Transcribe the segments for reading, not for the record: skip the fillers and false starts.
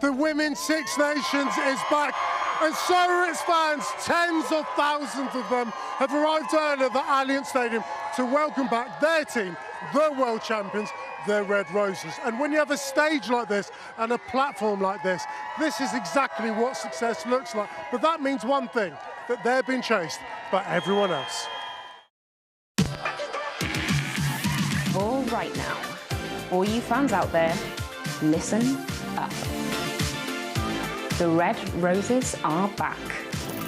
The Women's Six Nations is back, and so are its fans. Tens of thousands of them have arrived early at the Allianz Stadium to welcome back their team, the world champions, the Red Roses. And when you have a stage like this and a platform like this, this is exactly what success looks like. But that means one thing, that they're being chased by everyone else. All right now, all you fans out there, listen up. The Red Roses are back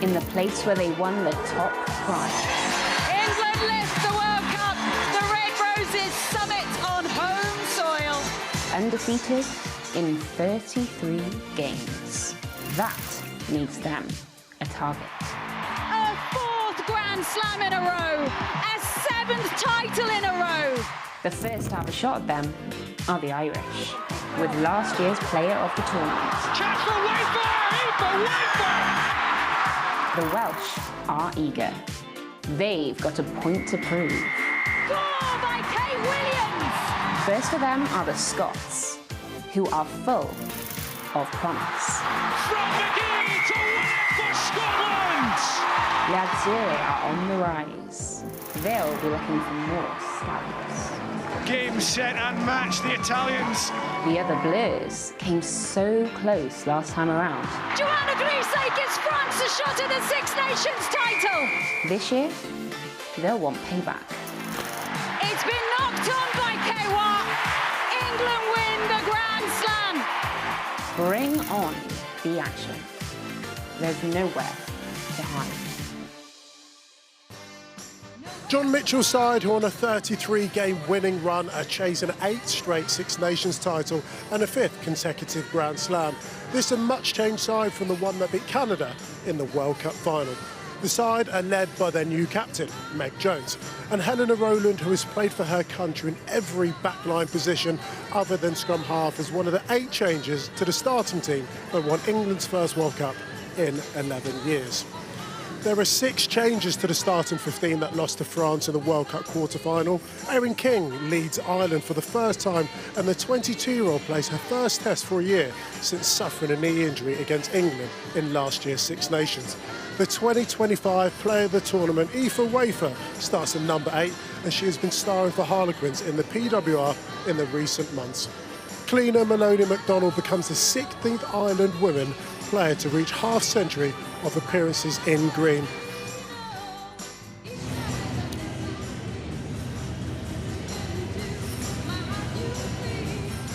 in the place where they won the top prize. England lift the World Cup. The Red Roses summit on home soil. Undefeated in 33 games. That needs them a target. A fourth Grand Slam in a row. A seventh title in a row. The first to have a shot at them are the Irish, with last year's player of the tournament. Chance for Wafer! The Welsh are eager. They've got a point to prove. Goal by Kate Williams! First for them are the Scots, who are full of promise. From McGee to win it for Scotland! The Azzurri are on the rise. They'll be looking for more scalps. Game, set and match, the Italians. The other Blues came so close last time around. Joanna Grisey gives France a shot at the Six Nations title. This year, they'll want payback. It's been knocked on by Kewa. England win the Grand Slam. Bring on the action. There's nowhere to hide. John Mitchell's side, who on a 33-game winning run are chasing 8 straight Six Nations title and a 5th consecutive Grand Slam. This is a much-changed side from the one that beat Canada in the World Cup final. The side are led by their new captain, Meg Jones, and Helena Rowland, who has played for her country in every backline position other than scrum half, as one of the 8 changes to the starting team that won England's first World Cup in 11 years. There are 6 changes to the starting 15 that lost to France in the World Cup quarter-final. Erin King leads Ireland for the first time, and the 22-year-old plays her first test for a year since suffering a knee injury against England in last year's Six Nations. The 2025 player of the tournament, Aoife Wafer, starts at number 8, and she has been starring for Harlequins in the PWR in the recent months. Cleaner Maloney McDonald becomes the 16th Ireland woman player to reach half-century of appearances in green.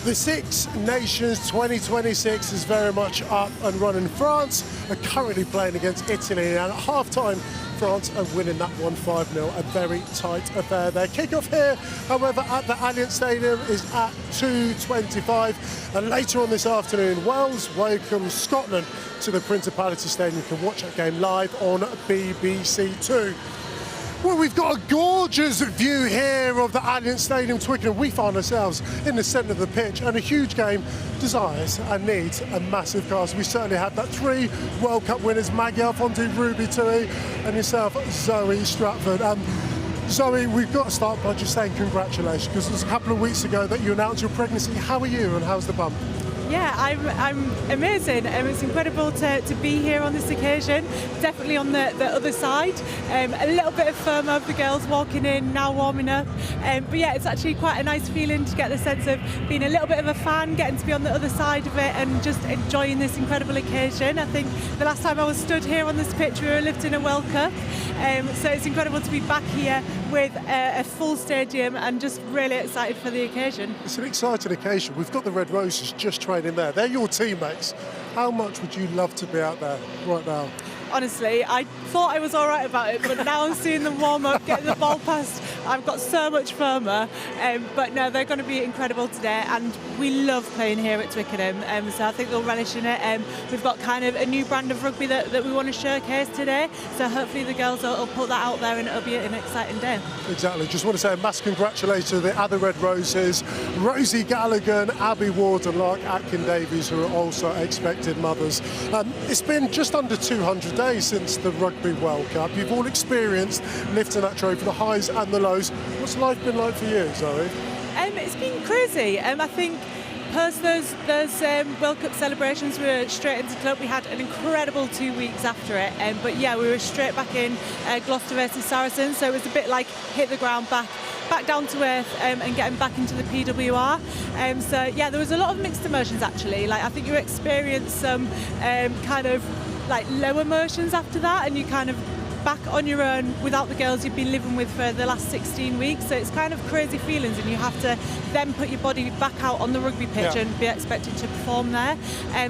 The Six Nations 2026 is very much up and running. France are currently playing against Italy, and at half-time, France are winning that one 5-0, a very tight affair there. Kick-off here, however, at the Allianz Stadium is at 2:25, and later on this afternoon, Wales welcomes Scotland to the Principality Stadium. You can watch that game live on BBC Two. Well, we've got a gorgeous view here of the Allianz Stadium, Twickenham. We find ourselves in the centre of the pitch, and a huge game desires and needs a massive cast. We certainly had that 3 World Cup winners, Maggie Alfonte, Ruby Tui, and yourself, Zoe Stratford. Zoe, we've got to start by just saying congratulations, because it was a couple of weeks ago that you announced your pregnancy. How are you, and how's the bump? Yeah, I'm amazing. It's incredible to be here on this occasion. Definitely on the other side. A little bit of FOMO of the girls walking in, now warming up. But yeah, it's actually quite a nice feeling to get the sense of being a little bit of a fan, getting to be on the other side of it and just enjoying this incredible occasion. I think the last time I was stood here on this pitch, we were lifting a World Cup. So it's incredible to be back here with a full stadium and just really excited for the occasion. It's an exciting occasion. We've got the Red Roses just training there. They're your teammates. How much would you love to be out there right now? Honestly, I thought I was all right about it, but now I'm seeing them warm up, getting the ball past. I've got so much FOMO. But no, they're going to be incredible today, and we love playing here at Twickenham. So I think they'll relish in it. We've got kind of a new brand of rugby that we want to showcase today. So hopefully the girls will put that out there, and it'll be an exciting day. Exactly. Just want to say a massive congratulations to the other Red Roses, Rosie Gallagher, Abby Ward and Lark Atkin-Davies, who are also expected mothers. It's been just under 200 days since the Rugby World Cup. You've all experienced lifting that trophy, the highs and the lows. What's life been like for you, Zoe? It's been crazy. I think post those World Cup celebrations, we were straight into club. We had an incredible 2 weeks after it, but yeah, we were straight back in Gloucester versus Saracens, so it was a bit like hit the ground back down to earth and getting back into the PWR. So yeah, there was a lot of mixed emotions actually. Like I think you experienced some kind of like low emotions after that, and you kind of back on your own without the girls you've been living with for the last 16 weeks. So it's kind of crazy feelings, and you have to then put your body back out on the rugby pitch and be expected to perform there.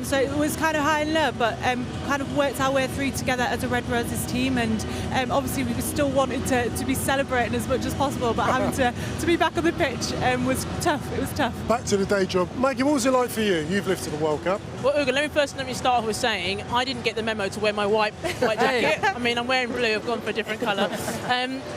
So it was kind of high and low, but kind of worked our way through together as a Red Roses team. And obviously we still wanted to be celebrating as much as possible, but having to be back on the pitch was tough. It was tough. Back to the day job. Maggie, what was it like for you? You've lived to the World Cup. Well, Ugo, let me start off with saying I didn't get the memo to wear my white jacket. I mean, I'm wearing blue. I've gone for a different colour.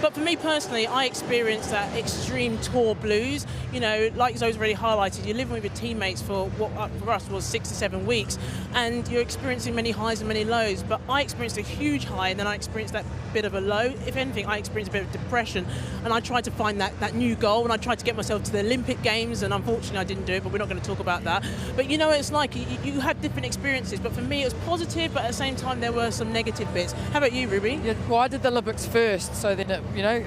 But for me personally, I experienced that extreme tour blues. You know, like Zoe's already highlighted, you're living with your teammates for what for us was 6 to 7 weeks, and you're experiencing many highs and many lows. But I experienced a huge high, and then I experienced that bit of a low. If anything, I experienced a bit of depression, and I tried to find that new goal, and I tried to get myself to the Olympic Games, and unfortunately I didn't do it, but we're not going to talk about that. But you know what it's like, you have different experiences, but for me it was positive, but at the same time there were some negative bits. How about you, Ruby? Yeah, well, I did the Olympics first, so then, if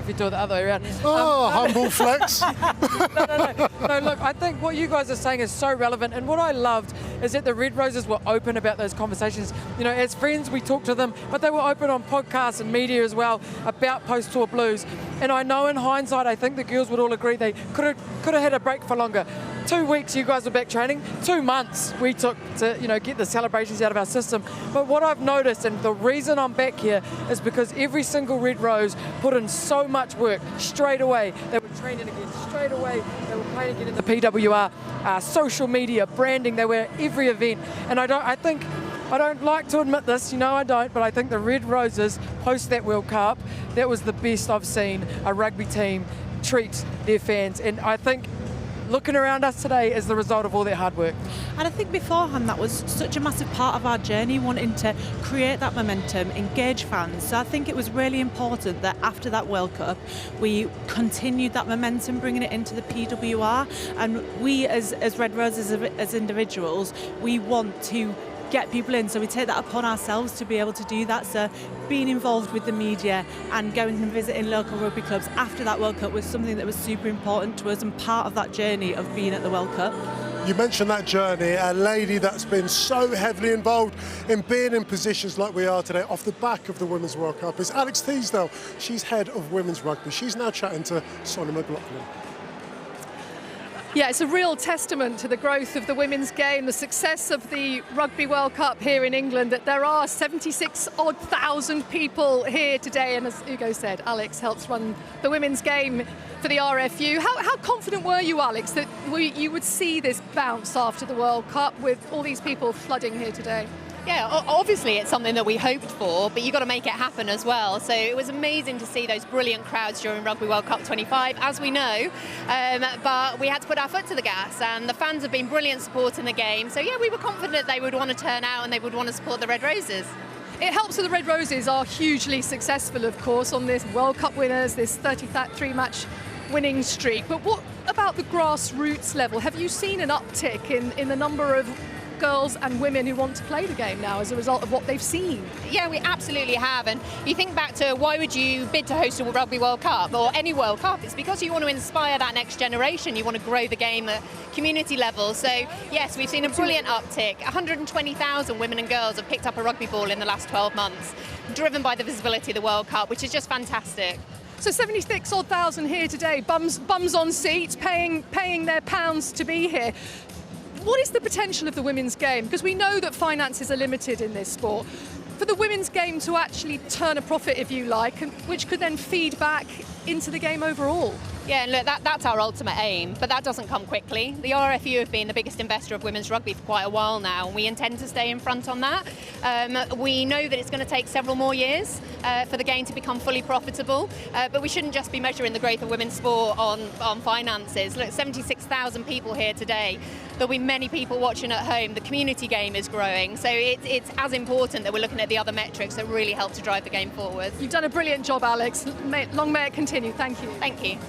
you do it the other way around. Humble flex. No, look, I think what you guys are saying is so relevant, and what I loved is that the Red Roses were open about those conversations. You know, as friends, we talked to them, but they were open on podcasts and media as well about post-tour blues. And I know in hindsight, I think the girls would all agree they could have had a break for longer. 2 weeks you guys were back training, 2 months we took to get the celebrations out of our system. But what I've noticed, and the reason I'm back here, is because every single Red Rose put in so much work straight away. They were training again straight away, they were playing again in the PWR, social media, branding, they were at every event. And I don't like to admit this, I don't, but I think the Red Roses, post that World Cup, that was the best I've seen a rugby team treat their fans. And I think looking around us today is the result of all that hard work. And I think beforehand that was such a massive part of our journey, wanting to create that momentum, engage fans. So I think it was really important that after that World Cup we continued that momentum, bringing it into the PWR. And we as Red Roses, as individuals, we want to get people in, so we take that upon ourselves to be able to do that. So being involved with the media and going and visiting local rugby clubs after that World Cup was something that was super important to us and part of that journey of being at the World Cup. You mentioned that journey, a lady that's been so heavily involved in being in positions like we are today off the back of the Women's World Cup is Alex Teasdale. She's head of women's rugby. She's now chatting to Sonia McLaughlin. Yeah, it's a real testament to the growth of the women's game, the success of the Rugby World Cup here in England, that there are 76,000 people here today. And as Ugo said, Alex helps run the women's game for the RFU. How confident were you, Alex, that you would see this bounce after the World Cup with all these people flooding here today? Yeah, obviously it's something that we hoped for, but you've got to make it happen as well. So it was amazing to see those brilliant crowds during Rugby World Cup 25, as we know. But we had to put our foot to the gas, and the fans have been brilliant supporting the game. So yeah, we were confident they would want to turn out and they would want to support the Red Roses. It helps that the Red Roses are hugely successful, of course, on this World Cup winners, this 33-match winning streak. But what about the grassroots level? Have you seen an uptick in the number of girls and women who want to play the game now as a result of what they've seen? Yeah, we absolutely have. And you think back to why would you bid to host a Rugby World Cup or any World Cup? It's because you want to inspire that next generation. You want to grow the game at community level. So yes, we've seen a brilliant uptick. 120,000 women and girls have picked up a rugby ball in the last 12 months, driven by the visibility of the World Cup, which is just fantastic. So 76,000 here today, bums on seats, paying their pounds to be here. What is the potential of the women's game? Because we know that finances are limited in this sport. For the women's game to actually turn a profit, if you like, which could then feed back into the game overall. Yeah, and look, that's our ultimate aim, but that doesn't come quickly. The RFU have been the biggest investor of women's rugby for quite a while now, and we intend to stay in front on that. We know that it's going to take several more years for the game to become fully profitable, but we shouldn't just be measuring the growth of women's sport on finances. Look, 76,000 people here today. There'll be many people watching at home. The community game is growing, so it's as important that we're looking at the other metrics that really help to drive the game forward. You've done a brilliant job, Alex. Long may it continue. Thank you. Thank you.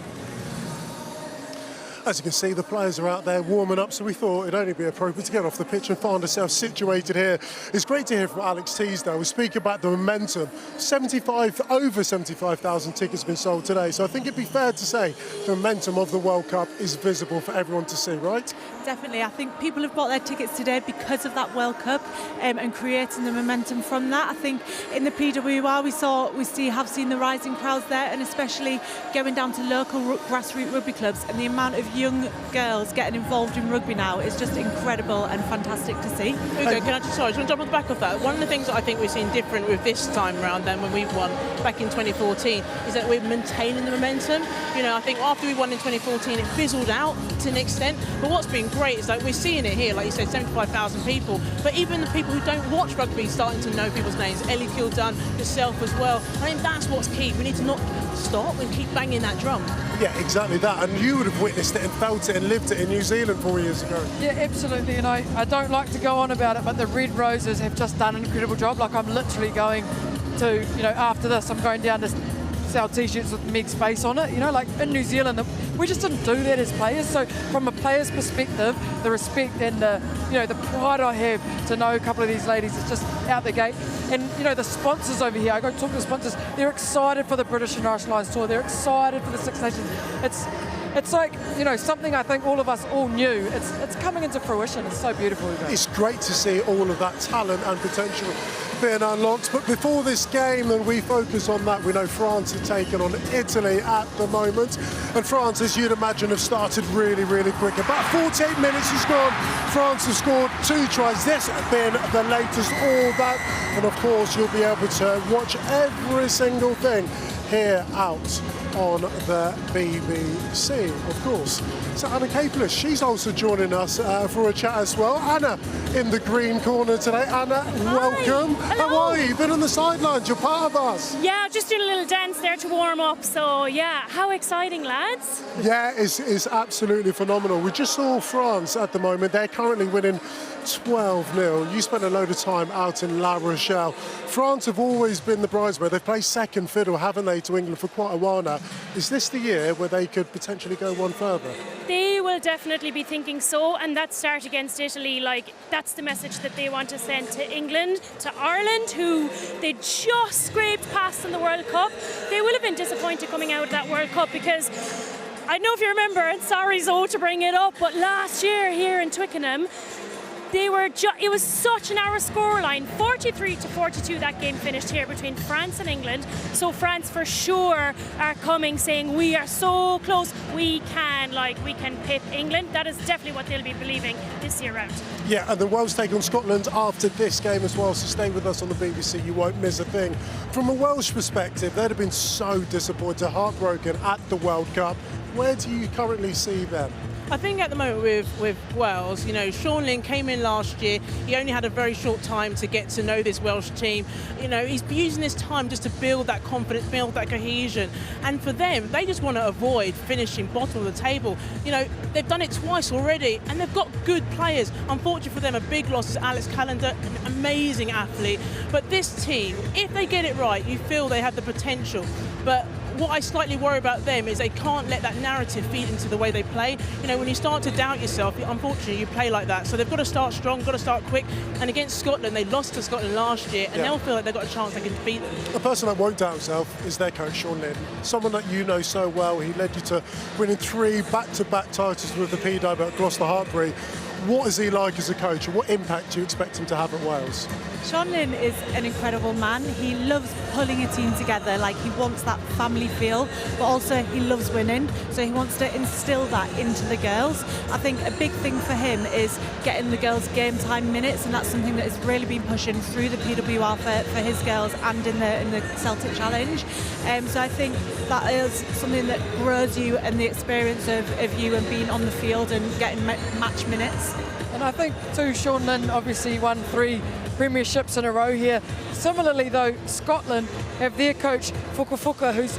As you can see, the players are out there warming up, so we thought it'd only be appropriate to get off the pitch and find ourselves situated here. It's great to hear from Alex Teasdale. We speak about the momentum. Over 75,000 tickets have been sold today, so I think it'd be fair to say the momentum of the World Cup is visible for everyone to see, right? Definitely. I think people have bought their tickets today because of that World Cup and creating the momentum from that. I think in the PWR we have seen the rising crowds there, and especially going down to local grassroots rugby clubs, and the amount of young girls getting involved in rugby now is just incredible and fantastic to see. Okay, can I just jump on the back of that? One of the things that I think we've seen different with this time round than when we won back in 2014 is that we're maintaining the momentum. You know, I think after we won in 2014, it fizzled out to an extent. But what's been great is that we're seeing it here, like you said, 75,000 people. But even the people who don't watch rugby starting to know people's names. Ellie Kildan, yourself as well. I think that's what's key. We need to not stop and keep banging that drum. Yeah, exactly that. And you would have witnessed it and felt it and lived it in New Zealand 4 years ago. Yeah, absolutely. And I don't like to go on about it, but the Red Roses have just done an incredible job. Like, I'm literally going to, after this, I'm going down to sell T-shirts with Meg's face on it. Like in New Zealand, we just didn't do that as players. So from a player's perspective, the respect and the pride I have to know a couple of these ladies is just out the gate. And the sponsors over here, I go talk to the sponsors, they're excited for the British and Irish Lions tour. They're excited for the Six Nations. It's like, something I think all of us all knew. It's coming into fruition. It's so beautiful. It's great to see all of that talent and potential being unlocked. But before this game, and we focus on that, we know France are taking on Italy at the moment. And France, as you'd imagine, have started really, really quick. About 48 minutes has gone. France have scored 2 tries. This has been the latest, all that. And of course, you'll be able to watch every single thing here out on the BBC, of course. So Anna Capelis, she's also joining us for a chat as well. Anna in the green corner today. Anna, welcome. Hello. How are you? You've been on the sidelines, you're part of us. Yeah, just doing a little dance there to warm up. So yeah, how exciting, lads. Yeah, it's absolutely phenomenal. We just saw France at the moment. They're currently winning 12-0. You spent a load of time out in La Rochelle. France have always been the bridesmaid. They've played second fiddle, haven't they, to England for quite a while now. Is this the year where they could potentially go one further? They will definitely be thinking so, and that start against Italy, that's the message that they want to send to England, to Ireland, who they just scraped past in the World Cup. They will have been disappointed coming out of that World Cup because I don't know if you remember, and sorry Zoe to bring it up, but last year here in Twickenham, it was such a narrow scoreline, 43-42 that game finished here between France and England. So France for sure are coming saying we are so close, we can pip England. That is definitely what they'll be believing this year round. Yeah, and the Welsh take on Scotland after this game as well, so stay with us on the BBC, you won't miss a thing. From a Welsh perspective, they'd have been so disappointed, heartbroken at the World Cup. Where do you currently see them? I think at the moment with Wales, Sean Lynn came in last year. He only had a very short time to get to know this Welsh team. He's using this time just to build that confidence, build that cohesion. And for them, they just want to avoid finishing bottom of the table. They've done it twice already, and they've got good players. Unfortunately for them, a big loss is Alex Callender, an amazing athlete. But this team, if they get it right, you feel they have the potential. But what I slightly worry about them is they can't let that narrative feed into the way they play. When you start to doubt yourself, unfortunately you play like that. So they've got to start strong, got to start quick. And against Scotland, they lost to Scotland last year, and they'll feel like they've got a chance they can beat them. The person that won't doubt himself is their coach, Sean Lynn. Someone that you know so well. He led you to winning 3 back-to-back titles with the PW at Gloucester Hartbury. What is he like as a coach, and what impact do you expect him to have at Wales? Sean Lynn is an incredible man. He loves pulling a team together, he wants that family feel, but also he loves winning, so he wants to instill that into the girls. I think a big thing for him is getting the girls game time minutes, and that's something that has really been pushing through the PWR for his girls and in the Celtic Challenge. So I think that is something that grows you and the experience of you and being on the field and getting match minutes. And I think too, Sean Lynn obviously won 3 premierships in a row here. Similarly, though, Scotland have their coach, Fuka, who's,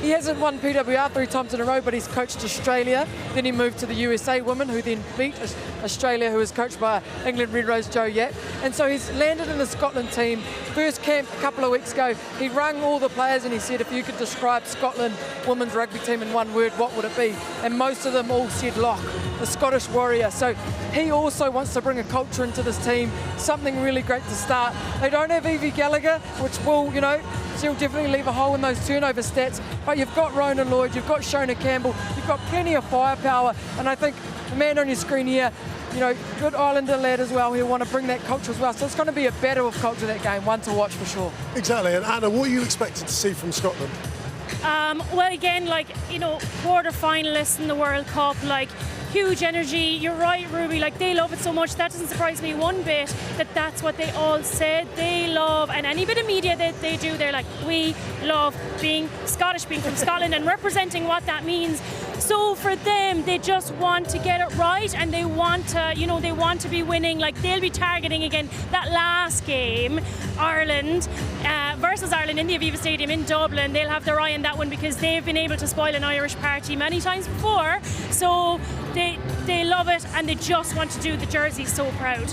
he hasn't won PWR 3 times in a row, but he's coached Australia. Then he moved to the USA women, who then beat Australia, who was coached by England Red Rose Joe Yap. And so he's landed in the Scotland team. First camp a couple of weeks ago, he rang all the players and he said, if you could describe Scotland women's rugby team in one word, what would it be? And most of them all said Loch, the Scottish warrior. So he also wants to bring a culture into this team, something really great to start. They don't have Evie Gallagher, which will, she'll definitely leave a hole in those turnover stats. But you've got Rona Lloyd, you've got Shona Campbell, you've got plenty of firepower. And I think the man on your screen here, good Islander lad as well, he'll want to bring that culture as well. So it's going to be a battle of culture, that game, one to watch for sure. Exactly. And Anna, what are you expecting to see from Scotland? Well, again, quarter finalists in the World Cup, huge energy. You're right, Ruby, they love it so much. That doesn't surprise me one bit that that's what they all said they love. And any bit of media that they do, they're like, we love being Scottish, being from Scotland and representing what that means. So for them, they just want to get it right, and they want to, they want to be winning. They'll be targeting again that last game, Ireland versus Ireland in the Aviva Stadium in Dublin. They'll have their eye on that one because they've been able to spoil an Irish party many times before. So they love it, and they just want to do the jerseys so proud.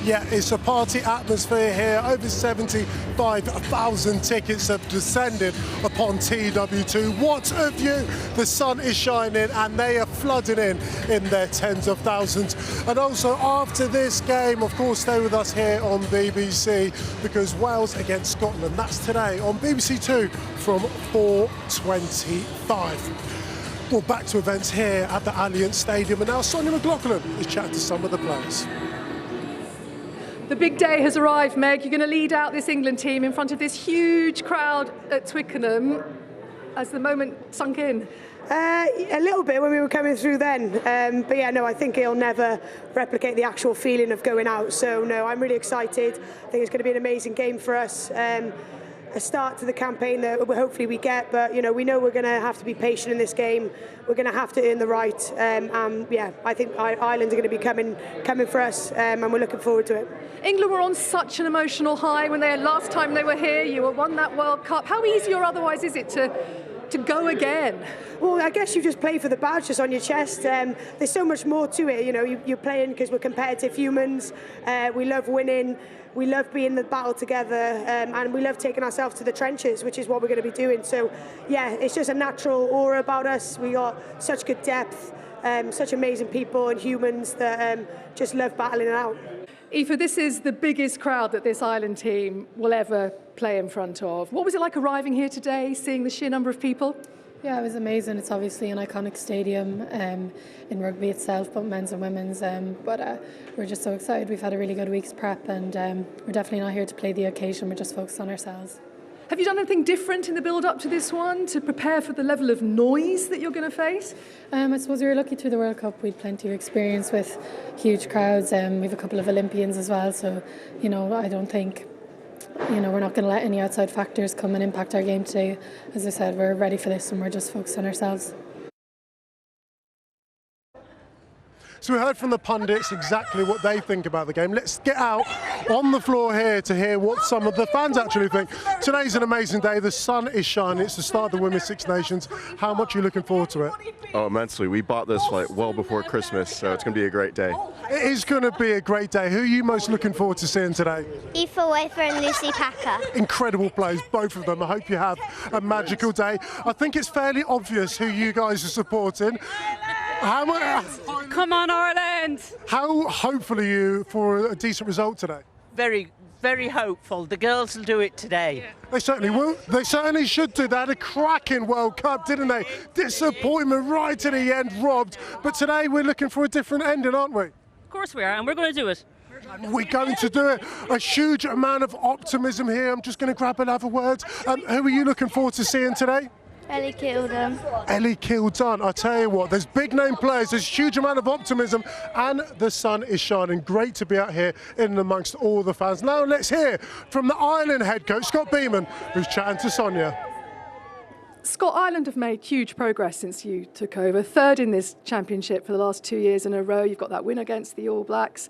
Yeah, it's a party atmosphere here. Over 75,000 tickets have descended upon TW2. What a view! The sun is shining and they are flooding in their tens of thousands. And also after this game, of course, stay with us here on BBC, because Wales against Scotland, that's today on BBC Two from 4:25. Well, back to events here at the Allianz Stadium, and now Sonia McLaughlin is chatting to some of the players. The big day has arrived, Meg. You're going to lead out this England team in front of this huge crowd at Twickenham. Has the moment sunk in? A little bit when we were coming through then. But yeah, no, I think it'll never replicate the actual feeling of going out. So no, I'm really excited. I think it's going to be an amazing game for us. A start to the campaign that hopefully we get, but we know we're going to have to be patient in this game. We're going to have to earn the right. Yeah, I think Ireland are going to be coming for us, and we're looking forward to it. England were on such an emotional high when last time they were here. You won that World Cup. How easy or otherwise is it to go again? Well, I guess you just play for the badge just on your chest. There's so much more to it. You're playing because we're competitive humans. We love winning. We love being in the battle together, and we love taking ourselves to the trenches, which is what we're going to be doing. So, yeah, it's just a natural aura about us. We got such good depth, such amazing people and humans that just love battling it out. Aoife, this is the biggest crowd that this Ireland team will ever play in front of. What was it like arriving here today, seeing the sheer number of people? Yeah, it was amazing. It's obviously an iconic stadium in rugby itself, both men's and women's. But we're just so excited. We've had a really good week's prep, and we're definitely not here to play the occasion. We're just focused on ourselves. Have you done anything different in the build-up to this one to prepare for the level of noise that you're going to face? I suppose we were lucky through the World Cup. We had plenty of experience with huge crowds. We have a couple of Olympians as well. So, I don't think, we're not going to let any outside factors come and impact our game today. As I said, we're ready for this and we're just focused on ourselves. So we heard from the pundits exactly what they think about the game. Let's get out on the floor here to hear what some of the fans actually think. Today's an amazing day. The sun is shining. It's the start of the Women's Six Nations. How much are you looking forward to it? Oh, immensely. We bought this well before Christmas, so it's going to be a great day. It is going to be a great day. Who are you most looking forward to seeing today? Aoife Wafer and Lucy Packer. Incredible plays, both of them. I hope you have a magical day. I think it's fairly obvious who you guys are supporting. Come on, Ireland! How hopeful are you for a decent result today? Very, very hopeful. The girls will do it today. Yeah. They certainly will. They certainly should do. They had a cracking World Cup, didn't they? Disappointment right to the end, robbed. But today we're looking for a different ending, aren't we? Of course we are, and we're going to do it. We're going to do it. A huge amount of optimism here. I'm just going to grab another word. Who are you looking forward to seeing today? Ellie Kildon. Ellie Kildon. I tell you what, there's big name players, there's a huge amount of optimism, and the sun is shining. Great to be out here in and amongst all the fans. Now let's hear from the Ireland head coach, Scott Beeman, who's chatting to Sonia. Scott, Ireland have made huge progress since you took over. Third in this championship for the last 2 years in a row. You've got that win against the All Blacks.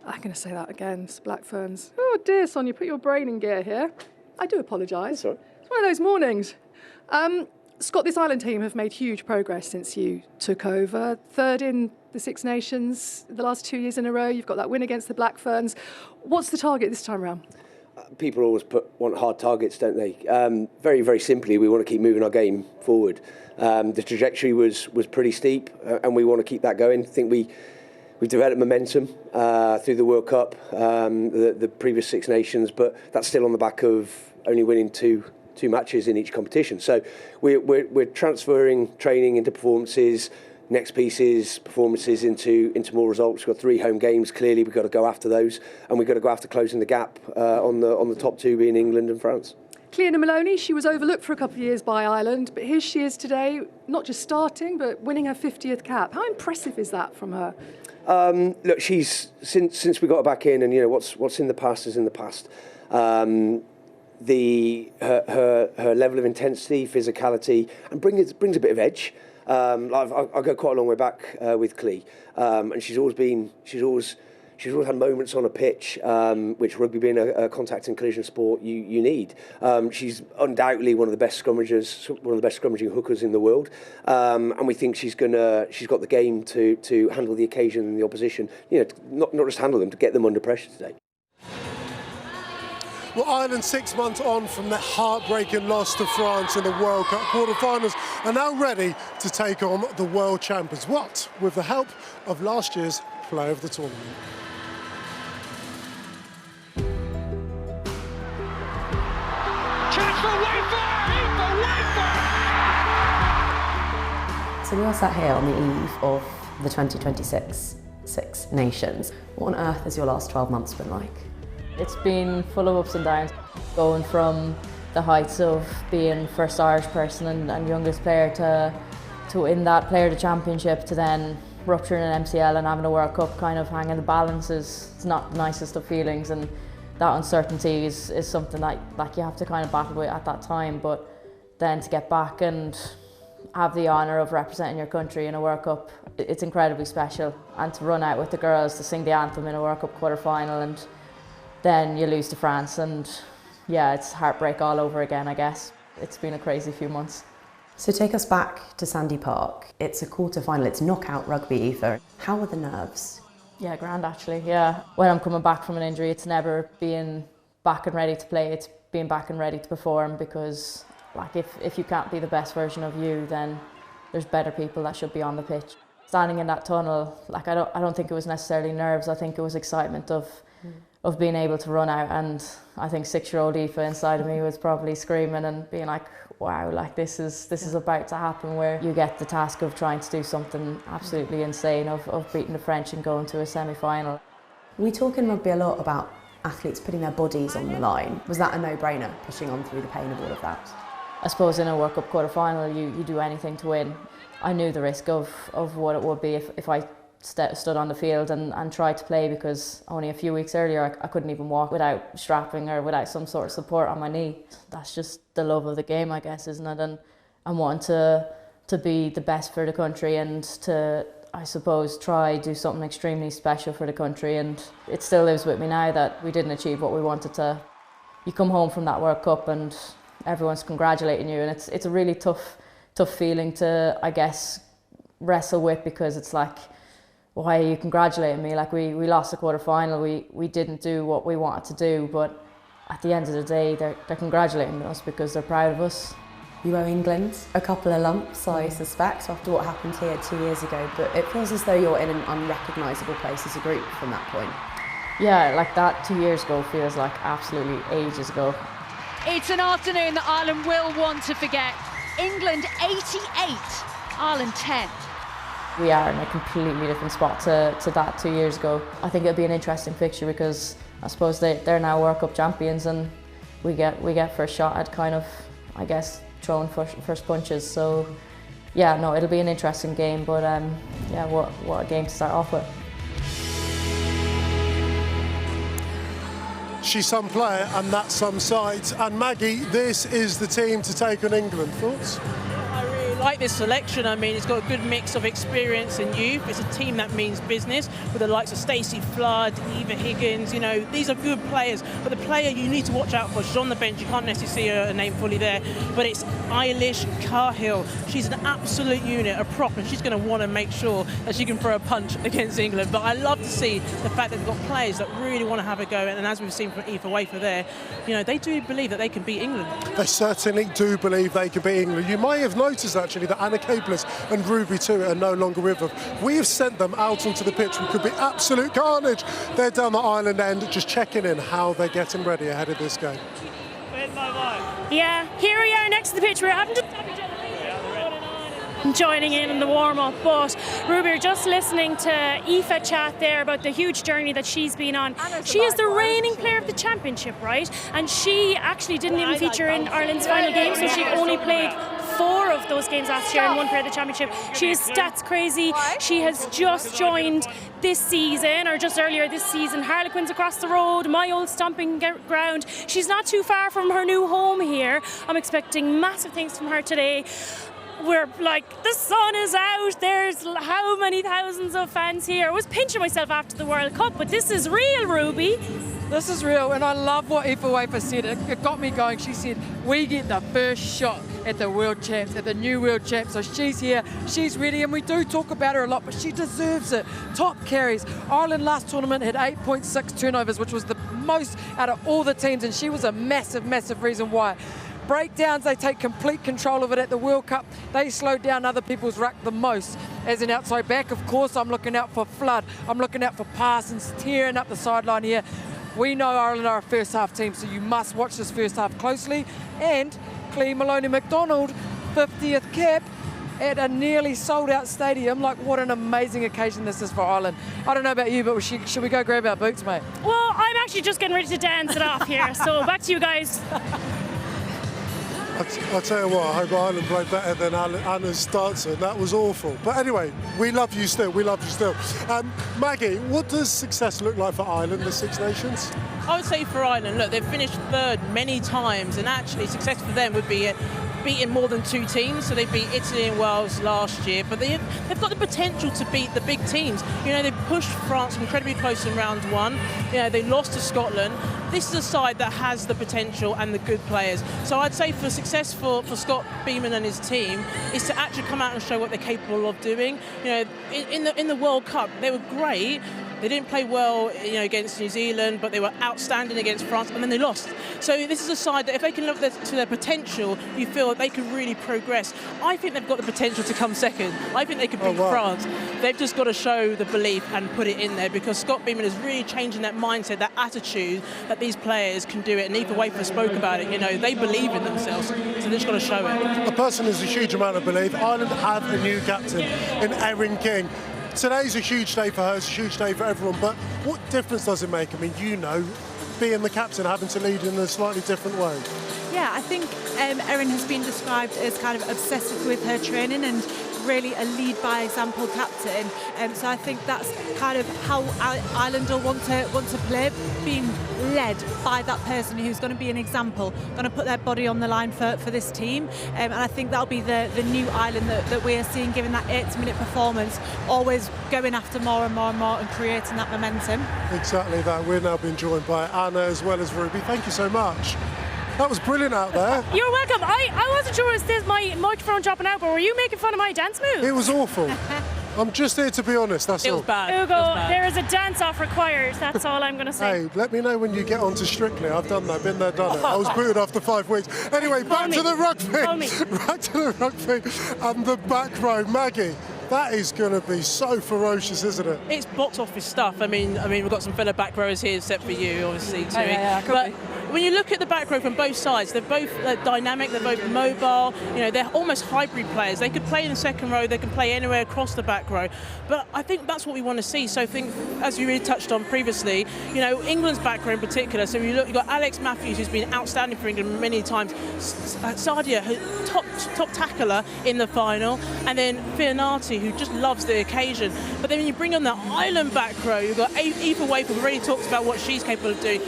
I'm going to say that again, it's Black Ferns. Oh dear, Sonia, put your brain in gear here. I do apologise. That's all right. It's one of those mornings. Scott, this Ireland team have made huge progress since you took over. Third in the Six Nations the last 2 years in a row. You've got that win against the Black Ferns. What's the target this time around? People always want hard targets, don't they? Very, very simply, we want to keep moving our game forward. The trajectory was pretty steep, and we want to keep that going. I think we've developed momentum through the World Cup, the previous Six Nations, but that's still on the back of only winning two matches in each competition. So we're transferring training into performances, next pieces, performances into more results. We've got 3 home games. Clearly, we've got to go after those, and we've got to go after closing the gap on the top 2 being England and France. Cleona Maloney, she was overlooked for a couple of years by Ireland, but here she is today, not just starting, but winning her 50th cap. How impressive is that from her? Look, she's since we got her back in, and what's in the past is in the past. Her level of intensity, physicality, and brings a bit of edge. I'll go quite a long way back with Clee, and she's always had moments on a pitch, which rugby being a contact and collision sport, you need. She's undoubtedly one of the best scrummaging hookers in the world, and we think she's got the game to handle the occasion and the opposition. Not just handle them, to get them under pressure today. Well, Ireland, 6 months on from their heartbreaking loss to France in the World Cup quarter-finals, are now ready to take on the world champions. What? With the help of last year's player of the tournament. Chance for Wafer! So we are sat here on the eve of the 2026 Six Nations. What on earth has your last 12 months been like? It's been full of ups and downs, going from the heights of being first Irish person and youngest player to win that Player of the Championship, to then rupturing an MCL and having a World Cup kind of hanging the balance. It's not the nicest of feelings, and that uncertainty is something that you have to kind of battle with at that time. But then to get back and have the honour of representing your country in a World Cup, it's incredibly special. And to run out with the girls to sing the anthem in a World Cup quarter-final, and then you lose to France, and yeah, it's heartbreak all over again, I guess. It's been a crazy few months. So take us back to Sandy Park. It's a quarter-final, it's knockout rugby either. How are the nerves? Yeah, grand actually, yeah. When I'm coming back from an injury, it's never being back and ready to play, it's being back and ready to perform, because like if you can't be the best version of you, then there's better people that should be on the pitch. Standing in that tunnel, like I don't think it was necessarily nerves, I think it was excitement of being able to run out, and I think 6-year-old Aoife inside of me was probably screaming and being like, wow, like this is about to happen, where you get the task of trying to do something absolutely insane, of beating the French and going to a semi-final. We talk in rugby a lot about athletes putting their bodies on the line. Was that a no-brainer, pushing on through the pain of all of that? I suppose in a World Cup quarter-final you do anything to win. I knew the risk of what it would be if I stood on the field and tried to play, because only a few weeks earlier I couldn't even walk without strapping or without some sort of support on my knee. That's just the love of the game, I guess, isn't it? And wanting to be the best for the country, and to, I suppose, try do something extremely special for the country. And it still lives with me now that we didn't achieve what we wanted to. You come home from that World Cup and everyone's congratulating you, and it's a really tough feeling to, I guess, wrestle with, because it's like, why are you congratulating me? Like we lost the quarter-final, we didn't do what we wanted to do, but at the end of the day they're congratulating us because they're proud of us. You owe England a couple of lumps, I suspect, after what happened here 2 years ago, but it feels as though you're in an unrecognisable place as a group from that point. Yeah, like that 2 years ago feels like absolutely ages ago. It's an afternoon that Ireland will want to forget. England 88, Ireland 10. We are in a completely different spot to that 2 years ago. I think it'll be an interesting fixture, because I suppose they're now World Cup champions, and we get first shot at kind of, I guess, throwing first punches. So yeah, no, it'll be an interesting game, but yeah, what a game to start off with. She's some player and that's some sight. And Maggie, this is the team to take on England. Thoughts? I really like this selection. I mean, it's got a good mix of experience and youth. It's a team that means business with the likes of Stacey Flood, Eva Higgins. You know, these are good players. But the player you need to watch out for, she's on the bench. You can't necessarily see her name fully there. But it's Eilish Cahill. She's an absolute unit, a prop, and she's going to want to make sure that she can throw a punch against England. But I love to see the fact that they've got players that really want to have a go. And as we've seen from Eva Wafer there, you know, they do believe that they can beat England. They certainly do believe they can beat England. You may have noticed actually that Anna Capeless and Ruby too are no longer with them. We have sent them out onto the pitch. We could be absolute carnage. They're down the island end just checking in how they're getting ready ahead of this game. Yeah, here we are next to the pitch. We're having to joining in the warm-up, but Ruby, we're just listening to Aoife chat there about the huge journey that she's been on. She is the reigning player of the championship, right? And she actually didn't even feature in Ireland's final game, so she only played 4 of those games last year and 1 player of the championship. She is stats crazy. She has just joined this season, or just earlier this season, Harlequins across the road, my old stomping ground. She's not too far from her new home here. I'm expecting massive things from her today. We're like, the sun is out, there's how many thousands of fans here. I was pinching myself after the World Cup, but this is real, Ruby. This is real, and I love what Aoife Wafer said. It got me going. She said, we get the first shot at the world champs, at the new world champs. So she's here, she's ready, and we do talk about her a lot, but she deserves it. Top carries. Ireland last tournament had 8.6 turnovers, which was the most out of all the teams, and she was a massive, massive reason why. Breakdowns, they take complete control of it at the World Cup. They slow down other people's ruck the most. As an outside back, of course, I'm looking out for Flood. I'm looking out for Parsons tearing up the sideline here. We know Ireland are a first half team, so you must watch this first half closely. And Clee Maloney-McDonald, 50th cap at a nearly sold out stadium. Like, what an amazing occasion this is for Ireland. I don't know about you, but should we go grab our boots, mate? Well, I'm actually just getting ready to dance it off here, so back to you guys. I'll tell you what, I hope Ireland played better than Anna's dancer. That was awful. But anyway, we love you still. We love you still. Maggie, what does success look like for Ireland, the Six Nations? I would say for Ireland, look, they've finished 3rd many times, and actually success for them would be beating more than 2 teams. So they beat Italy and Wales last year, but they've got the potential to beat the big teams. You know, they pushed France incredibly close in round 1. You know, they lost to Scotland. This is a side that has the potential and the good players. So I'd say for success for Scott Beeman and his team is to actually come out and show what they're capable of doing. You know, in the World Cup, they were great. They didn't play well, you know, against New Zealand, but they were outstanding against France, and then they lost. So this is a side that if they can look to their potential, you feel that they can really progress. I think they've got the potential to come second. I think they could beat France. They've just got to show the belief and put it in there, because Scott Beeman is really changing that mindset, that attitude that these players can do it. And Aoife Wafer spoke about it. You know, they believe in themselves, so they've just got to show it. A person has a huge amount of belief. Ireland have a new captain in Erin King. Today's a huge day for her, it's a huge day for everyone, but what difference does it make? I mean, you know, being the captain, having to lead in a slightly different way. Yeah, I think Erin has been described as kind of obsessive with her training and really a lead by example captain. So I think that's kind of how Ireland will want to play, being led by that person who's going to be an example, going to put their body on the line for this team. And I think that'll be the new Ireland that we are seeing, given that 8-minute performance, always going after more and more and more and creating that momentum. Exactly that. We're now being joined by Anna as well as Ruby. Thank you so much. That was brilliant out there. You're welcome. I wasn't sure was this my microphone dropping out, but were you making fun of my dance move? It was awful. I'm just here to be honest, that's all. It was bad. Ugo, there is a dance-off required, that's all I'm going to say. Hey, let me know when you get on to Strictly. I've done that, been there, done it. I was booted after 5 weeks. Anyway, back to the rugby. Back to the rugby and the back row. Maggie, that is going to be so ferocious, isn't it? It's box office stuff. I mean, we've got some fellow back rowers here, except for you, obviously, too. But when you look at the back row from both sides, they're both dynamic, they're both mobile. You know, they're almost hybrid players. They could play in the second row, they can play anywhere across the back row. But I think that's what we want to see. So I think, as you really touched on previously, you know, England's back row in particular. So you look, you've got Alex Matthews, who's been outstanding for England many times. Sadia, top tackler in the final, and then Fianati, who just loves the occasion. But then when you bring on the Ireland back row, you've got Aoife Wafer, who already talks about what she's capable of doing.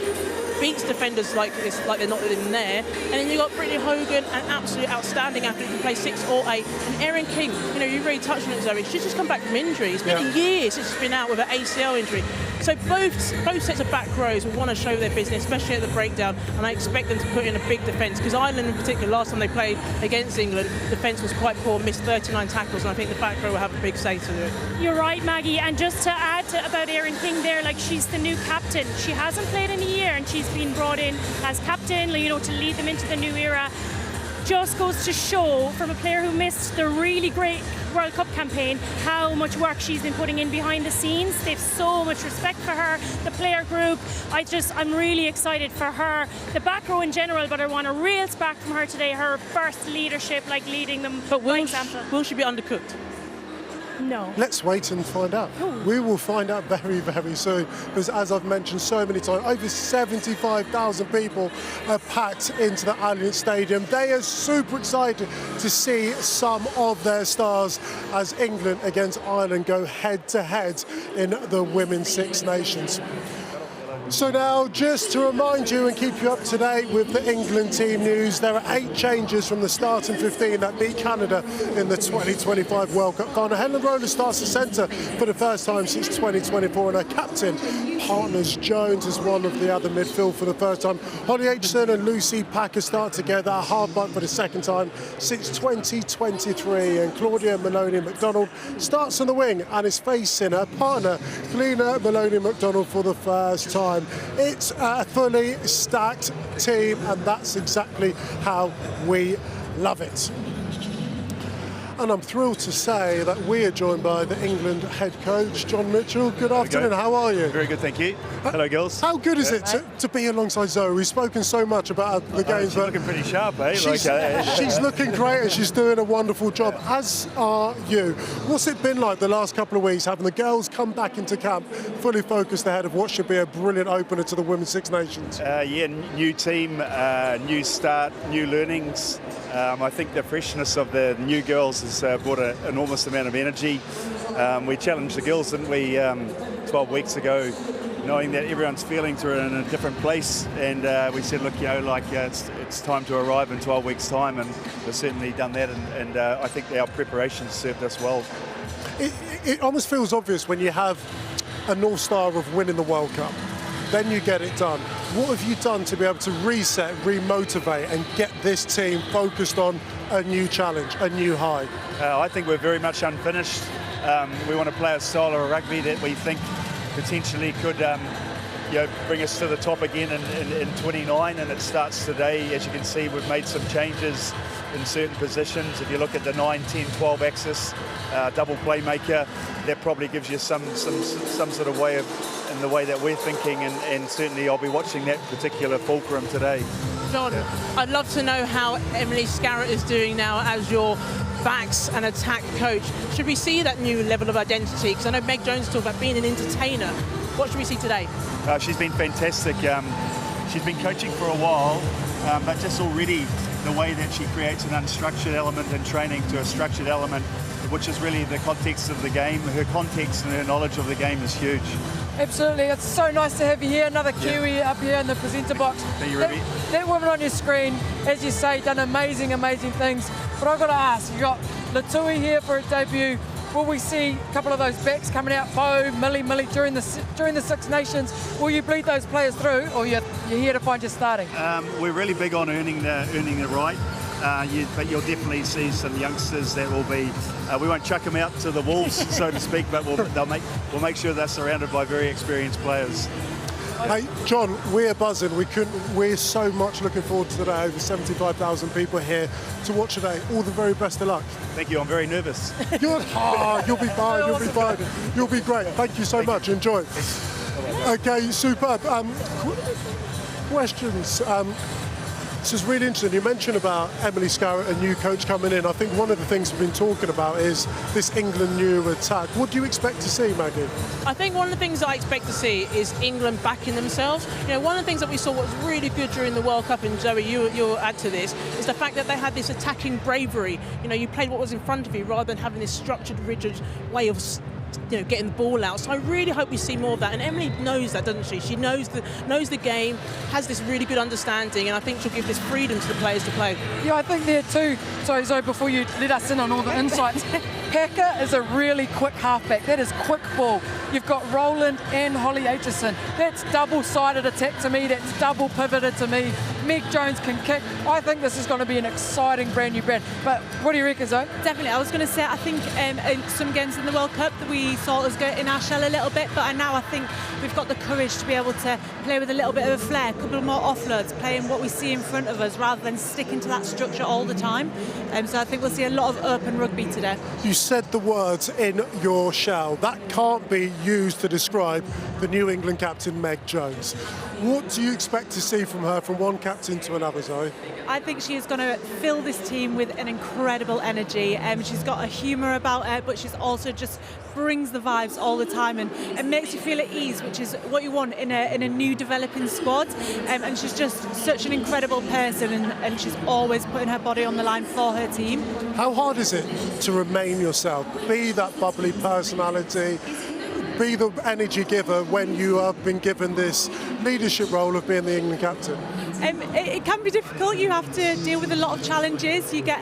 beats defenders like they're not in there. And then you've got Brittany Hogan, an absolutely outstanding athlete who plays 6 or 8. And Erin King, you know, you've really touched on it, Zoe. She's just come back from injury. It's been years since she's been out with an ACL injury. So both sets of back rows will want to show their business, especially at the breakdown. And I expect them to put in a big defence, because Ireland in particular, last time they played against England, defence was quite poor, missed 39 tackles, and I think the back row will have a big say to it. You're right, Maggie, and just to add about Erin King there, like, she's the new captain. She hasn't played in a year and she's been brought in as captain, you know, to lead them into the new era. Just goes to show, from a player who missed the really great World Cup campaign, how much work she's been putting in behind the scenes. They've so much respect for her, the player group. I'm really excited for her, the back row in general, but I want a real spark from her today, her first leadership, like leading them by example. Will she be undercooked? No. Let's wait and find out. We will find out very, very soon, because as I've mentioned so many times, over 75,000 people are packed into the Allianz Stadium. They are super excited to see some of their stars as England against Ireland go head-to-head in the Women's Six Nations. So now, just to remind you and keep you up to date with the England team news, there are 8 changes from the starting 15 that beat Canada in the 2025 World Cup final. Helen Rowland starts the centre for the first time since 2024, and her captain, Partners Jones, is one of the other midfield for the first time. Holly Aitchison and Lucy Packer start together at half-back for the second time since 2023, and Claudia Maloney-McDonald starts on the wing and is facing her partner, Kalina Maloney-McDonald, for the first time. It's a fully stacked team, and that's exactly how we love it. And I'm thrilled to say that we are joined by the England head coach, John Mitchell. Good afternoon, how are you? Very good, thank you. Hello, girls. How good is it to be alongside Zoe? We've spoken so much about the games. She's looking pretty sharp, eh? She's looking great, and she's doing a wonderful job, as are you. What's it been like the last couple of weeks, having the girls come back into camp fully focused ahead of what should be a brilliant opener to the Women's Six Nations? New team, new start, new learnings. I think the freshness of the new girls has brought an enormous amount of energy. We challenged the girls, didn't we, 12 weeks ago, knowing that everyone's feelings are in a different place, and we said, look, you know, it's time to arrive in 12 weeks' time, and we've certainly done that, and I think our preparations served us well. It almost feels obvious when you have a North Star of winning the World Cup. Then you get it done. What have you done to be able to reset, remotivate, and get this team focused on a new challenge, a new high? I think we're very much unfinished. We want to play a style of rugby that we think potentially could bring us to the top again in 29, and it starts today. As you can see, we've made some changes in certain positions. If you look at the 9, 10, 12 axis, double playmaker, that probably gives you some sort of way of, in the way that we're thinking, and certainly I'll be watching that particular fulcrum today. John, I'd love to know how Emily Scarrett is doing now as your backs and attack coach. Should we see that new level of identity? Because I know Meg Jones talked about being an entertainer. What should we see today? She's been fantastic. She's been coaching for a while, but just already the way that she creates an unstructured element in training to a structured element, which is really the context of the game. Her context and her knowledge of the game is huge. Absolutely, it's so nice to have you here, another Kiwi up here in the presenter box. Thank you, Rugby. That woman on your screen, as you say, done amazing, amazing things. But I've got to ask, you've got Latui here for a debut. Will we see a couple of those backs coming out, Bo, Millie, during the Six Nations? Will you bleed those players through, or you're here to find your starting? We're really big on earning the right. But you'll definitely see some youngsters that will be. We won't chuck them out to the wolves, so to speak, but we'll make sure they're surrounded by very experienced players. Hey, John, we're buzzing. We're so much looking forward to today. Over 75,000 people here to watch today. All the very best of luck. Thank you. I'm very nervous. You'll be fine. You'll be fine. You'll be great. Thank you so much. Enjoy. Okay, superb. Questions. This is really interesting. You mentioned about Emily Scarrett, a new coach coming in. I think one of the things we've been talking about is this England new attack. What do you expect to see, Maggie? I think one of the things I expect to see is England backing themselves. You know, one of the things that we saw was really good during the World Cup, and Zoe, you'll add to this, is the fact that they had this attacking bravery. You know, you played what was in front of you rather than having this structured, rigid way of getting the ball out. So I really hope we see more of that. And Emily knows that, doesn't she? She knows the game, has this really good understanding, and I think she'll give this freedom to the players to play. Yeah, I think there too. Sorry, Zoe, before you let us in on all the insights, Packer is a really quick halfback. That is quick ball. You've got Roland and Holly Aitchison. That's double-sided attack to me. That's double pivoted to me. Meg Jones can kick. I think this is going to be an exciting brand new brand. But what do you reckon, Zoe? Definitely. I was going to say, I think in some games in the World Cup that we thought us get in our shell a little bit, but now I think we've got the courage to be able to play with a little bit of a flair, a couple more offloads, playing what we see in front of us rather than sticking to that structure all the time. So I think we'll see a lot of open rugby today. You said the words "in your shell." That can't be used to describe the New England captain, Meg Jones. What do you expect to see from her, from one captain to another, Zoe? I think she is going to fill this team with an incredible energy. She's got a humour about her, but she's also just brings the vibes all the time and makes you feel at ease, which is what you want in a new developing squad. And she's just such an incredible person, and she's always putting her body on the line for her team. How hard is it to remain yourself, be that bubbly personality, be the energy giver when you have been given this leadership role of being the England captain? It can be difficult. You have to deal with a lot of challenges. You get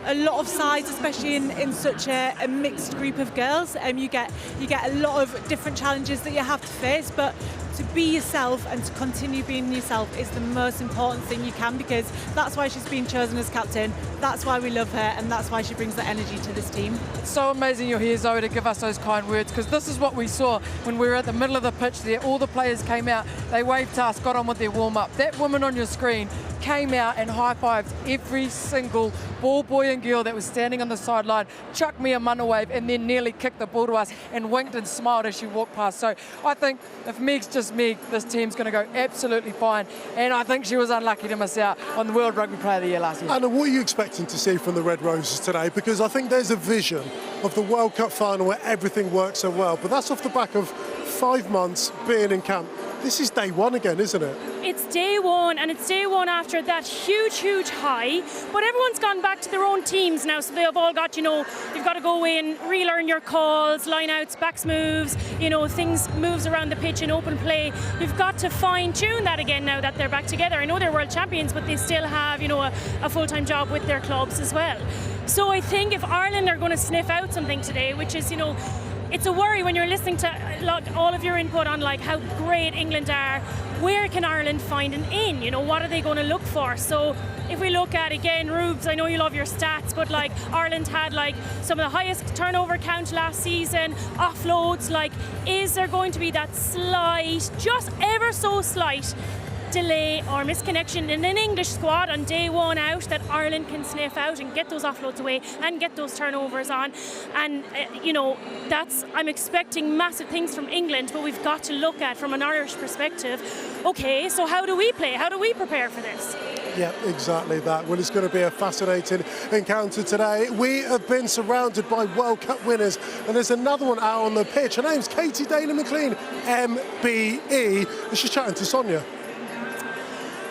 a lot of sides, especially in such a mixed group of girls. You get a lot of different challenges that you have to face, but to be yourself and to continue being yourself is the most important thing you can, because that's why she's been chosen as captain, that's why we love her, and that's why she brings the energy to this team. It's so amazing you're here, Zoe, to give us those kind words, because this is what we saw when we were at the middle of the pitch there. All the players came out, they waved to us, got on with their warm-up. That woman on your screen came out and high-fived every single ball boy and girl that was standing on the sideline, chucked me a mana wave, and then nearly kicked the ball to us and winked and smiled as she walked past. So I think if Meg's just Meg, this team's going to go absolutely fine, and I think she was unlucky to miss out on the World Rugby Player of the Year last year. Anna, what are you expecting to see from the Red Roses today? Because I think there's a vision of the World Cup final where everything works so well, but that's off the back of 5 months being in camp. This is day one again, isn't it? It's day one, and it's day one after that huge high. But everyone's gone back to their own teams now, so they've all got, you've got to go in, relearn your calls, line-outs, backs moves, things, moves around the pitch in open play. You've got to fine-tune that again now that they're back together. I know they're world champions, but they still have, a full-time job with their clubs as well. So I think if Ireland are going to sniff out something today, which is, it's a worry when you're listening to all of your input on how great England are. Where can Ireland find an in? What are they going to look for? So if we look at, again, Rubes, I know you love your stats, but Ireland had some of the highest turnover count last season, offloads. Is there going to be that slight, just ever so slight, delay or misconnection in an English squad on day one out that Ireland can sniff out and get those offloads away and get those turnovers on? And I'm expecting massive things from England, but we've got to look at from an Irish perspective, okay, so how do we play? How do we prepare for this? Yeah, exactly that. Well, it's going to be a fascinating encounter today. We have been surrounded by World Cup winners, and there's another one out on the pitch. Her name's Katie Daly-McLean, MBE, and she's chatting to Sonia.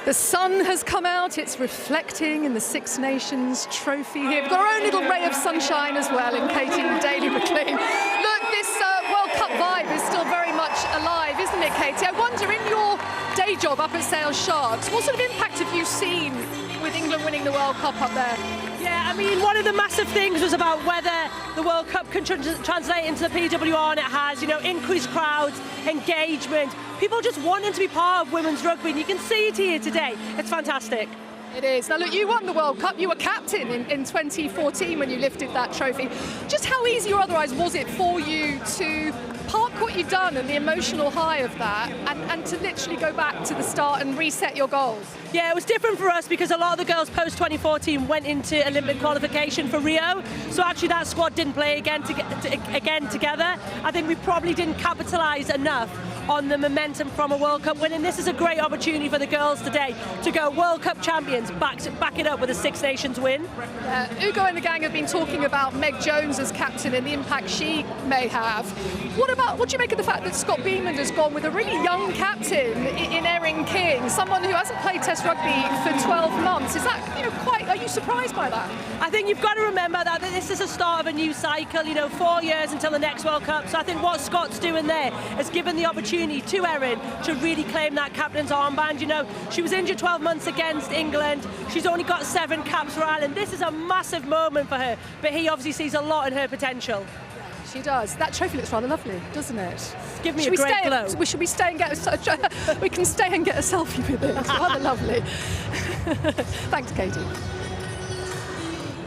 The sun has come out, it's reflecting in the Six Nations trophy here. We've got our own little ray of sunshine as well in Katie Daly-McLean. Look, this World Cup vibe is still very much alive, isn't it, Katie? I wonder, in your day job up at Sale Sharks, what sort of impact have you seen with England winning the World Cup up there? Yeah, one of the massive things was about whether the World Cup can translate into the PWR, and it has, increased crowds, engagement, people just wanting to be part of women's rugby, and you can see it here today. It's fantastic. It is. Now look, you won the World Cup, you were captain in 2014 when you lifted that trophy. Just how easy or otherwise was it for you to park what you've done and the emotional high of that and to literally go back to the start and reset your goals? Yeah, it was different for us because a lot of the girls post 2014 went into Olympic qualification for Rio, so actually that squad didn't play again together. I think we probably didn't capitalise enough on the momentum from a World Cup win, and this is a great opportunity for the girls today to go World Cup champions, back it up with a Six Nations win. Ugo and the gang have been talking about Meg Jones as captain and the impact she may have. What do you make of the fact that Scott Beamond has gone with a really young captain in Erin King, someone who hasn't played Test rugby for 12 months? Is that are you surprised by that? I think you've got to remember that this is the start of a new cycle, 4 years until the next World Cup. So I think what Scott's doing there is given the opportunity to Erin to really claim that captain's armband. She was injured 12 months against England. She's only got 7 caps for Ireland. This is a massive moment for her, but he obviously sees a lot in her potential. She does. That trophy looks rather lovely, doesn't it? Give me a great glow. Should we stay and get we can stay and get a selfie with it. It's rather lovely. Thanks, Katie.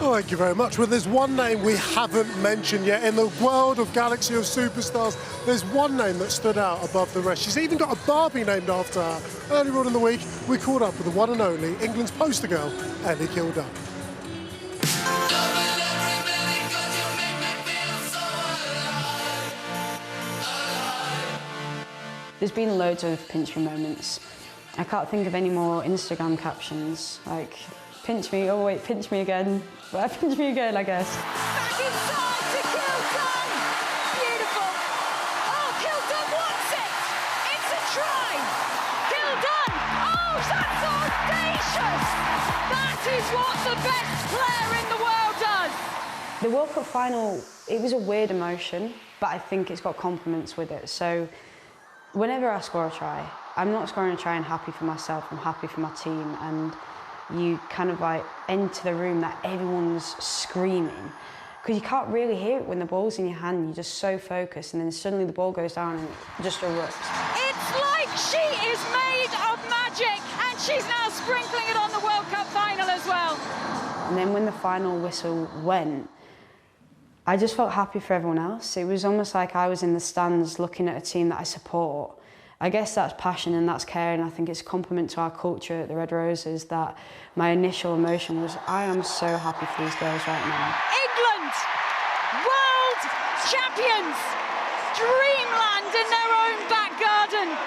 Oh, thank you very much. Well, there's one name we haven't mentioned yet. In the world of Galaxy of Superstars, there's one name that stood out above the rest. She's even got a Barbie named after her. Earlier on in the week, we caught up with the one and only England's poster girl, Ellie Kildunn. There's been loads of pinch me moments. I can't think of any more Instagram captions, like, pinch me, oh wait, pinch me again. Well, pinch me again, I guess. Back inside to Kildunn. Beautiful. Oh, Kildunn wants it. It's a try. Kildunn. Oh, that's audacious. That is what the best player in the world does. The World Cup final, it was a weird emotion, but I think it's got compliments with it. So whenever I score a try, I'm not scoring a try and happy for myself, I'm happy for my team. And you kind of like enter the room that everyone's screaming, because you can't really hear it when the ball's in your hand. You're just so focused, and then suddenly the ball goes down and it just erupts. It's like she is made of magic, and she's now sprinkling it on the World Cup final as well. And then when the final whistle went, I just felt happy for everyone else. It was almost like I was in the stands looking at a team that I support. I guess that's passion and that's caring. I think it's a compliment to our culture at the Red Roses that my initial emotion was, I am so happy for these girls right now. England, world champions, dreamland in their own back garden.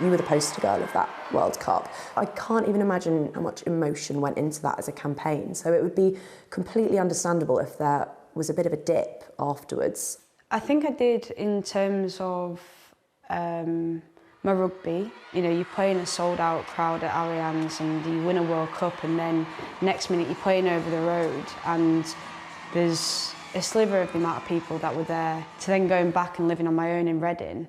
You were the poster girl of that World Cup. I can't even imagine how much emotion went into that as a campaign. So it would be completely understandable if there was a bit of a dip afterwards. I think I did in terms of my rugby. You play in a sold-out crowd at Allianz and you win a World Cup, and then next minute you're playing over the road and there's a sliver of the amount of people that were there. To then going back and living on my own in Reading,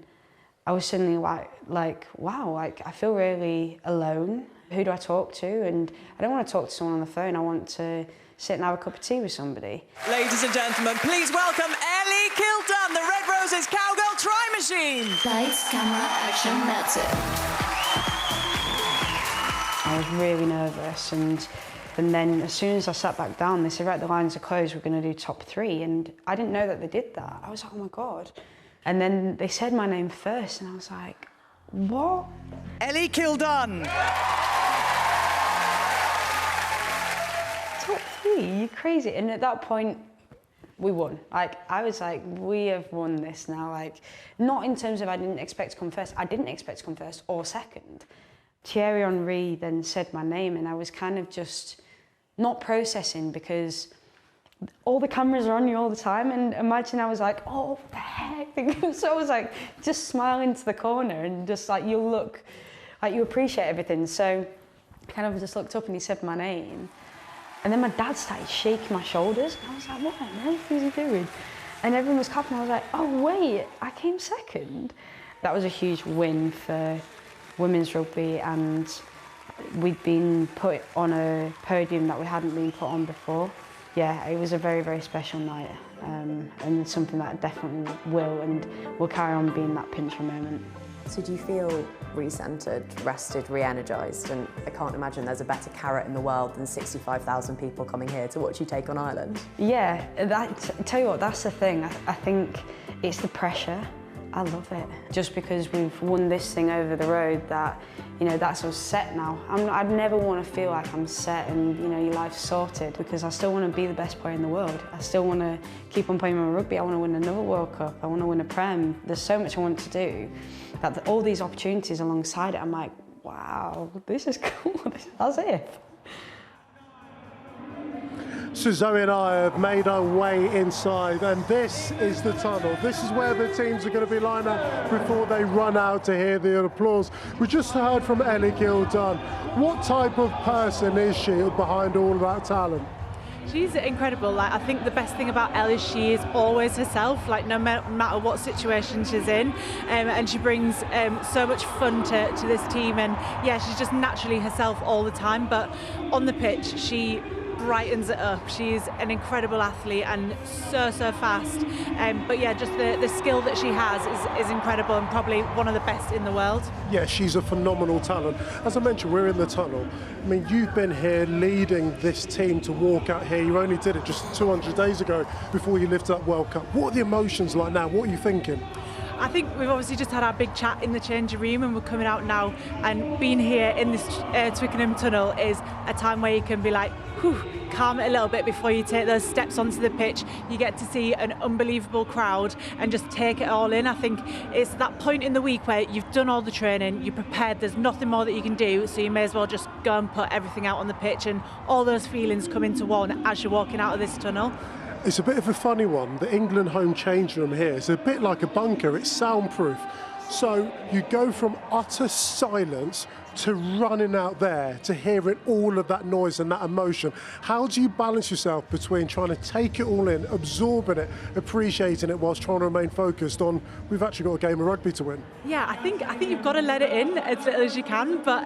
I was suddenly like, wow, I feel really alone. Who do I talk to? And I don't want to talk to someone on the phone. I want to sit and have a cup of tea with somebody. Ladies and gentlemen, please welcome Ellie Kildunn, the Red Roses Cowgirl Try Machine. Lights, camera, action, that's it. I was really nervous, and then as soon as I sat back down, they said, right, the lines are closed, we're going to do top 3, and I didn't know that they did that. I was like, oh my God. And then they said my name first, and I was like, what? Ellie Kildunn. Top 3? You're crazy. And at that point, we won. I was like, we have won this now. Not in terms of I didn't expect to come first. I didn't expect to come first or second. Thierry Henry then said my name, and I was kind of just not processing, because all the cameras are on you all the time, and imagine I was like, oh, what the heck? So I was like, just smiling to the corner, and just like, you look, like you appreciate everything. So I kind of just looked up and he said my name. And then my dad started shaking my shoulders. And I was like, what on earth is he doing? And everyone was clapping. I was like, oh, wait, I came second. That was a huge win for women's rugby, and we'd been put on a podium that we hadn't been put on before. Yeah, it was a very, very special night, and something that definitely will carry on being that pincher moment. So do you feel re-centred, rested, re-energised? And I can't imagine there's a better carrot in the world than 65,000 people coming here to watch you take on Ireland. Yeah, tell you what, that's the thing. I think it's the pressure. I love it. Just because we've won this thing over the road, that, you know, that's us set now. I'd never want to feel like I'm set and, you know, your life's sorted, because I still want to be the best player in the world. I still want to keep on playing my rugby. I want to win another World Cup. I want to win a Prem. There's so much I want to do. That all these opportunities alongside it, I'm like, wow, this is cool. That's it. So Zoe and I have made our way inside, and this is the tunnel. This is where the teams are going to be lined up before they run out to hear the applause. We just heard from Ellie Gildan. What type of person is she behind all of that talent? She's incredible. Like, I think the best thing about Elle is she is always herself, like no matter what situation she's in, and she brings so much fun to this team. And yeah, she's just naturally herself all the time, but on the pitch she brightens it up. She's an incredible athlete and so fast, but yeah, just the skill that she has is incredible, and probably one of the best in the world. Yeah, she's a phenomenal talent. As I mentioned, we're in the tunnel. I mean, you've been here leading this team to walk out here. You only did it just 200 days ago before you lifted up World Cup. What are the emotions like now? What are you thinking? I think we've obviously just had our big chat in the changing room, and we're coming out now, and being here in this Twickenham tunnel is a time where you can be like, whew, calm it a little bit before you take those steps onto the pitch. You get to see an unbelievable crowd and just take it all in. I think it's that point in the week where you've done all the training, you're prepared, there's nothing more that you can do, so you may as well just go and put everything out on the pitch, and all those feelings come into one as you're walking out of this tunnel. It's a bit of a funny one. The England home change room here is a bit like a bunker. It's soundproof. So you go from utter silence to running out there, to hearing all of that noise and that emotion. How do you balance yourself between trying to take it all in, absorbing it, appreciating it, whilst trying to remain focused on, we've actually got a game of rugby to win? Yeah, I think you've got to let it in as little as you can, but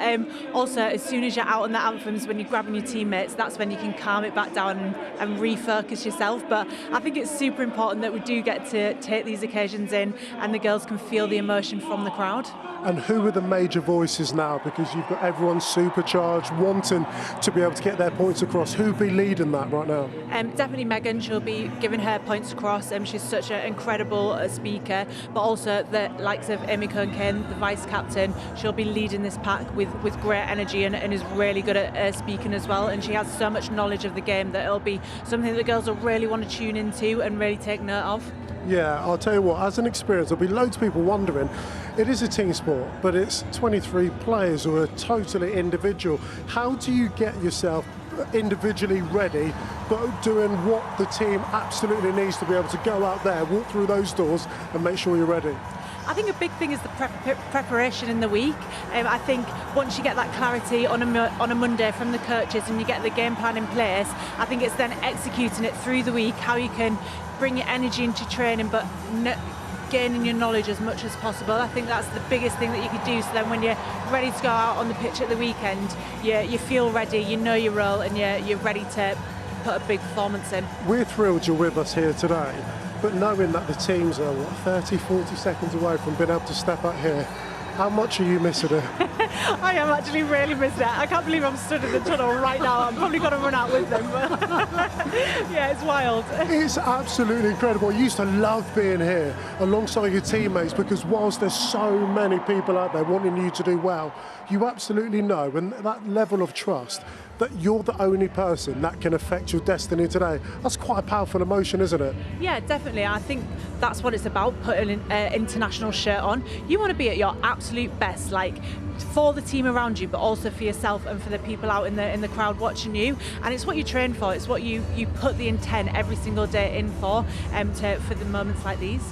also as soon as you're out on the anthems, when you're grabbing your teammates, that's when you can calm it back down and refocus yourself. But I think it's super important that we do get to take these occasions in, and the girls can feel the emotion from the crowd. And who are the major voices now? Because you've got everyone supercharged, wanting to be able to get their points across. Who'll be leading that right now? Definitely Megan. She'll be giving her points across. She's such an incredible speaker, but also the likes of Amy Cohen, the vice captain. She'll be leading this pack with great energy and is really good at speaking as well. And she has so much knowledge of the game that it'll be something that the girls will really want to tune into and really take note of. Yeah, I'll tell you what, as an experience, there'll be loads of people wondering, it is a team sport, but it's 23 players who are totally individual. How do you get yourself individually ready, but doing what the team absolutely needs to be able to go out there, walk through those doors and make sure you're ready? I think a big thing is the preparation in the week. I think once you get that clarity on a Monday from the coaches and you get the game plan in place, I think it's then executing it through the week, how you can bring your energy into training but gaining your knowledge as much as possible. I think that's the biggest thing that you could do, so then when you're ready to go out on the pitch at the weekend, you feel ready, you know your role, and you're ready to put a big performance in. We're thrilled you're with us here today, but knowing that the teams are 30, 40 seconds away from being able to step out here, how much are you missing it? I am actually really missing it. I can't believe I'm stood in the tunnel right now. I'm probably going to run out with them. But yeah, it's wild. It's absolutely incredible. I used to love being here alongside your teammates, because whilst there's so many people out there wanting you to do well, you absolutely know, and that level of trust, that you're the only person that can affect your destiny today. That's quite a powerful emotion, isn't it? Yeah, definitely. I think that's what it's about, putting an international shirt on. You want to be at your absolute best, like for the team around you, but also for yourself and for the people out in the crowd watching you. And it's what you train for. It's what you put the intent every single day in for the moments like these.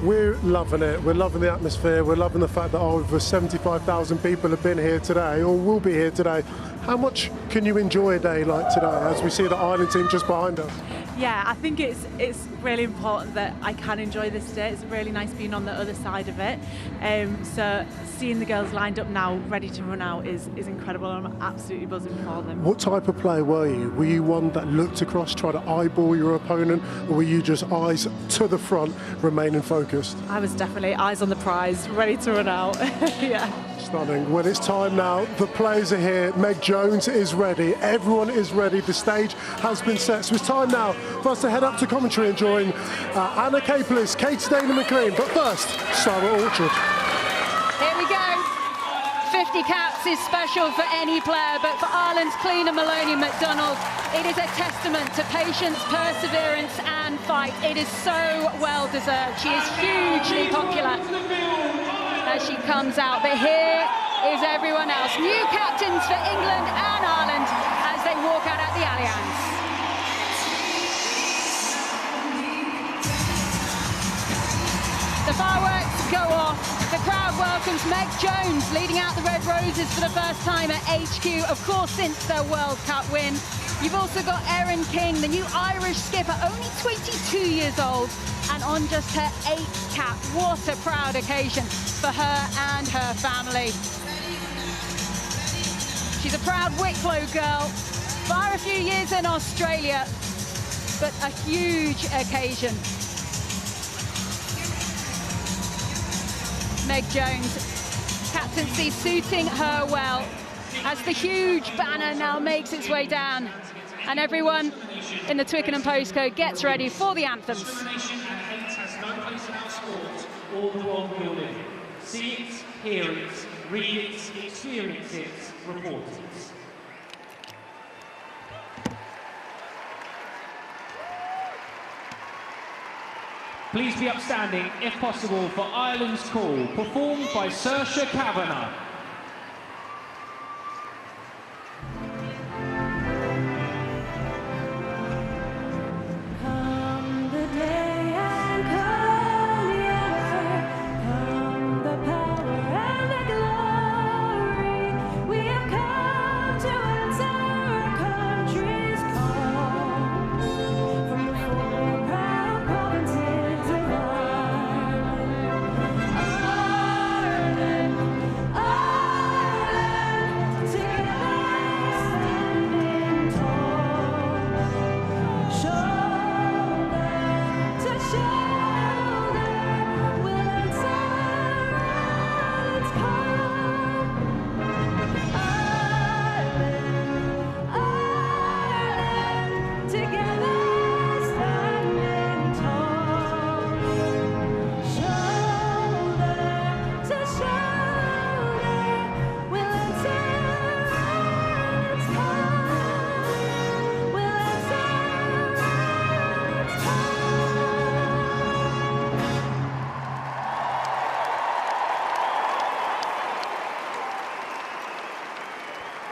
We're loving it. We're loving the atmosphere. We're loving the fact that over 75,000 people have been here today, or will be here today. How much can you enjoy a day like today, as we see the Ireland team just behind us? Yeah, I think it's really important that I can enjoy this day. It's really nice being on the other side of it. So seeing the girls lined up now, ready to run out, is incredible. I'm absolutely buzzing for them. What type of player were you? Were you one that looked across, tried to eyeball your opponent, or were you just eyes to the front, remaining focused? I was definitely eyes on the prize, ready to run out. Yeah. Stunning. Well, it's time now. The players are here. Meg Jones is ready. Everyone is ready. The stage has been set. So it's time now for us to head up to commentary and join Anna Capelis, Kate Dana McLean. But first, Sarah Orchard. Here we go. 50 caps is special for any player, but for Ireland's cleaner Maloney McDonald, it is a testament to patience, perseverance and fight. It is so well deserved. She is hugely popular as she comes out, but here is everyone else. New captains for England and Ireland as they walk out at the Allianz. The fireworks go off. The crowd welcomes Meg Jones leading out the Red Roses for the first time at HQ, of course, since their World Cup win. You've also got Erin King, the new Irish skipper, only 22 years old, and on just her 8th cap. What a proud occasion for her and her family. She's a proud Wicklow girl, for a few years in Australia, but a huge occasion. Meg Jones, captaincy suiting her well, as the huge banner now makes its way down, and everyone in the Twickenham postcode gets ready for the anthems. All the world building. See it, hear it, read it, experience it, report it. Please be upstanding, if possible, for Ireland's Call, performed by Saoirse Kavanagh.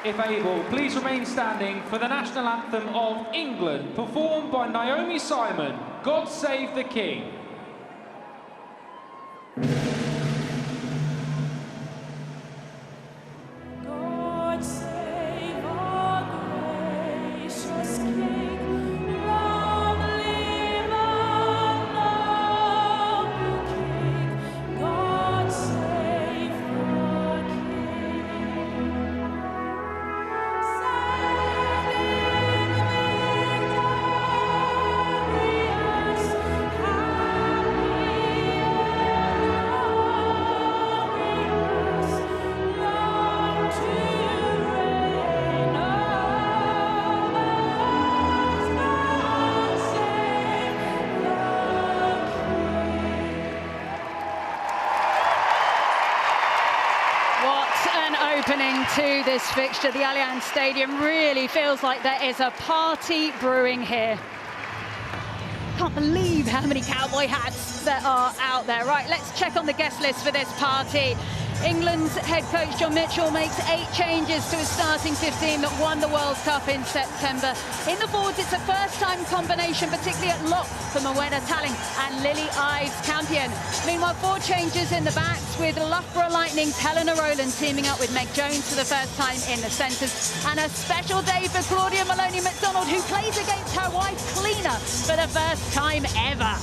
If able, please remain standing for the national anthem of England, performed by Naomi Simon, God Save the King. God save our gracious King, long live our noble King, God save the King. Opening to this fixture, the Allianz Stadium really feels like there is a party brewing here. Can't believe how many cowboy hats there are out there. Right, let's check on the guest list for this party. England's head coach John Mitchell makes 8 changes to his starting 15 that won the World Cup in September. In the forwards, it's a first-time combination, particularly at lock for Maweda Talling and Lily Ives Campion. Meanwhile, 4 changes in the backs, with Loughborough Lightning's Helena Rowland teaming up with Meg Jones for the first time in the centres. And a special day for Claudia Maloney McDonald, who plays against her wife Cleaner for the first time ever.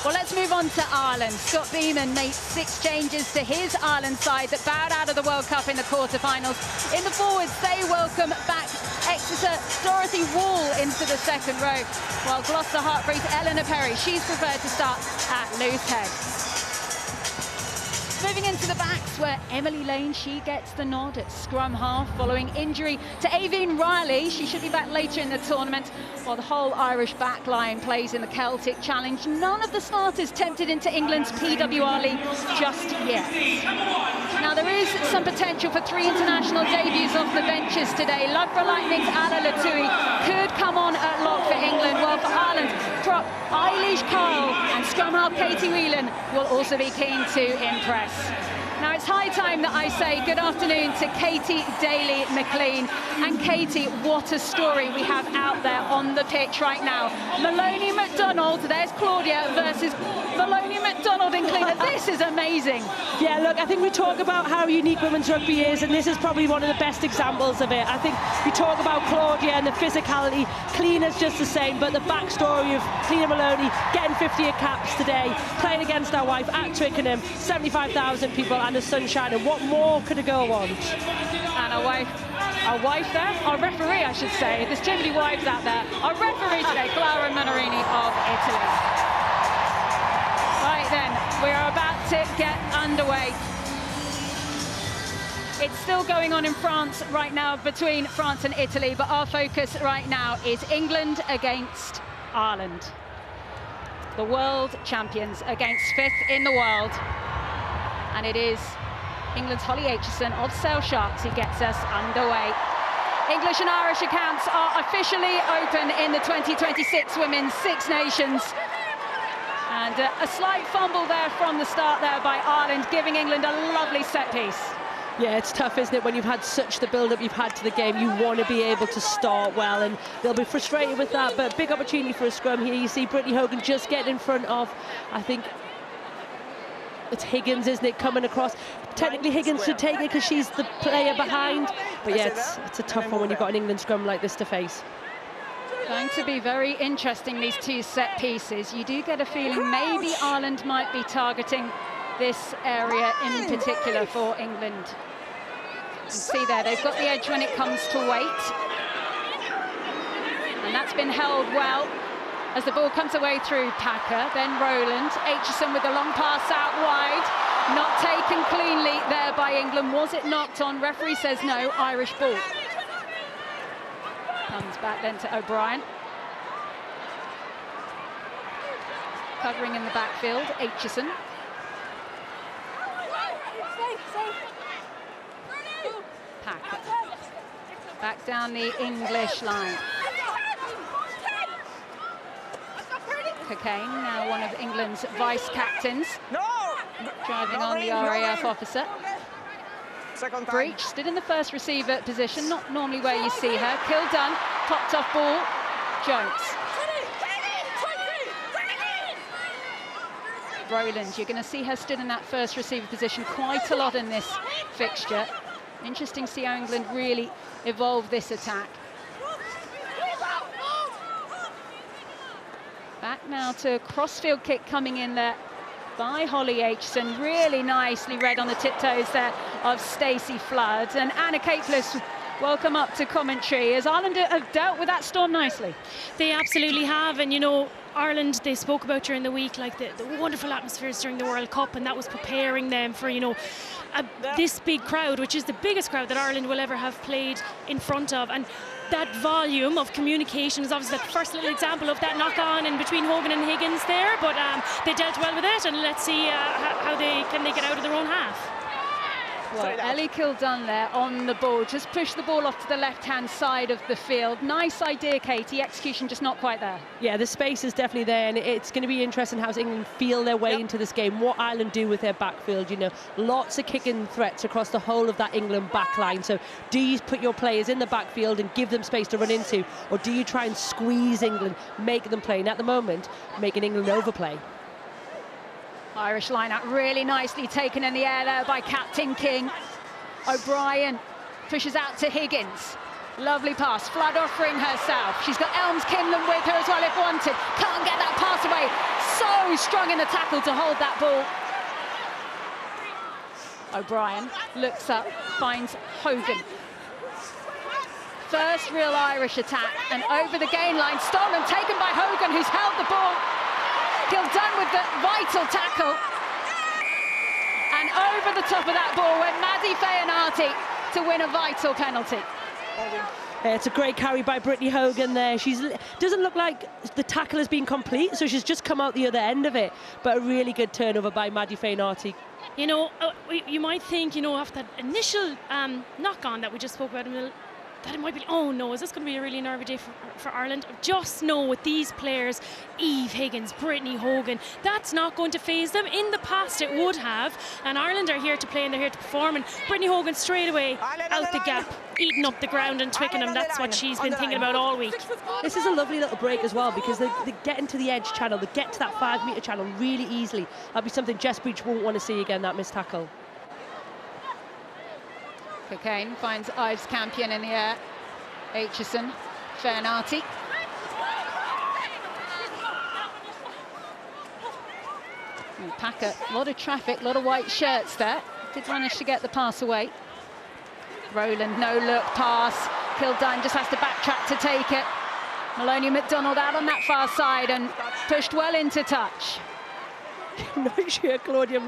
Well, let's move on to Ireland. Scott Beeman made 6 changes to his Ireland side that bowed out of the World Cup in the quarter-finals. In the forwards, they welcome back Exeter Dorothy Wall into the second row, while Gloucester Hartpury's Eleanor Perry, she's preferred to start at loose head. Moving into the backs where Emily Lane, she gets the nod at scrum half following injury to Aveen Riley. She should be back later in the tournament, while the whole Irish backline plays in the Celtic Challenge. None of the starters tempted into England's PWR League just yet. Now there is some potential for 3 international debuts off the benches today. Loughborough Lightning's Ala Latui could come on at lock for England, while for Ireland, prop Eilish Kyle and scrum half Katie Whelan will also be keen to impress. Now it's high time that I say good afternoon to Katie Daly-McLean. And Katie, what a story we have out there on the pitch right now. Maloney McDonald, there's Claudia versus Maloney McDonald in Cleaner. This is amazing. Yeah, look, I think we talk about how unique women's rugby is, and this is probably one of the best examples of it. I think we talk about Claudia and the physicality. Cleaner's just the same, but the backstory of Cleaner Maloney getting 50 caps today, playing against our wife at Twickenham, 75,000 people and the sunshine, and what more could a girl want? And our wife there, our referee I should say, there's too many wives out there, our referee today, Clara Monarini of Italy. Right then, we're about to get underway. It's still going on in France right now, between France and Italy, but our focus right now is England against Ireland. The world champions against 5th in the world. And it is England's Holly Aitchison of Sale Sharks who gets us underway. English and Irish accounts are officially open in the 2026 Women's Six Nations. And a slight fumble there from the start there by Ireland, giving England a lovely set piece. Yeah, it's tough, isn't it, when you've had such the build-up you've had to the game. You want to be able to start well, and they'll be frustrated with that, but big opportunity for a scrum here. You see Brittany Hogan just getting in front of, I think, it's Higgins, isn't it, coming across. Technically Higgins should take it because she's the player behind, but yeah, it's a tough one when you've got an England scrum like this to face. Going to be very interesting, these two set pieces. You do get a feeling maybe Ireland might be targeting this area in particular for England. You can see there, they've got the edge when it comes to weight. And that's been held well as the ball comes away through Packer, then Rowland. Aitchison with the long pass out wide. Not taken cleanly there by England. Was it knocked on? Referee says no, Irish ball. Comes back then to O'Brien. Covering in the backfield, Aitchison. Packer. Back down the English line. Cocaine, now one of England's vice-captains. Driving on the RAF officer. Breach stood in the first receiver position, not normally where you see her. Kildunn, popped off ball. Jones. Rowland, you're going to see her stood in that first receiver position quite a lot in this fixture. Interesting to see how England really evolve this attack. Back now to a crossfield kick coming in there by Holly Aitchison. Really nicely read on the tiptoes there of Stacey Flood. And Anna Capelis, welcome up to commentary, as Ireland have dealt with that storm nicely. They absolutely have, and you know, Ireland, they spoke about during the week, like the wonderful atmospheres during the World Cup, and that was preparing them for, you know, this big crowd, which is the biggest crowd that Ireland will ever have played in front of. And that volume of communication is obviously the first little example of that knock-on in between Hogan and Higgins there, but they dealt well with it, and let's see how they get out of their own half. Well, Ellie Kildunn there on the ball, just push the ball off to the left-hand side of the field. Nice idea, Katie, execution just not quite there. Yeah, the space is definitely there, and it's going to be interesting how England feel their way into this game, what Ireland do with their backfield. You know, lots of kicking threats across the whole of that England backline. So do you put your players in the backfield and give them space to run into, or do you try and squeeze England, make them play? And at the moment, making England overplay. Irish line-out really nicely taken in the air there by Captain King. O'Brien pushes out to Higgins. Lovely pass, Flood offering herself. She's got Elms Kinlan with her as well if wanted. Can't get that pass away. So strong in the tackle to hold that ball. O'Brien looks up, finds Hogan. First real Irish attack, and over the gain line, stolen, taken by Hogan, who's held the ball. Kildunn with the vital tackle. and over the top of that ball went Maddie Feanati to win a vital penalty. It's a great carry by Brittany Hogan there. Doesn't look like the tackle has been complete, so she's just come out the other end of it. But a really good turnover by Maddie Feanati. You know, you might think, you know, after that initial knock-on that we just spoke about a minute, that it might be, oh no, is this going to be a really nervy day for Ireland? Just know with these players, Eve Higgins, Brittany Hogan, that's not going to faze them. In the past it would have, and Ireland are here to play and they're here to perform, and Brittany Hogan straight away out the gap, eating up the ground and Twickenham. That's what she's been thinking about all week. This is a lovely little break as well, because they get into the edge channel, they get to that 5 metre channel really easily. That'll be something Jess Breach won't want to see again, that missed tackle. Cocaine finds Ives Campion in the air. Aitchison, Feanati. Packer, a lot of traffic, a lot of white shirts there. Did manage to get the pass away. Rowland, no look pass. Kildine just has to backtrack to take it. Maloney McDonald out on that far side and pushed well into touch. Not sure Claudia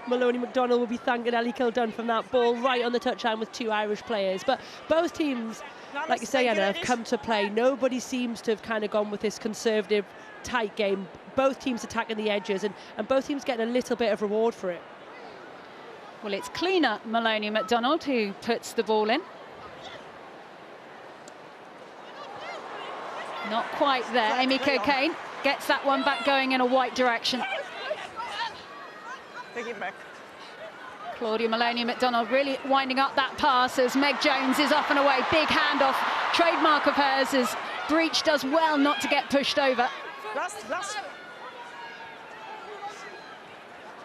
Maloney McDonald will be thanking Ellie Kildun from that ball right on the touchline with 2 Irish players. But both teams, like you say, Anna, have come to play. Nobody seems to have kind of gone with this conservative, tight game. Both teams attacking the edges, and both teams getting a little bit of reward for it. Well, it's cleaner Maloney McDonald who puts the ball in. Not quite there. Amy Cocaine gets that one back going in a white direction. Take it back. Claudia Maloney McDonald really winding up that pass as Meg Jones is off and away. Big handoff, trademark of hers, as Breach does well not to get pushed over. Last.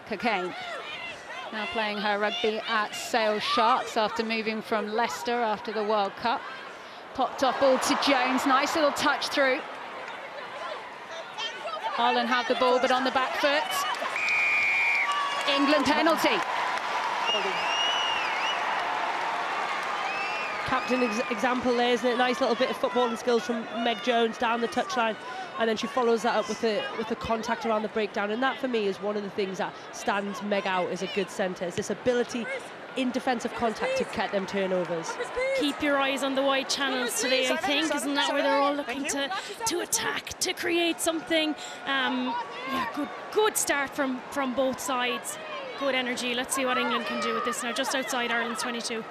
Cocaine now playing her rugby at Sale Sharks after moving from Leicester after the World Cup. Popped off ball to Jones, nice little touch through. Ireland have the ball but on the back foot. England penalty. Captain example there, isn't it? Nice little bit of footballing skills from Meg Jones down the touchline, and then she follows that up with the contact around the breakdown, and that for me is one of the things that stands Meg out as a good centre, is this ability in defensive contact to get them turnovers. Keep your eyes on the wide channels today, I think. Isn't that where they're all looking to attack, to create something? Yeah, good start from both sides. Good energy. Let's see what England can do with this now, just outside Ireland's 22.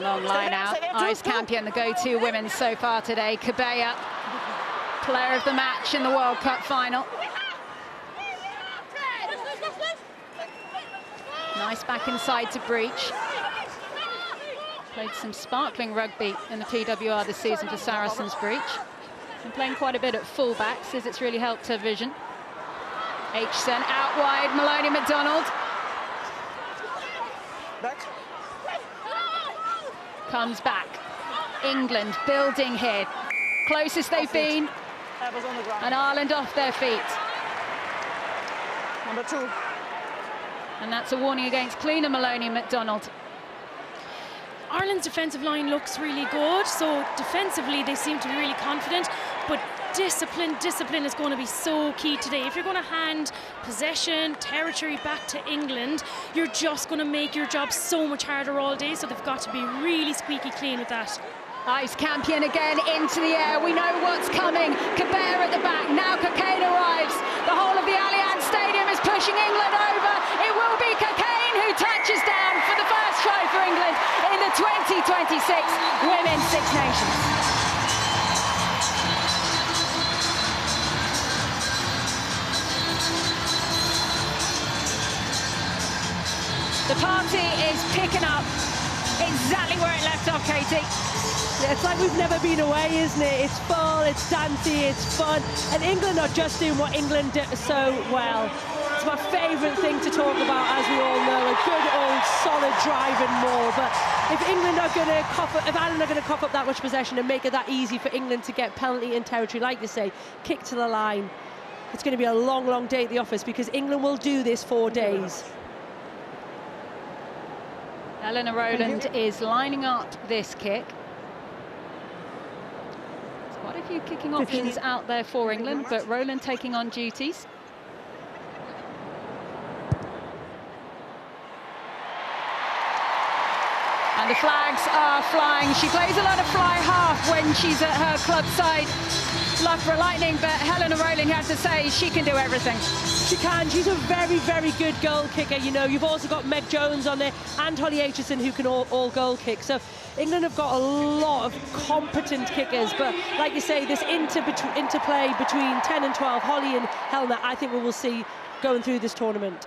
Long line out. Ives Campion, the go-to women so far today. Cabella, player of the match in the World Cup final. Nice back inside to Breach. Played some sparkling rugby in the PWR this season for Saracens Breach. And playing quite a bit at fullback, says it's really helped her vision. Aitchison out wide, Maloney McDonald. Comes back. England building here. Closest they've been. And Ireland off their feet. Number 2. And that's a warning against cleaner Maloney McDonald. Ireland's defensive line looks really good, so defensively they seem to be really confident, but discipline is going to be so key today. If you're going to hand possession, territory back to England, you're just going to make your job so much harder all day, so they've got to be really squeaky clean with that. Ives Campion again into the air. We know what's coming. Cabert at the back. Now Cocaine arrives. The whole of the Allianz Stadium is pushing England over. It will be Cocaine who touches down for the first try for England in the 2026 Women's Six Nations. The party is picking up exactly where it left off, Katie. Yeah, it's like we've never been away, isn't it? It's full, it's dancey, it's fun, and England are just doing what England do so well. It's my favourite thing to talk about, as we all know, a good old solid driving maul. But if Ireland are going to cough up that much possession and make it that easy for England to get penalty in territory, like you say, kick to the line, it's going to be a long, long day at the office, because England will do this 4 days. Eleanor Rowland is lining up this kick. There's quite a few kicking options out there for England, but Rowland taking on duties. flags are flying. She plays a lot of fly half when she's at her club side, Loughborough Lightning, but Helena Rowling had to say she can do everything. She can. She's a very, very good goal kicker. You know, you've also got Meg Jones on there and Holly Aitchison who can all goal kick. So England have got a lot of competent kickers, but like you say, this interplay between 10 and 12, Holly and Helena, I think we will see going through this tournament.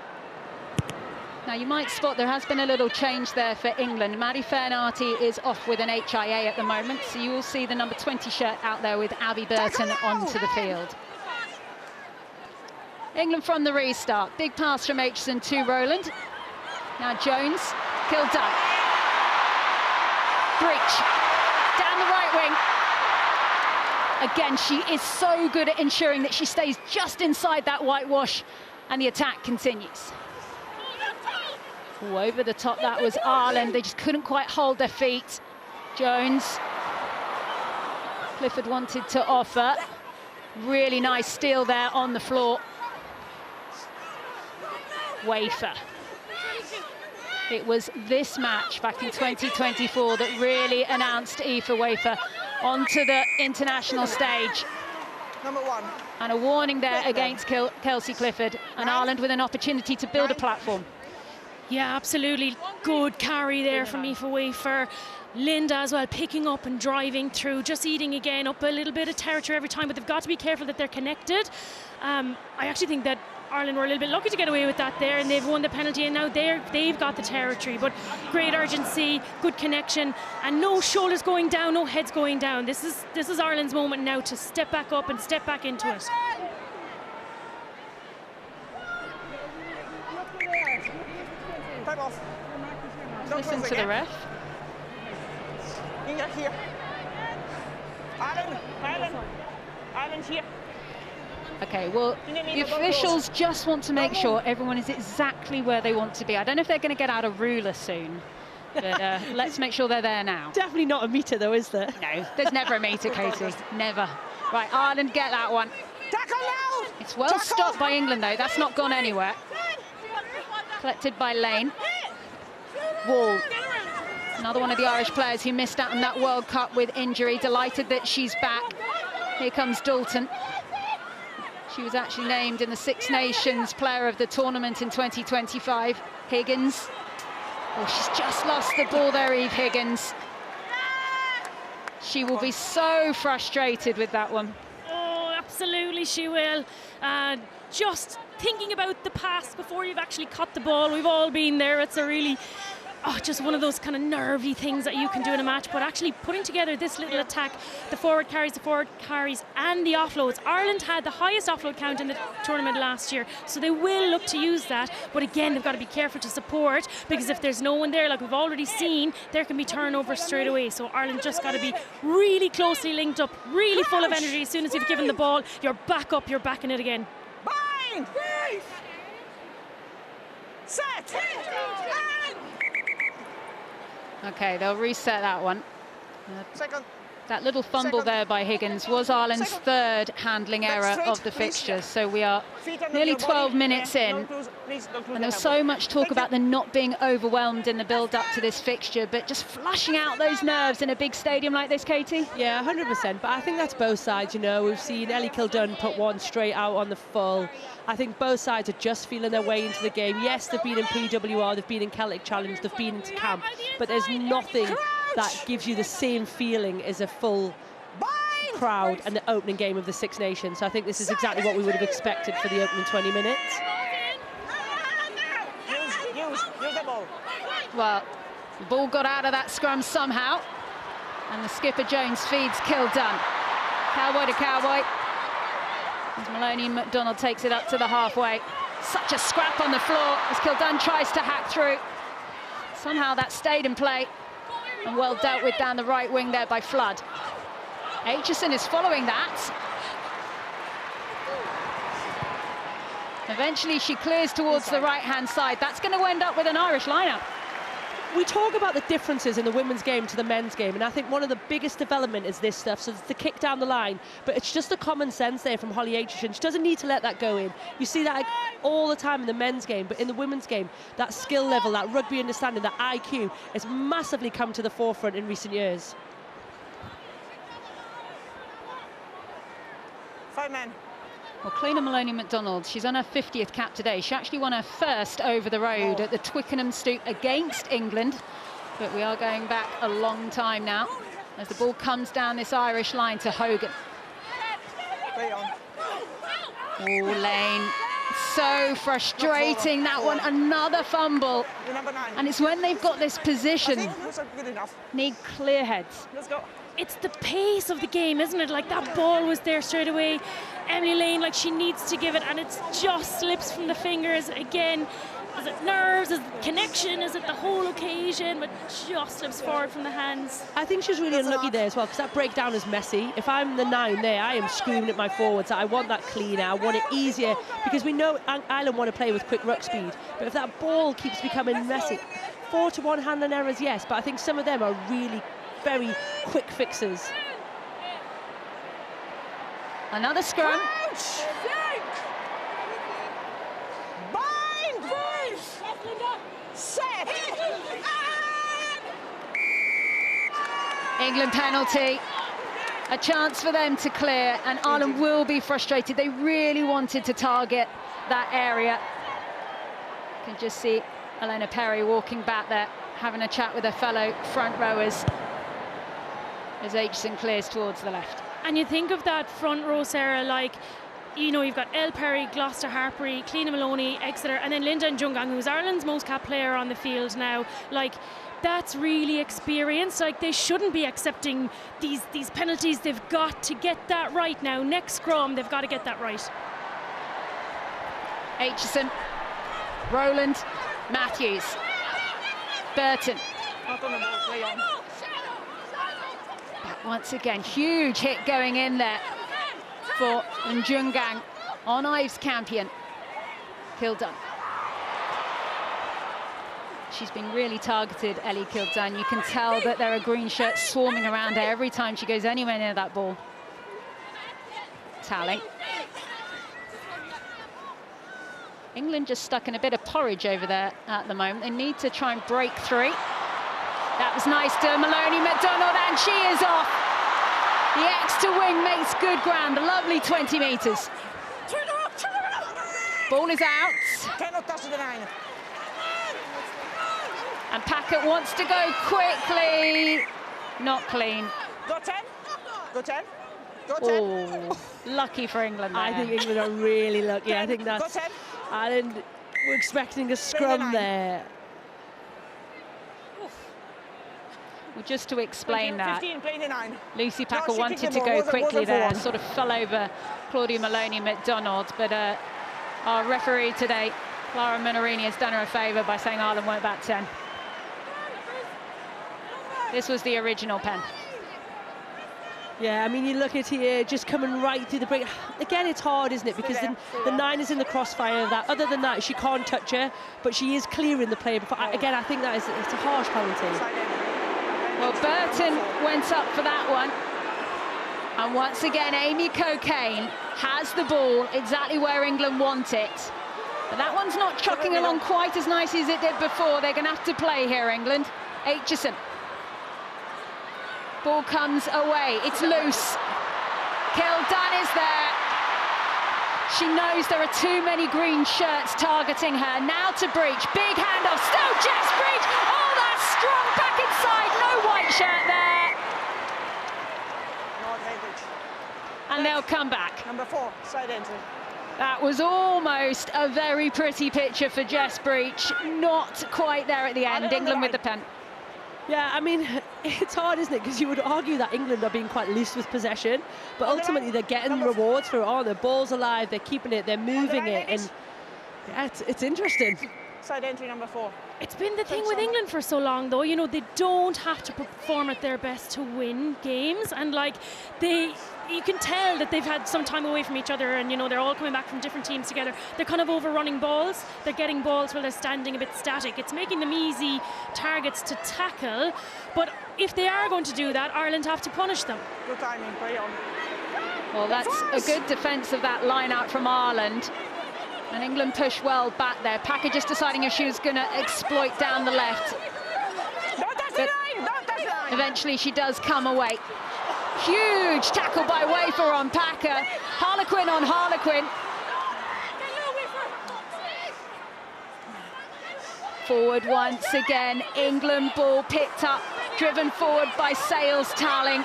Now you might spot there has been a little change there for England. Maddie Fairnarty is off with an HIA at the moment, so you will see the number 20 shirt out there with Abby Burton onto the field. England from the restart. Big pass from Aitchison to Rowland. Now Jones, Kildun. Breach, down the right wing. Again, she is so good at ensuring that she stays just inside that whitewash, and the attack continues. Ooh, over the top, that was Ireland. They just couldn't quite hold their feet. Jones. Clifford wanted to offer. Really nice steal there on the floor. Wafer. It was this match back in 2024 that really announced Aoife Wafer onto the international stage. Number 1. And a warning there against Kelsey Clifford, and Ireland with an opportunity to build a platform. Yeah, absolutely. Good carry there from Aoife Wafer. Linda as well, picking up and driving through, just eating again up a little bit of territory every time, but they've got to be careful that they're connected. I actually think that Ireland were a little bit lucky to get away with that there, and they've won the penalty, and now they've got the territory. But great urgency, good connection, and no shoulders going down, no heads going down. This is Ireland's moment now to step back up and step back into it. Off. Listen to the ref. Here. Ireland here. Okay, well, the officials just want to make sure everyone is exactly where they want to be. I don't know if they're going to get out a ruler soon, but let's make sure they're there now. Definitely not a metre, though, is there? No, there's never a metre, Katie. Never. Right, Ireland get that one. It's well stopped by England, though. That's not gone anywhere. Collected by Lane. Wall. Another one of the Irish players who missed out on that World Cup with injury. Delighted that she's back. Here comes Dalton. She was actually named in the Six Nations Player of the Tournament in 2025. Higgins. Oh, she's just lost the ball there, Eve Higgins. She will be so frustrated with that one. Oh, absolutely she will. Just thinking about the pass before you've actually caught the ball. We've all been there. It's a really, just one of those kind of nervy things that you can do in a match. But actually putting together this little attack, the forward carries, and the offloads. Ireland had the highest offload count in the tournament last year, so they will look to use that. But again, they've got to be careful to support, because if there's no one there, like we've already seen, there can be turnovers straight away. So Ireland just got to be really closely linked up, really full of energy. As soon as you've given the ball, you're back up, you're back in it again. Set. Okay, they'll reset that one. Second. That little fumble there by Higgins was Ireland's third handling error of the fixture. So we are nearly 12 minutes in, and there's so much talk about them not being overwhelmed in the build-up to this fixture, but just flushing out those nerves in a big stadium like this, Katie. Yeah, 100%, but I think that's both sides. You know, we've seen Ellie Kildun put one straight out on the full. I think both sides are just feeling their way into the game. Yes, they've been in PWR, they've been in Celtic Challenge, they've been into camp, but there's nothing that gives you the same feeling as a full crowd and the opening game of the Six Nations. So I think this is exactly what we would have expected for the opening 20 minutes. Use the ball. Well, the ball got out of that scrum somehow, and the skipper Jones feeds Kildun. Cowboy to cowboy. As Maloney McDonald takes it up to the halfway. Such a scrap on the floor as Kildun tries to hack through. Somehow that stayed in play, and well dealt with down the right wing there by Flood. Aitchison is following that. Eventually she clears towards the right-hand side. That's going to end up with an Irish lineup. we talk about the differences in the women's game to the men's game, and I think one of the biggest development is this stuff. So it's the kick down the line, but it's just a common sense there from Holly Aitchison. She doesn't need to let that go in. You see that all the time in the men's game, but in the women's game, that skill level, that rugby understanding, that IQ has massively come to the forefront in recent years. 5 men. Well, Cleena Maloney-McDonald, she's on her 50th cap today. She actually won her first over the road at the Twickenham Stoop against England. But we are going back a long time now as the ball comes down this Irish line to Hogan. Oh, Lane, so frustrating, that one, another fumble. And it's when they've got this position, need clear heads. Let's go. It's the pace of the game, isn't it? Like, that ball was there straight away. Emily Lane, like, she needs to give it, and it just slips from the fingers again. Is it nerves? Is it connection? Is it the whole occasion? But just slips forward from the hands. I think she's really unlucky there as well, because that breakdown is messy. If I'm the 9 there, I am screaming at my forwards. I want that cleaner, I want it easier, because we know Ireland want to play with quick ruck speed. But if that ball keeps becoming messy, 4-to-1 handling errors, yes, but I think some of them are really very quick fixes. Another scrum. England penalty. A chance for them to clear, and Ireland will be frustrated. They really wanted to target that area. You can just see Elena Perry walking back there, having a chat with her fellow front rowers as Aitchison clears towards the left. And you think of that front row, Sarah, like, you know, you've got Elle Perry, Gloucester Harpery, Cleena Maloney, Exeter, and then Linda Njungang, who's Ireland's most capped player on the field now. Like, that's really experience. Like, they shouldn't be accepting these penalties. They've got to get that right now. Next scrum, they've got to get that right. Aitchison, Rowland, Matthews, Burton. But once again, huge hit going in there for Njungang on Ives Campion. Kildun. She's been really targeted, Ellie Kildun. You can tell that there are green shirts swarming around her every time she goes anywhere near that ball. Tally. England just stuck in a bit of porridge over there at the moment. They need to try and break through. That was nice to Maloney-McDonald, and she is off. The extra wing makes good ground, a lovely 20 metres. Ball is out. And Packett wants to go quickly. Not clean. Go 10. Go 10. Go 10. Oh, lucky for England there. I think England are really lucky. I think that's... Ireland were expecting a scrum there. Well, just to explain that, 15, play the 9. Lucy Packer wanted to go quickly there, sort of fell over Claudia Maloney-McDonald, but our referee today, Clara Minorini, has done her a favour by saying Ireland went back 10. This was the original pen. Yeah, I mean, you look at here, just coming right through the break. Again, it's hard, isn't it? Because the 9 is in the crossfire of that. Other than that, she can't touch her, but she is clearing the player. Again, I think it's a harsh penalty. Well, Burton went up for that one. And once again, Amy Cockayne has the ball exactly where England want it. But that one's not chucking along quite as nicely as it did before. They're going to have to play here, England. Aitchison. Ball comes away. It's loose. Kildun is there. She knows there are too many green shirts targeting her. Now to Breach. Big handoff. Still Jess Breach. Oh, that's strong back inside. No white shirt there. And they'll come back. Number 4, side entry. That was almost a very pretty picture for Jess Breach. Not quite there at the end. England with the pen. Yeah, I mean, it's hard, isn't it? Because you would argue that England are being quite loose with possession, but ultimately they're getting rewards for it. Oh, their ball's alive, they're keeping it, they're moving it, and yeah, it's interesting. Side entry number 4. It's been the thing with England for so long, though. You know, they don't have to perform at their best to win games, and like you can tell that they've had some time away from each other, and you know they're all coming back from different teams together. They're kind of overrunning balls. They're getting balls while they're standing a bit static. It's making them easy targets to tackle. But if they are going to do that, Ireland have to punish them. Good timing, play on. Well, that's a good defence of that line out from Ireland. And England push well back there. Packer just deciding if she was going to exploit down the left. But eventually she does come away. Huge tackle by Wafer on Packer. Harlequin on Harlequin. Forward once again. England ball picked up, driven forward by Sales Talling.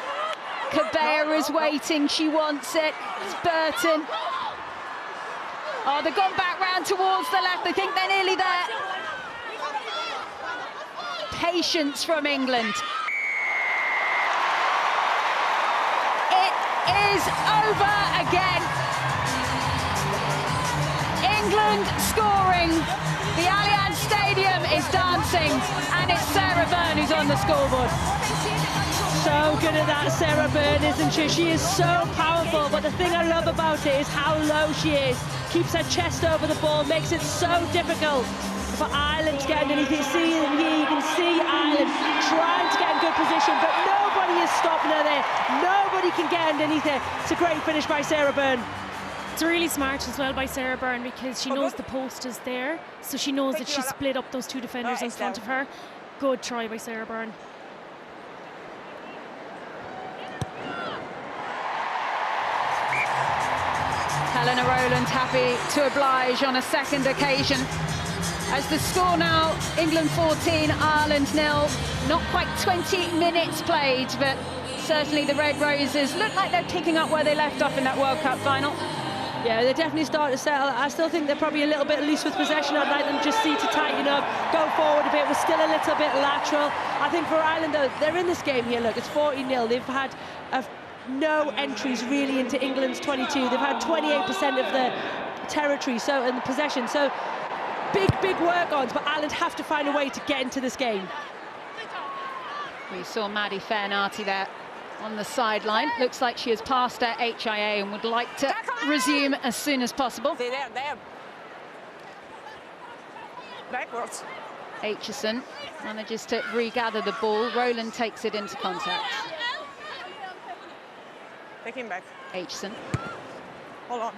Cabea is waiting, she wants it. It's Burton. Oh, they've gone back round towards the left. They think they're nearly there. Patience from England. It is over again. England scoring. The Allianz Stadium is dancing, and it's Sarah Byrne who's on the scoreboard. So good at that, Sarah Byrne, isn't she? She is so powerful, but the thing I love about it is how low she is. Keeps her chest over the ball, makes it so difficult for Ireland to get underneath. You can see Ireland trying to get in good position, but nobody is stopping her there. Nobody can get underneath her. It's a great finish by Sarah Byrne. It's really smart as well by Sarah Byrne, because she knows the post is there, so she knows that she split up those two defenders in front of her. Good try by Sarah Byrne. Helena Rowland happy to oblige on a second occasion. As the score now, England 14, Ireland 0. Not quite 20 minutes played, but certainly the Red Roses look like they're picking up where they left off in that World Cup final. Yeah, they're definitely starting to settle. I still think they're probably a little bit loose with possession. I'd like them just see to tighten up, go forward a bit. We're still a little bit lateral. I think for Ireland, though, they're in this game here. Look, it's 40-0. They've had no entries really into England's 22. They've had 28% of the territory, so in the possession. So big work-ons, but Ireland have to find a way to get into this game. We saw Maddie Fairnarty there on the sideline. Looks like she has passed her HIA and would like to resume as soon as possible. There. Backwards. Aitchison manages to regather the ball. Rowland takes it into contact. Take him back. Aitchison. Hold on.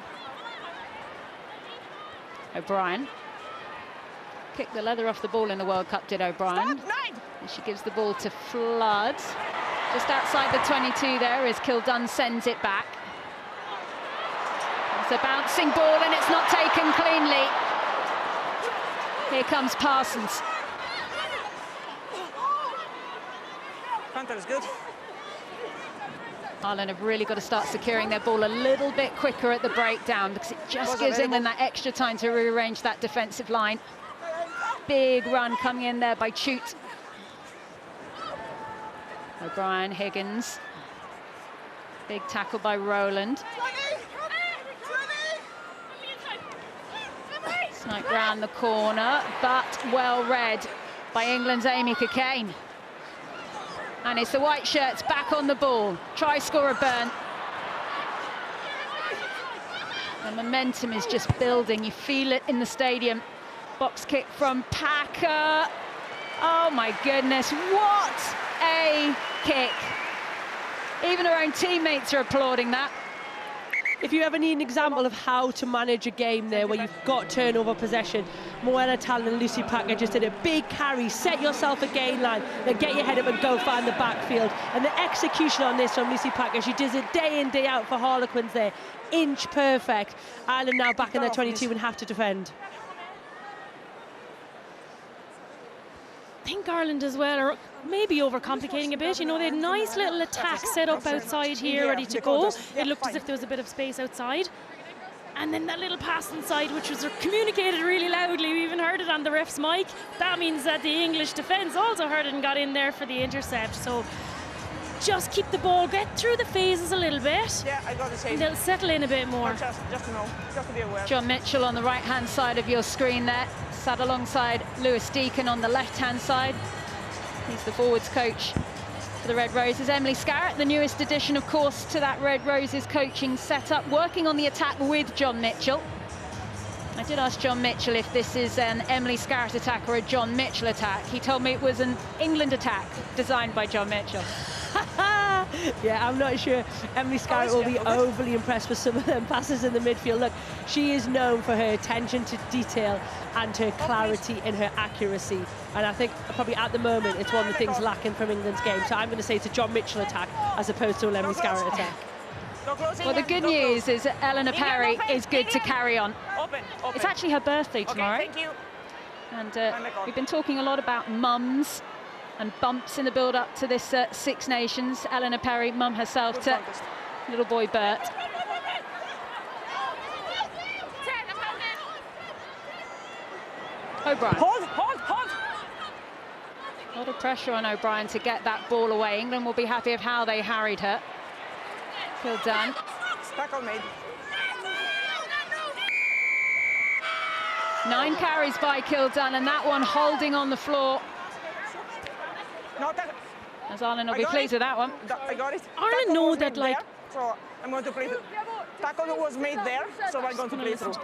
O'Brien. Kicked the leather off the ball in the World Cup, did O'Brien. And she gives the ball to Flood. Just outside the 22 there as Kildun sends it back. It's a bouncing ball and it's not taken cleanly. Here comes Parsons. Counter is good. Ireland have really got to start securing their ball a little bit quicker at the breakdown, because it just gives England that extra time to rearrange that defensive line. Big run coming in there by Chute. O'Brien, Higgins. Big tackle by Rowland. Snipe round the corner, but well read by England's Amy Cockayne. And it's the white shirts back on the ball. Try scorer Byrne. The momentum is just building. You feel it in the stadium. Box kick from Packer. Oh my goodness, what a kick. Even her own teammates are applauding that. If you ever need an example of how to manage a game there where you've got turnover possession, Moella Talon and Lucy Packer just did a big carry, set yourself a gain line, then get your head up and go find the backfield. And the execution on this from Lucy Packer, she does it day in, day out for Harlequins there. Inch perfect. Ireland now back in their 22 and have to defend. I think Ireland as well are maybe overcomplicating a bit. You know, they had a nice little attack set up outside here, ready to go. It looked as if there was a bit of space outside. And then that little pass inside, which was communicated really loudly. We even heard it on the ref's mic. That means that the English defence also heard it and got in there for the intercept. So just keep the ball, get through the phases a little bit. Yeah, I got the same. And they'll settle in a bit more. Just to know, just to be aware. John Mitchell on the right-hand side of your screen there, sat alongside Lewis Deacon on the left-hand side. He's the forwards coach for the Red Roses. Emily Scarrett, the newest addition, of course, to that Red Roses coaching setup, working on the attack with John Mitchell. I did ask John Mitchell if this is an Emily Scarrett attack or a John Mitchell attack. He told me it was an England attack designed by John Mitchell. Yeah, I'm not sure Emily Scarrett will be overly impressed with some of them passes in the midfield. Look, she is known for her attention to detail and her clarity in her accuracy. And I think probably at the moment it's one of the things lacking from England's game. So I'm going to say it's a John Mitchell attack as opposed to an Emily Scarrett attack. Well, the good news is that Eleanor Perry is good to carry on. It's actually her birthday tomorrow. Thank you. And we've been talking a lot about mums and bumps in the build-up to this Six Nations. Eleanor Perry, mum herself to little boy Bert. O'Brien. Hold. A lot of pressure on O'Brien to get that ball away. England will be happy of how they harried her. Kildan. Tackle made. 9 carries by Kildan, and that one holding on the floor. No, as Ireland will be pleased with that one. I got it. Ireland know that, like... There, so I'm going to play through. Tackle was made there, so I'm going to play through.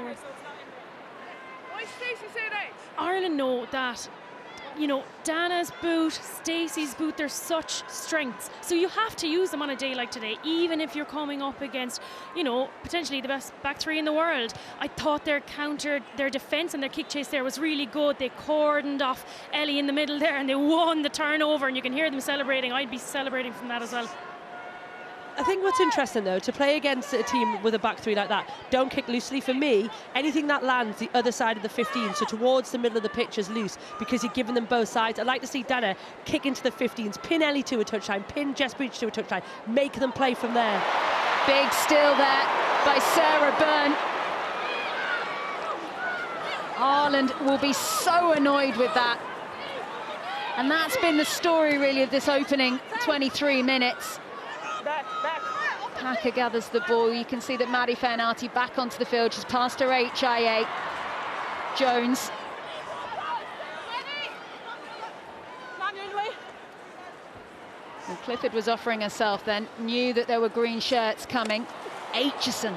Ireland know that, you know, Dana's boot, Stacey's boot, they're such strengths. So you have to use them on a day like today, even if you're coming up against, you know, potentially the best back three in the world. I thought their defence and their kick chase there was really good. They cordoned off Ellie in the middle there and they won the turnover, and you can hear them celebrating. I'd be celebrating from that as well. I think what's interesting, though, to play against a team with a back three like that, don't kick loosely. For me, anything that lands the other side of the 15, so towards the middle of the pitch, is loose, because you're giving them both sides. I'd like to see Dana kick into the 15s, pin Ellie to a touchline, pin Jess Breach to a touchline, make them play from there. Big steal there by Sarah Byrne. Ireland will be so annoyed with that. And that's been the story, really, of this opening 23 minutes. Packer gathers the ball. You can see that Maddie Fairnarty back onto the field. She's past her HIA. Jones. And Clifford was offering herself then. Knew that there were green shirts coming. Aitchison.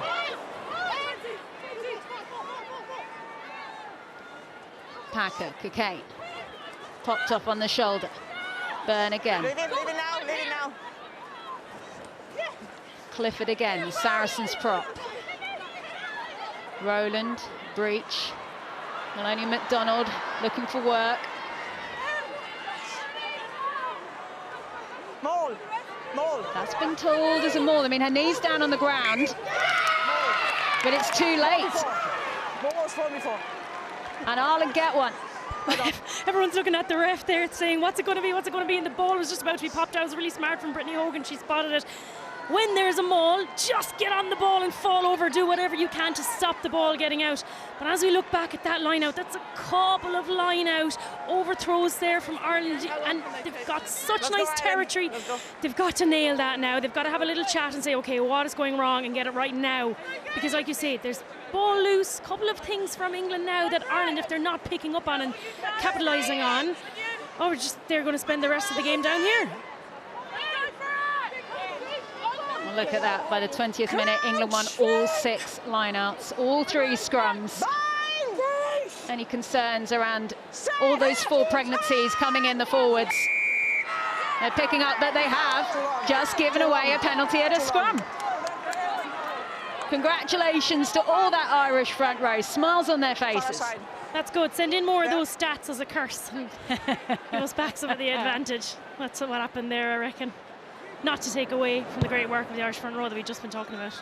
Packer, Cocaine. Popped up on the shoulder. Byrne again. Leave it now. Clifford again, Saracens prop. Rowland, Breach. Melania McDonald looking for work. Maul. That's been told as a maul. I mean, her knee's down on the ground, but it's too late. Maul was for before. And Ireland get one. Everyone's looking at the ref there saying, what's it going to be, and the ball was just about to be popped out. It was really smart from Brittany Hogan. She spotted it. When there's a maul, just get on the ball and fall over, do whatever you can to stop the ball getting out. But as we look back at that line out, that's a couple of line out overthrows there from Ireland, and they've got such nice territory. They've got to nail that now. They've got to have a little chat and say, okay, what is going wrong, and get it right now. Because like you say, there's ball loose, couple of things from England now that Ireland, if they're not picking up on and capitalising on, they're going to spend the rest of the game down here. Look at that, by the 20th minute, England won all 6 lineouts, all 3 scrums. Any concerns around all those 4 pregnancies coming in the forwards? They're picking up that they have just given away a penalty at a scrum. Congratulations to all that Irish front row, smiles on their faces. That's good, send in more of those stats as a curse. Give us back some of the advantage. That's what happened there, I reckon. Not to take away from the great work of the Irish front row that we've just been talking about.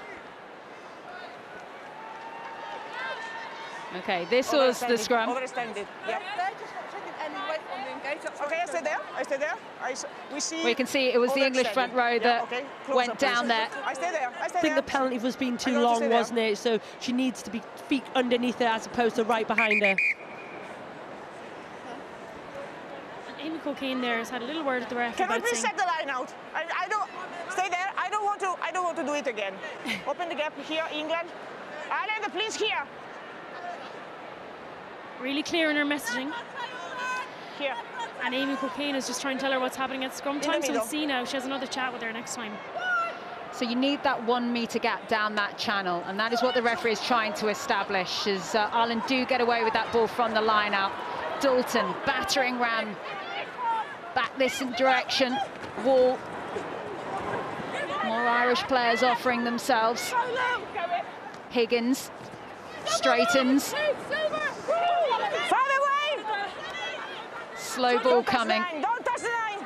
Okay, this was the scrum. Overextended. Yep. Okay, I stay there. We see. We can see it was the English front row that went down there. I stay there. I think the penalty was being too long, wasn't it? So she needs to be feet underneath her as opposed to right behind her. Amy Cocaine there has had a little word with the ref. Can we please set the line out? I don't stay there. I don't want to do it again. Open the gap here, England. Ireland, please here. Really clear in her messaging. Here. And Amy Cocaine is just trying to tell her what's happening at scrum time, so we'll see now. She has another chat with her next time. So you need that 1 metre gap down that channel, and that is what the referee is trying to establish, as Ireland do get away with that ball from the line out. Dalton, battering ram, back this direction, Wall. More Irish players offering themselves. Higgins straightens. Slow ball coming. Don't touch the line.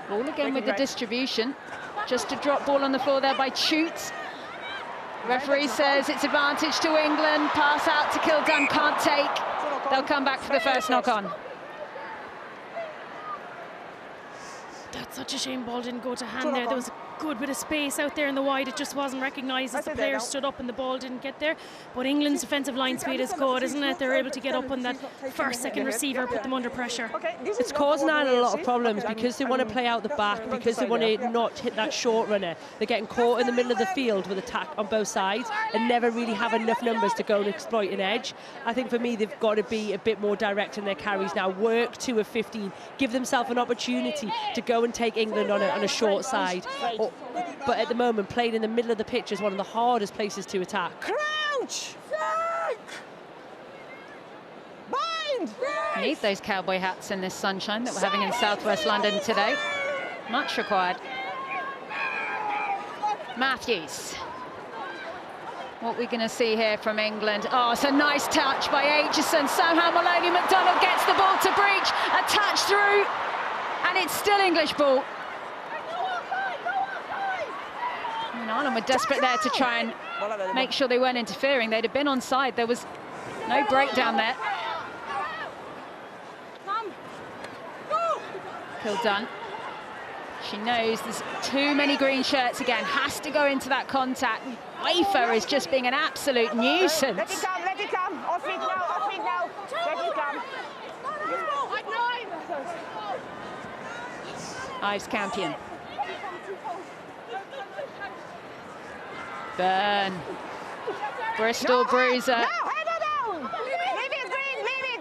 Ball again with the distribution. Just a drop ball on the floor there by Chute. Referee says it's advantage to England. Pass out to Kildun, can't take. They'll come back for the first knock-on. That's such a shame ball didn't go to hand there. There was a good bit of space out there in the wide. It just wasn't recognised as the player stood up and the ball didn't get there. But England's defensive line speed is good, isn't it? They're able to get up on that first, second receiver, put them under pressure. It's causing Ireland a lot of problems because they want to play out the back, because they want to not hit that short runner. They're getting caught in the middle of the field with attack on both sides and never really have enough numbers to go and exploit an edge. I think for me, they've got to be a bit more direct in their carries now. Work 2 of 15, give themselves an opportunity to go and take England on a short side. But at the moment, playing in the middle of the pitch is one of the hardest places to attack. Crouch! Bind! Need those cowboy hats in this sunshine that we're having in southwest London today. Much required. Matthews. What we're going to see here from England. Oh, it's a nice touch by Aitchison. Somehow Maloney McDonald gets the ball to breach. A touch through, and it's still English ball. And Ireland were desperate there to try and make sure they weren't interfering. They'd have been onside. There was no breakdown there. Kildun. She knows there's too many green shirts again. Has to go into that contact. Wafer is just being an absolute nuisance. Let it come, let it come. Off feet now, off feet now. Let it come. Ives Campion. Byrne. Bristol Bruiser. No, elbow down. Leave it, Green, leave it.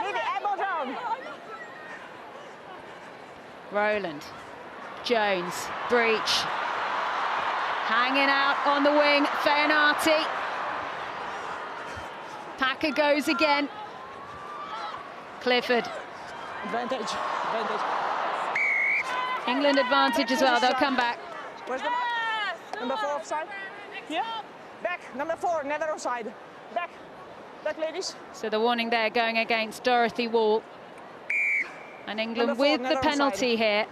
Leave it, elbow down. Rowland. Jones. Breach. Hanging out on the wing. Feanati. Packer goes again. Clifford. Advantage. England advantage as well. They'll come back. Where's the mark? Number 4 offside. Yeah. Back. Number 4, never offside. Back. Back, ladies. So the warning there going against Dorothy Wall. And England Number 4, with the never penalty offside. here.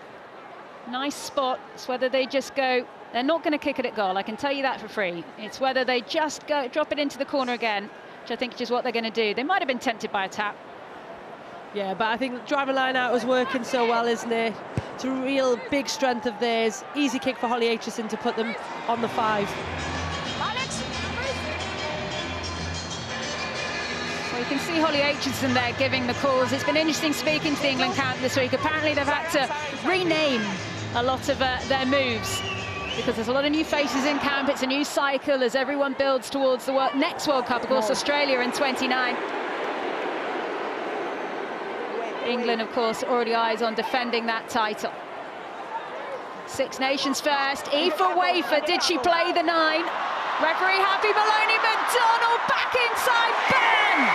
Nice spot. It's whether they just go. They're not going to kick it at goal. I can tell you that for free. It's whether they just go drop it into the corner again, which I think is what they're going to do. They might have been tempted by a tap. Yeah, but I think driving line out is working so well, isn't it? It's a real big strength of theirs. Easy kick for Holly Aitchison to put them on the 5. Well, you can see Holly Aitchison there giving the calls. It's been interesting speaking to the England camp this week. Apparently they've had to rename a lot of their moves because there's a lot of new faces in camp. It's a new cycle as everyone builds towards the next World Cup, of course, Australia in 29. England, of course, already eyes on defending that title. Six Nations first. Aoife Wafer, did she play the 9? Referee happy. Maloney McDonald back inside. Bang!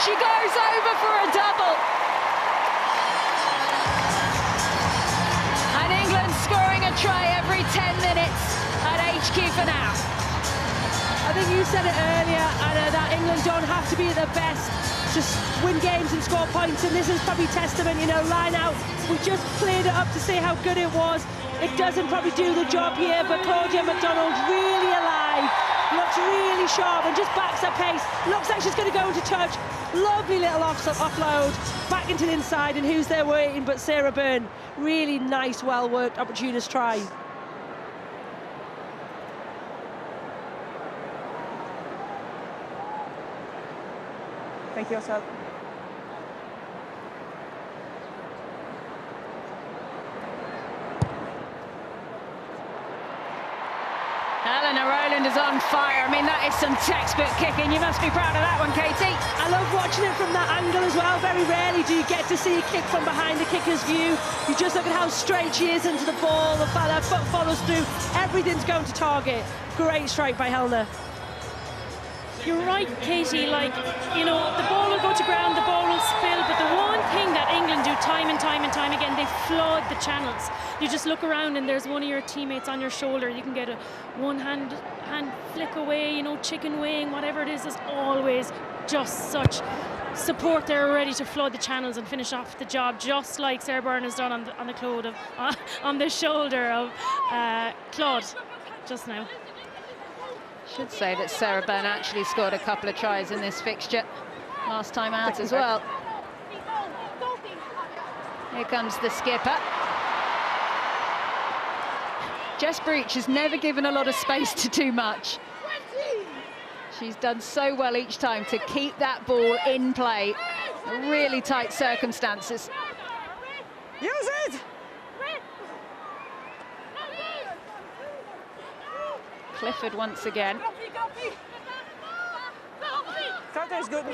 She goes over for a double. And England scoring a try every 10 minutes at HQ for now. I think you said it earlier, Anna, that England don't have to be at their best to win games and score points, and this is probably testament, you know, line out. We just cleared it up to see how good it was. It doesn't probably do the job here, but Claudia McDonald's really alive, looks really sharp and just backs her pace. Looks like she's going to go into touch. Lovely little offload back into the inside, and who's there waiting but Sarah Byrne. Really nice, well-worked, opportunist try. Thank you, sir. Eleanor Rowland is on fire. I mean, that is some textbook kicking. You must be proud of that one, Katie. I love watching it from that angle as well. Very rarely do you get to see a kick from behind the kicker's view. You just look at how straight she is into the ball, the fact that foot follows through. Everything's going to target. Great strike by Helena. You're right, Katie, like, you know, the ball will go to ground, the ball will spill, but the one thing that England do time and time and time again, they flood the channels. You just look around and there's one of your teammates on your shoulder, you can get a hand flick away, you know, chicken wing, whatever it is, there's always just such support there ready to flood the channels and finish off the job, just like Sarah Byrne has done on the shoulder of Claude just now. Should say that Sarah Byrne actually scored a couple of tries in this fixture last time out as well. Here comes the skipper. Jess Breach has never given a lot of space to do much. She's done so well each time to keep that ball in play. Really tight circumstances. Use it! Clifford once again. Cutter is good.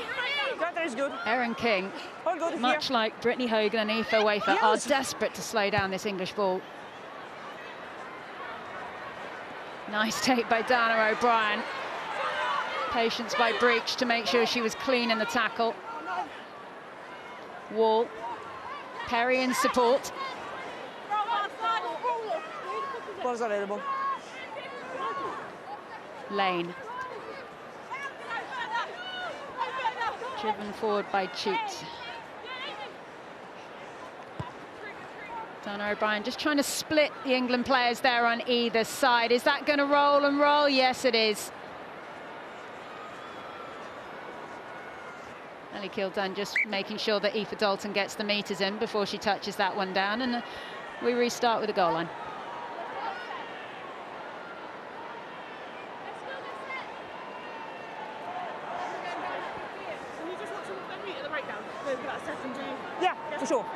Cutter is good. Erin King, much like Brittany Hogan and Aoife Wafer, are desperate to slow down this English ball. Nice take by Dana O'Brien. Patience by Breach to make sure she was clean in the tackle. Wall. Perry in support. Ball's available. Lane. Driven forward by Chute. Dana O'Brien just trying to split the England players there on either side. Is that going to roll and roll? Yes, it is. Ellie Kildan just making sure that Aoife Dalton gets the meters in before she touches that one down, and we restart with the goal line. Yeah, for sure.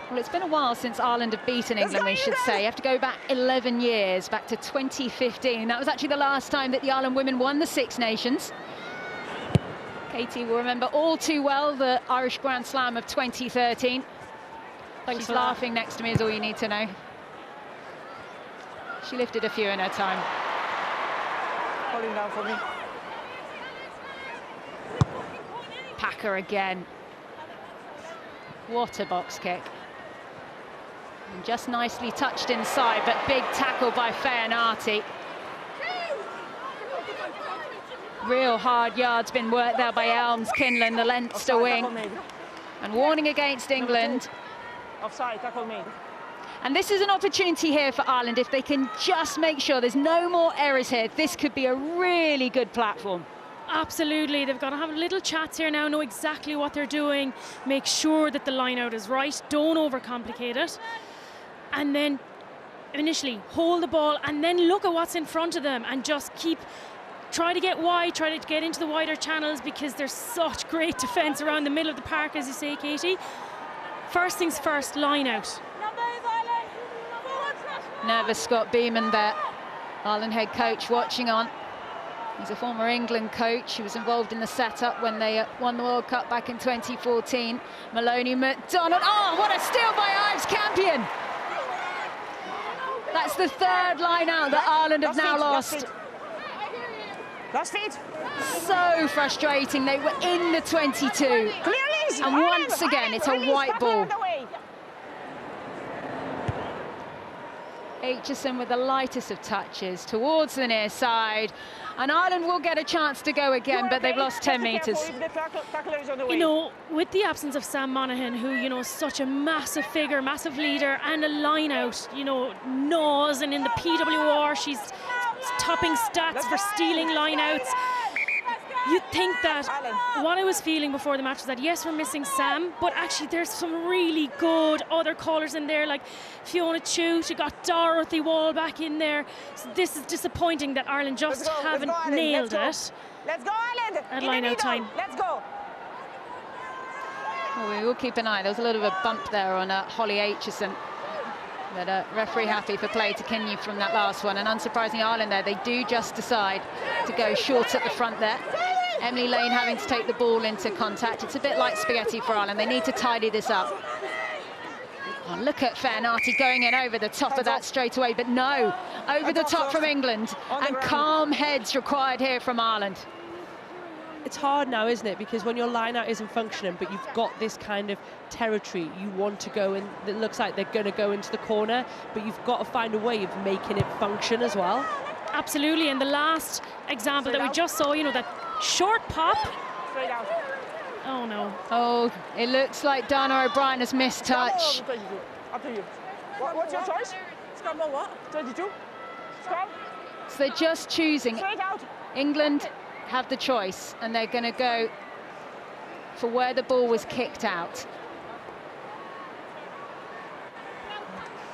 Well, it's been a while since Ireland have beaten England, we should say. You have to go back 11 years, back to 2015. That was actually the last time that the Ireland women won the Six Nations. Katie will remember all too well the Irish Grand Slam of 2013. She's laughing next to me is all you need to know. She lifted a few in her time. Holding down for me. Packer again. What a box kick. And just nicely touched inside, but big tackle by Feanati. Real hard yards been worked there by Elms Kinlan, the Leinster wing. And warning against England. Offside, tackle made. And this is an opportunity here for Ireland. If they can just make sure there's no more errors here, this could be a really good platform. Absolutely, they've got to have little chats here now, know exactly what they're doing, make sure that the line out is right, don't overcomplicate it, and then initially hold the ball and then look at what's in front of them and just try to get wide, try to get into the wider channels, because there's such great defence around the middle of the park, as you say, Katie. First things first, line out. Nervous Scott Beeman there, Ireland head coach watching on. He's a former England coach. He was involved in the setup when they won the World Cup back in 2014. Maloney McDonald. Oh, what a steal by Ives Campion! That's the third line out that Ireland have now lost. Last feet. So frustrating. They were in the 22. Clearly, and once again, it's a white ball. Aitchison with the lightest of touches towards the near side. And Ireland will get a chance to go again, but they've lost 10 metres. You know, with the absence of Sam Monaghan, who, you know, is such a massive figure, massive leader, and a line-out, you know, Naws, and in the PWR, she's topping stats for stealing line-outs. You'd think that what I was feeling before the match was that, yes, we're missing Sam, but actually there's some really good other callers in there, like Fiona Chute. You got Dorothy Wall back in there. So this is disappointing that Ireland just haven't nailed it. Let's go, Ireland! At line-out time. Let's go! Well, we will keep an eye. There was a little bit of a bump there on Holly Aitchison. But referee happy for play to continue from that last one. And unsurprisingly, Ireland there, they do just decide to go short at the front there. Emily Lane having to take the ball into contact. It's a bit like spaghetti for Ireland. They need to tidy this up. Oh, look at Fairnati going in over the top of that straight away, but no, over the top from England, and calm heads required here from Ireland. It's hard now, isn't it? Because when your line-out isn't functioning, but you've got this kind of territory, you want to go in, it looks like they're going to go into the corner, but you've got to find a way of making it function as well. Absolutely, and the last example that we just saw, you know, that short pop. Oh no. Oh, it looks like Dana O'Brien has missed touch. Up to you. What's your choice? Scrum or what? 32. Scrum. So they're just choosing. Straight out. England have the choice, and they're going to go for where the ball was kicked out.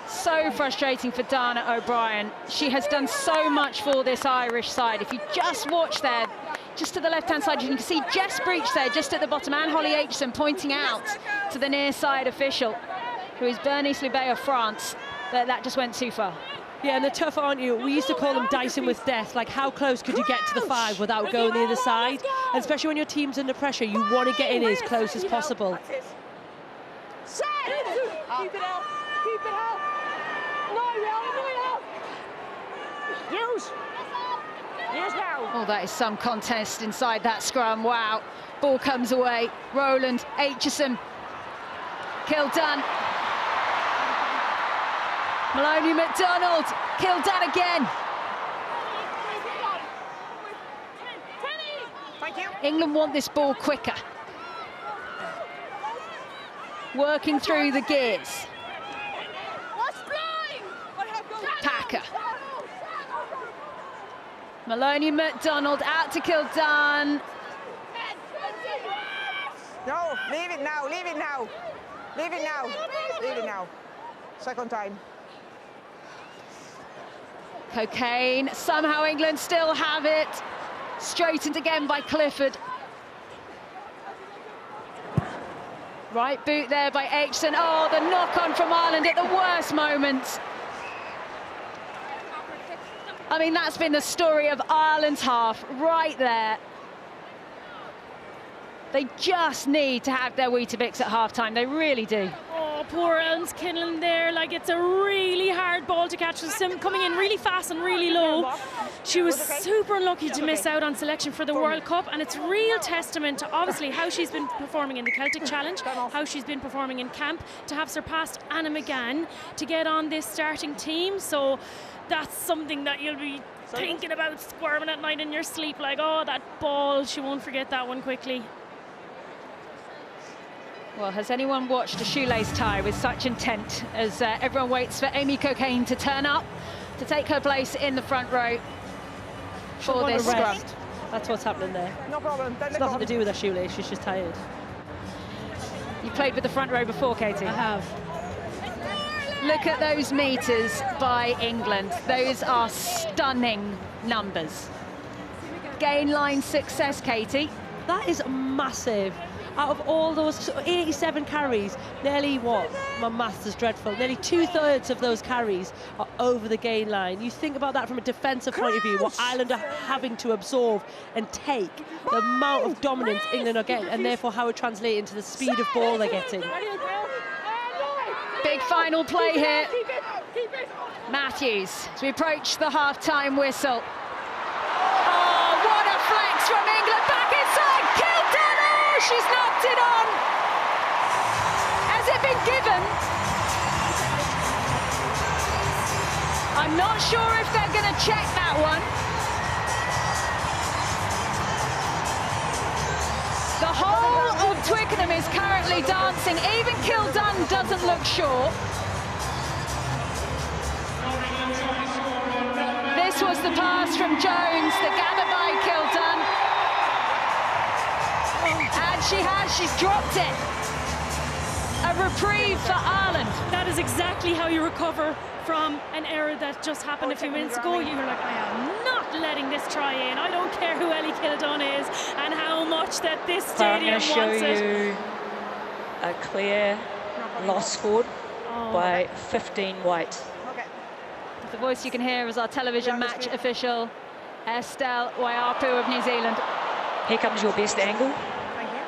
So frustrating for Dana O'Brien. She has done so much for this Irish side. If you just watch there, just to the left-hand side, you can see Jess Breach there, just at the bottom, and Holly Aitchison pointing out to the near side official, who is Bernice Loubet of France, that just went too far. Yeah, and they're tough, aren't you? We used to call them dicing with death. Like, how close could you get to the 5 without going the other side? And especially when your team's under pressure, you want to get in as close as possible. Keep it out. Keep it out. Use now. Oh, that is some contest inside that scrum. Wow. Ball comes away. Rowland, Aitchison, Kildun. Maloney McDonald, Kildun again. Thank you. England want this ball quicker. Working through the gears. Packer. Maloney McDonald out to Kildun. No, leave it now, leave it now. Leave it now, leave it now. Second time. Cocaine, somehow England still have it. Straightened again by Clifford. Right boot there by Aitchison. Oh, the knock-on from Ireland at the worst moment. I mean, that's been the story of Ireland's half right there. They just need to have their Weetabix at half-time. They really do. Oh, poor Elms Kinlan there. Like, it's a really hard ball to catch. Sim coming in really fast and really low. She was super unlucky to miss out on selection for the World Cup, and it's real testament to obviously how she's been performing in the Celtic Challenge, how she's been performing in camp, to have surpassed Anna McGann to get on this starting team. So that's something that you'll be thinking about, squirming at night in your sleep, like, oh, that ball, she won't forget that one quickly. Well, has anyone watched a shoelace tie with such intent as everyone waits for Amy Cocaine to turn up to take her place in the front row for this scrum? That's what's happening there. No problem. It's nothing to do with her shoelace, she's just tired. You played with the front row before, Katie? I have. Look at those meters by England. Those are stunning numbers. Gain line success, Katie. That is massive. Out of all those 87 carries, nearly what? My maths is dreadful. Nearly 2/3 of those carries are over the gain line. You think about that from a defensive point of view, what Ireland are having to absorb and take, the amount of dominance England are getting, and therefore how it translates into the speed of ball they're getting. Big final play here. Matthews, as we approach the half-time whistle. Oh, what a flex from England, back inside, Kildun! Oh, she's knocked it on! Has it been given? I'm not sure if they're going to check that one. The whole of Twickenham is currently dancing. Even Kildun doesn't look sure. This was the pass from Jones, the gather by Kildun. And she's dropped it. A reprieve for Ireland. That is exactly how you recover from an error that just happened a few minutes ago. You were like, I am not letting this try in. I don't care who Ellie Kildun is and how much that this stadium wants it. A clear lost scored. by 15 white. The voice you can hear is our television match official, Estelle Waiapu of New Zealand. Here comes your best angle. Thank you.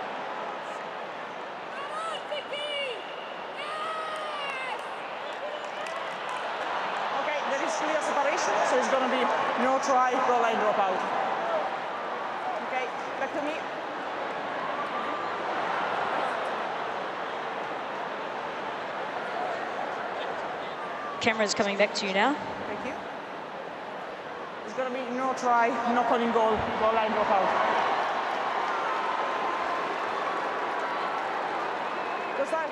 Okay, there is clear separation, so it's going to be no try, goal line dropout. Okay, back to me. Camera's coming back to you now. Thank you. It's going to be no try, no calling goal line dropout. Good start.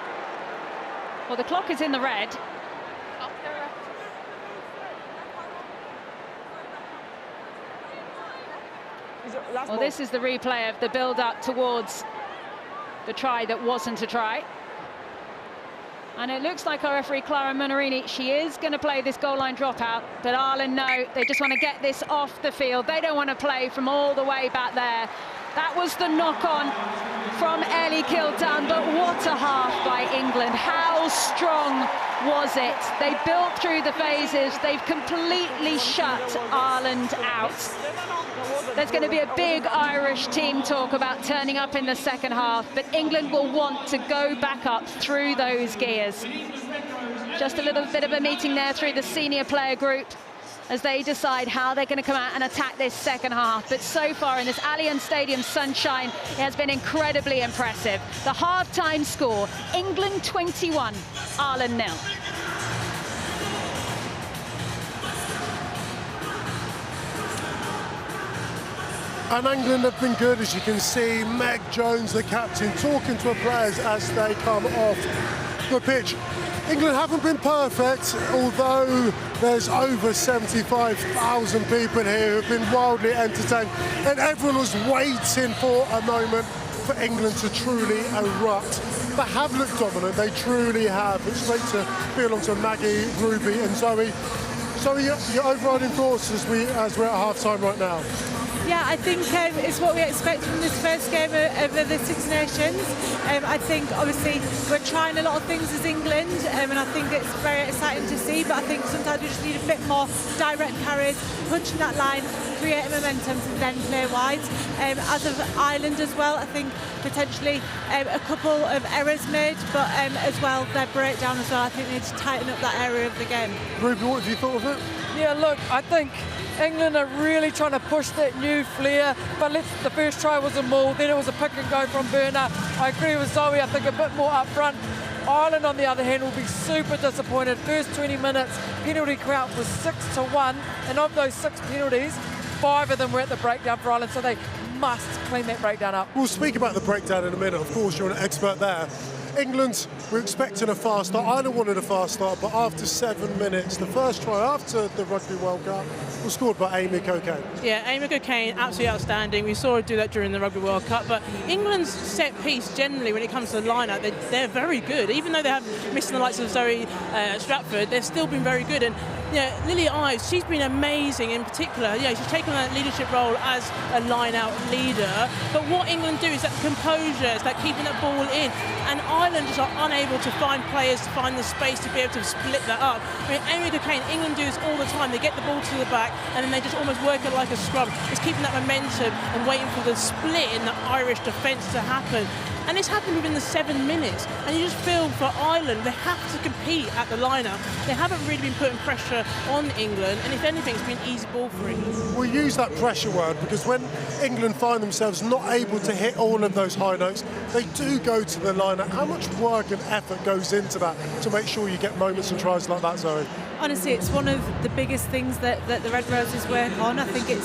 Well, the clock is in the red. Well, this is the replay of the build-up towards the try that wasn't a try. And it looks like our referee, Clara Munarini, she is going to play this goal line dropout. But Ireland, no, they just want to get this off the field. They don't want to play from all the way back there. That was the knock-on from Ellie Kiltan, but what a half by England. How strong was it? They built through the phases. They've completely shut Ireland out. There's going to be a big Irish team talk about turning up in the second half, but England will want to go back up through those gears. Just a little bit of a meeting there through the senior player group as they decide how they're going to come out and attack this second half. But so far in this Allianz Stadium sunshine, it has been incredibly impressive. The half-time score, England 21, Ireland 0. And England have been good, as you can see. Meg Jones, the captain, talking to her players as they come off the pitch. England haven't been perfect, although there's over 75,000 people here who've been wildly entertained. And everyone was waiting for a moment for England to truly erupt. They have looked dominant, they truly have. It's great to be alongside Maggie, Ruby and Zoe. Zoe, your overriding thoughts as we're at half-time right now? Yeah, I think it's what we expect from this first game of the Six Nations. I think obviously we're trying a lot of things as England, and I think it's very exciting to see, but I think sometimes we just need a bit more direct carries, punching that line, creating momentum to then play wide. As of Ireland as well, I think potentially a couple of errors made, but as well their breakdown as well. I think they need to tighten up that area of the game. Ruby, what have you thought of it? Yeah, look, I think England are really trying to push that new flair, but the first try was a maul, then it was a pick and go from Burner. I agree with Zoe, I think a bit more up front. Ireland, on the other hand, will be super disappointed. First 20 minutes, penalty count was 6-1, and of those 6 penalties, 5 of them were at the breakdown for Ireland, so they must clean that breakdown up. We'll speak about the breakdown in a minute, of course, you're an expert there. England were expecting a fast start. Ireland wanted a fast start, but after 7 minutes, the first try after the Rugby World Cup was scored by Amy Cockayne. Yeah, Amy Cockayne, absolutely outstanding. We saw her do that during the Rugby World Cup, but England's set piece generally when it comes to the line-up, they're very good. Even though they have missed the likes of Zoe Stratford, they've still been very good. And Lily Ives, she's been amazing in particular. She's taken that leadership role as a line-out leader. But what England do is that composure, it's like keeping that ball in. And Ireland just are unable to find players to find the space to be able to split that up. I mean, Amy Cockayne, England do this all the time. They get the ball to the back and then they just almost work it like a scrum. It's keeping that momentum and waiting for the split in the Irish defence to happen. And it's happened within the 7 minutes. And you just feel for Ireland, they have to compete at the lineup. They haven't really been putting pressure on England. And if anything, it's been easy ball for England. We'll use that pressure word because when England find themselves not able to hit all of those high notes, they do go to the lineup. How much work and effort goes into that to make sure you get moments and tries like that, Zoe? Honestly, it's one of the biggest things that the Red Roses work on. I think it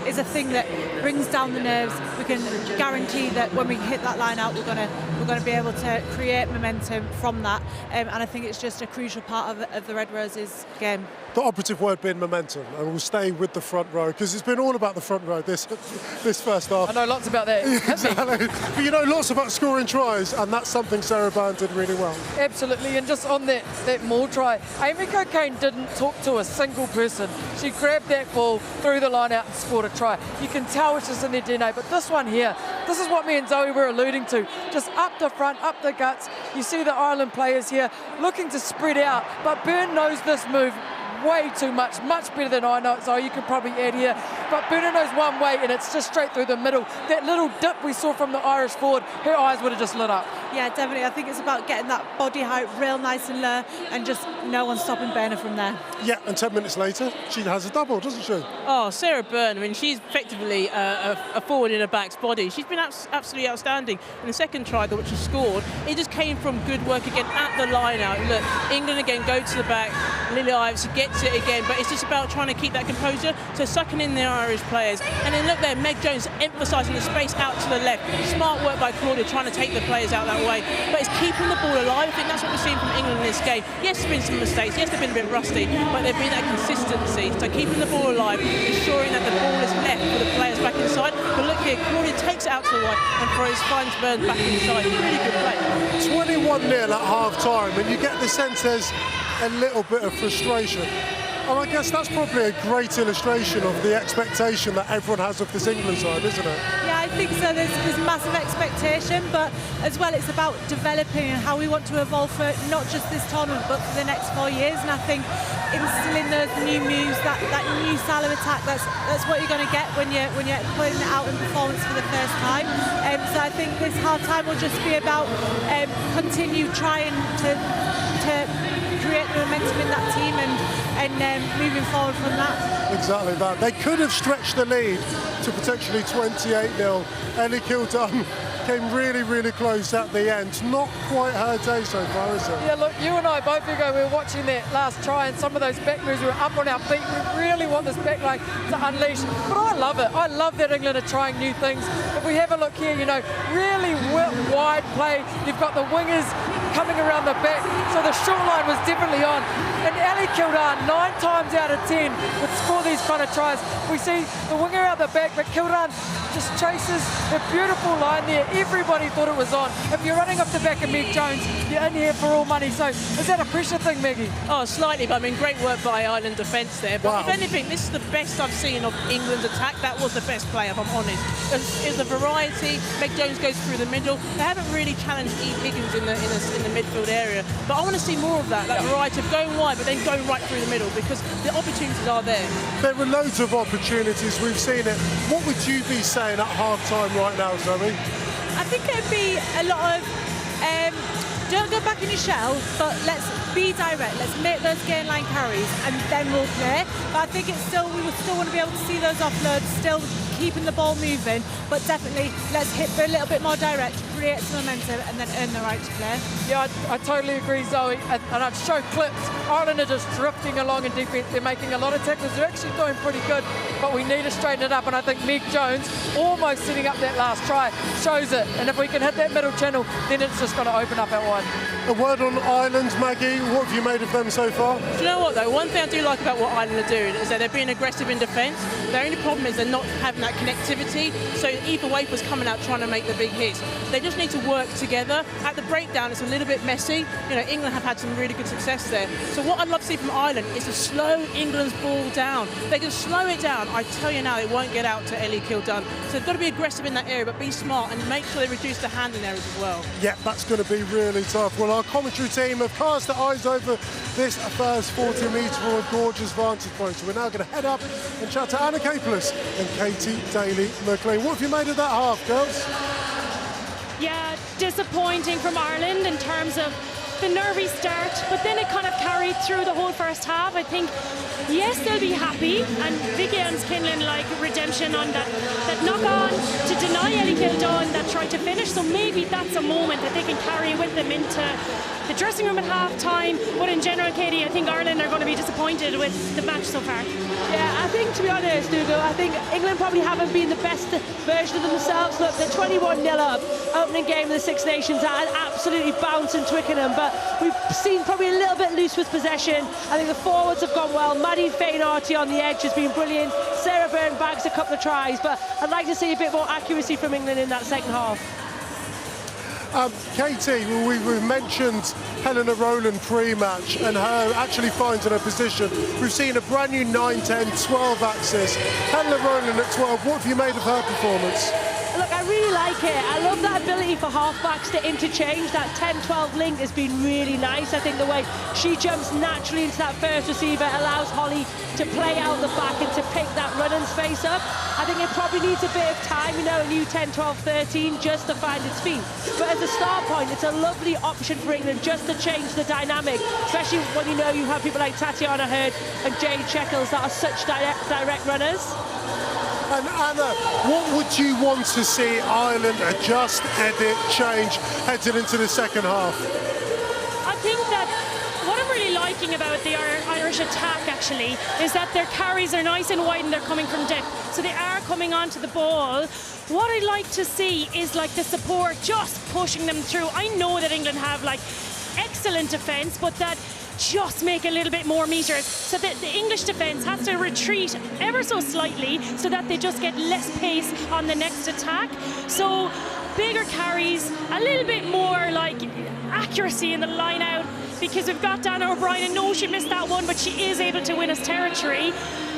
is a thing that brings down the nerves. We can guarantee that when we hit that line out, we're going to be able to create momentum from that. And I think it's just a crucial part of the Red Roses game. The operative word being momentum, and we'll stay with the front row because it's been all about the front row this first half. I know lots about that. Exactly. But you know lots about scoring tries, and that's something Sarah Byrne did really well. Absolutely, and just on that maul try, Amy Cockayne didn't talk to a single person. She grabbed that ball, threw the line out and scored a try. You can tell it's just in their DNA, but this one here, this is what me and Zoe were alluding to. Just up the front, up the guts, You see the Ireland players here looking to spread out, but Byrne knows this move way too much better than I know it, so you could probably add here. But Byrne knows one way, and it's just straight through the middle. That little dip we saw from the Irish forward, her eyes would have just lit up. Yeah, definitely. I think it's about getting that body height real nice and low, and just no one stopping Byrne from there. Yeah, and 10 minutes later, she has a double, doesn't she? Oh, Sarah Byrne, I mean, she's effectively a forward in a back's body. She's been absolutely outstanding. In the second try, which she scored, it just came from good work again at the line out. Look, England again go to the back. Lily Ives gets it again, but it's just about trying to keep that composure, so sucking in the Irish players. And then look there, Meg Jones emphasising the space out to the left. Smart work by Claudia trying to take the players out that way, but it's keeping the ball alive. I think that's what we're seeing from England in this game. Yes, there's been some mistakes, yes, they've been a bit rusty, but there's been that consistency. So keeping the ball alive, ensuring that the ball is left for the players back inside. But look here, Claudia takes it out to the right and throws, finds Byrne back inside. Really good play. 21-0 at half-time, and you get the sense there's a little bit of frustration. And I guess that's probably a great illustration of the expectation that everyone has of this England side, isn't it? Yeah, I think so. There's massive expectation, but as well it's about developing and how we want to evolve for not just this tournament, but for the next 4 years. And I think instilling those new moves, that new style of attack, that's what you're going to get when you're putting it out in performance for the first time. So I think this half-time will just be about continue trying to create the momentum in that team and moving forward from that. Exactly that. They could have stretched the lead to potentially 28-0. Ellie Kildun came really, really close at the end. Not quite her day so far, is it? Yeah, look, you and I both ago, we were watching that last try, and some of those back moves were up on our feet. We really want this back line to unleash. But I love it. I love that England are trying new things. If we have a look here, you know, really wide play. You've got the wingers coming around the back, so the short line was definitely on. And Ellie Kildun, 9 times out of 10, would score these kind of tries. We see the winger out the back, but Kildun just chases a beautiful line there. Everybody thought it was on. If you're running off the back of Meg Jones, you're in here for all money. So is that a pressure thing, Maggie? Oh, slightly, but I mean, great work by Ireland defence there. But if anything, this is the best I've seen of England's attack. That was the best play, if I'm honest. It's a variety. Meg Jones goes through the middle. They haven't really challenged Eve Higgins in the midfield area, but I want to see more of that variety of going wide, but then going right through the middle, because the opportunities are there. There were loads of opportunities. We've seen it. What would you be saying at half-time right now, Zoe? I think it'd be a lot of don't go back in your shell, but let's be direct. Let's make those gain line carries, and then we'll play. But I think we would still want to be able to see those offloads, still keeping the ball moving, but definitely let's hit a little bit more direct, create some momentum, and then earn the right to play. Yeah, I totally agree, Zoe. And I've shown clips. Ireland are just drifting along in defence. They're making a lot of tackles. They're actually doing pretty good, but we need to straighten it up. And I think Meg Jones, almost setting up that last try, shows it. And if we can hit that middle channel, then it's just going to open up at one. A word on Ireland, Maggie. What have you made of them so far? Do you know what, though? One thing I do like about what Ireland are doing is that they're being aggressive in defence. Their only problem is they're not having that connectivity. So either Wafer's coming out trying to make the big hits. They just need to work together. At the breakdown, it's a little bit messy. You know, England have had some really good success there. So what I'd love to see from Ireland is to slow England's ball down. They can slow it down. I tell you now, it won't get out to Ellie Kildun. So they've got to be aggressive in that area, but be smart and make sure they reduce the handling errors as well. Yeah, that's going to be really tough. Well, our commentary team have cast their eyes over this first 40 metres from a gorgeous vantage point. So we're now going to head up and chat to Anna Capeless and Katie Daly-McLean. What have you made of that half, girls? Yeah, disappointing from Ireland in terms of the nervy start, but then it kind of carried through the whole first half. I think, yes, they'll be happy, and Vicky Ann's Kinlan like redemption on that knock on to deny Ellie Kildun that tried to finish, so maybe that's a moment that they can carry with them into the dressing room at half-time. But in general, Katie, I think Ireland are going to be disappointed with the match so far. Yeah, I think, to be honest, Hugo, I think England probably haven't been the best version of themselves. Look, they're 21-0 up, opening game of the Six Nations, and absolutely bouncing Twickenham, but we've seen probably a little bit loose with possession. I think the forwards have gone well. Maddie Fainarty on the edge has been brilliant. Sarah Byrne bags a couple of tries, but I'd like to see a bit more accuracy from England in that second half. Katie, we've mentioned Helena Rowland pre-match and her actually finding her position. We've seen a brand new 9, 10, 12 axis. Helena Rowland at 12, what have you made of her performance? look, I really like it. I love that ability for halfbacks to interchange. That 10-12 link has been really nice. I think the way she jumps naturally into that first receiver allows Holly to play out the back and to pick that running space up. I think it probably needs a bit of time, you know, a new 10, 12, 13 just to find its feet. But as a start point, it's a lovely option for England just to change the dynamic, especially when you know you have people like Tatiana Hurd and Jade Shekels that are such direct runners. And Anna, what would you want to see Ireland adjust, edit, change heading into the second half? I think that what I'm really liking about the Irish attack actually is that their carries are nice and wide and they're coming from depth. So they are coming onto the ball. What I'd like to see is like the support just pushing them through. I know that England have like excellent defence, but that just make a little bit more metres so that the English defence has to retreat ever so slightly so that they just get less pace on the next attack. So bigger carries, a little bit more like accuracy in the line out, because we've got Dana O'Brien. I know she missed that one, but she is able to win us territory.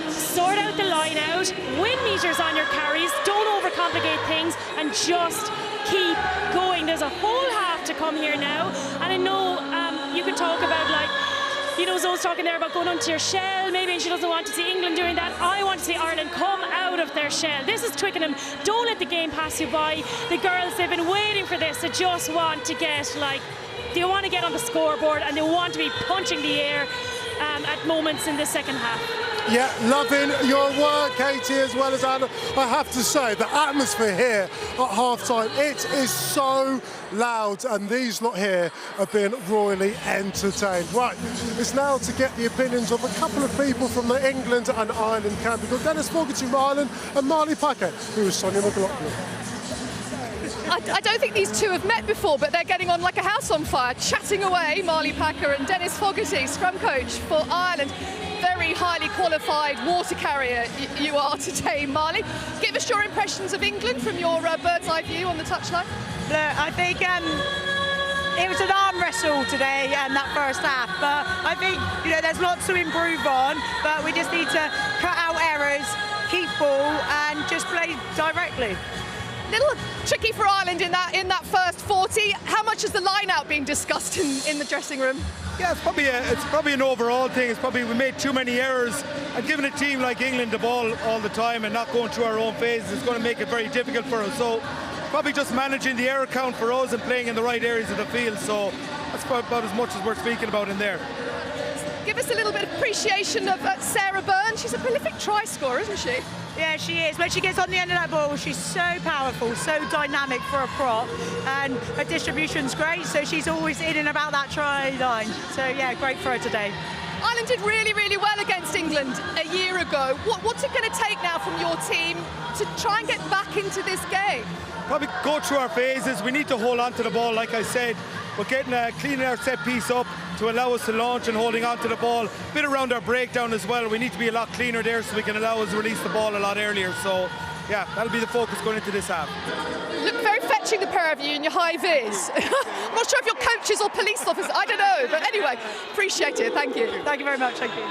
Sort out the line out, win metres on your carries, don't overcomplicate things, and just keep going. There's a whole half to come here now, and I know you can talk about like, you know, Zoe's talking there about going onto your shell, maybe she doesn't want to see England doing that. I want to see Ireland come out of their shell. This is Twickenham. Don't let the game pass you by. The girls, they've been waiting for this. They just want to get like, they want to get on the scoreboard and they want to be punching the air at moments in the second half. Yeah, loving your work, Katie, as well as Anna. I have to say, the atmosphere here at half-time, it is so loud, and these lot here have been royally entertained. Right, it's now to get the opinions of a couple of people from the England and Ireland camp. We've got Dennis Fogarty from Ireland and Marley Packer, who is Sonia McLaughlin. I don't think these two have met before, but they're getting on like a house on fire, chatting away, Marley Packer and Dennis Fogarty, scrum coach for Ireland. Very highly qualified water carrier you are today, Marley. Give us your impressions of England from your bird's eye view on the touchline. Look, I think it was an arm wrestle today in that first half, but I think, you know, there's lots to improve on, but we just need to cut out errors, keep ball and just play directly. Little tricky for Ireland in that first 40. How much has the line out been discussed in the dressing room? Yeah, it's probably an overall thing. It's probably we made too many errors, and giving a team like England the ball all the time and not going through our own phases is going to make it very difficult for us. So probably just managing the error count for us and playing in the right areas of the field. So that's about as much as we're speaking about in there. Give us a little bit of appreciation of Sarah Byrne. She's a prolific try scorer, isn't she? Yeah, she is. When she gets on the end of that ball, she's so powerful, so dynamic for a prop, and her distribution's great, so she's always in and about that try line. So yeah, great for her today. Ireland did really, really well against England a year ago. What's it going to take now from your team to try and get back into this game? Probably go through our phases. We need to hold on to the ball, like I said. We're getting cleaning our set piece up to allow us to launch and holding on to the ball. A bit around our breakdown as well. We need to be a lot cleaner there so we can allow us to release the ball a lot earlier. So, yeah, that'll be the focus going into this half. Look very fetching, the pair of you in your high vis. I'm not sure if you're coaches or police officers. I don't know. But anyway, appreciate it. Thank you. Thank you very much. Thank you.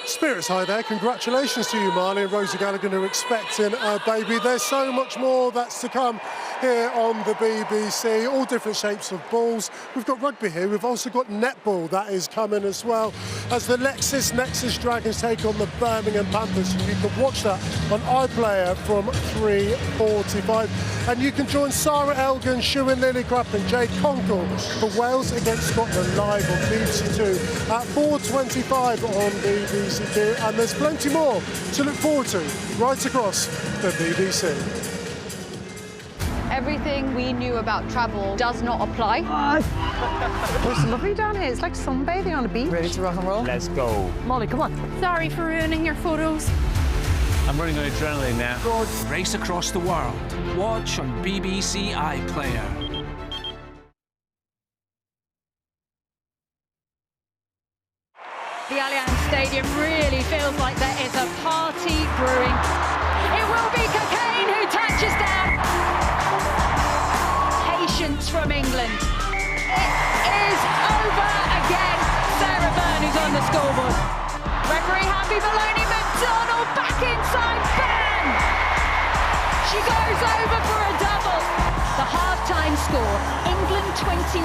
Spirits high there. Congratulations to you, Marley and Rosie Gallagher, who are expecting a baby. There's so much more that's to come here on the BBC, all different shapes of balls. We've got rugby here. We've also got netball that is coming as well, as the LexisNexis Dragons take on the Birmingham Panthers. You can watch that on iPlayer from 3:45. And you can join Sarah Elgin, Shuin Lillicrap and Jade Conkle for Wales against Scotland live on BBC Two at 4:25 on BBC Two. And there's plenty more to look forward to right across the BBC. Everything we knew about travel does not apply. It's lovely down here. It's like sunbathing on a beach. Ready to rock and roll? Let's go. Molly, come on. Sorry for ruining your photos. I'm running on adrenaline now. Race across the world. Watch on BBC iPlayer. The Allianz Stadium really feels like there is a party brewing. It will be Cocaine who touches down. Patience from England. It is over again. Sarah Byrne who's on the scoreboard. Referee happy, Maloney McDonald back inside. Bang! She goes over for a score, England 21,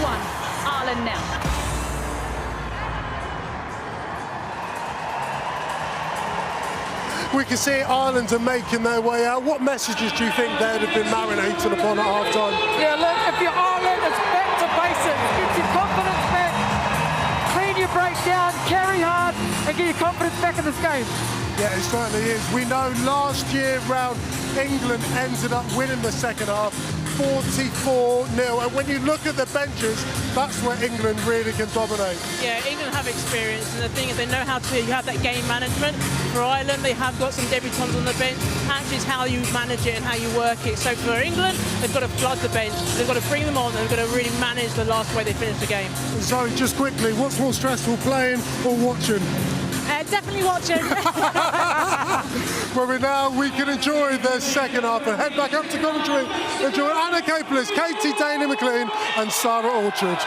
Ireland 0. We can see Ireland are making their way out. What messages do you think they'd have been marinating upon at half-time? Yeah, look, if you're Ireland, it's back to basics. Get your confidence back, clean your break down, carry hard, and get your confidence back in this game. Yeah, it certainly is. We know last year round, England ended up winning the second half, 44-0. And when you look at the benches, that's where England really can dominate. Yeah, England have experience, and the thing is they know how to have that game management. For Ireland, they have got some debutants on the bench. Actually, it's how you manage it and how you work it. So for England, they've got to flood the bench. They've got to bring them on. They've got to really manage the last way they finish the game. So just quickly, what's more stressful, playing or watching? Definitely watching. Well, we can enjoy the second half and head back up to Coventry. Enjoy Anna Capeless, Katie Daly McLean and Sarah Orchard.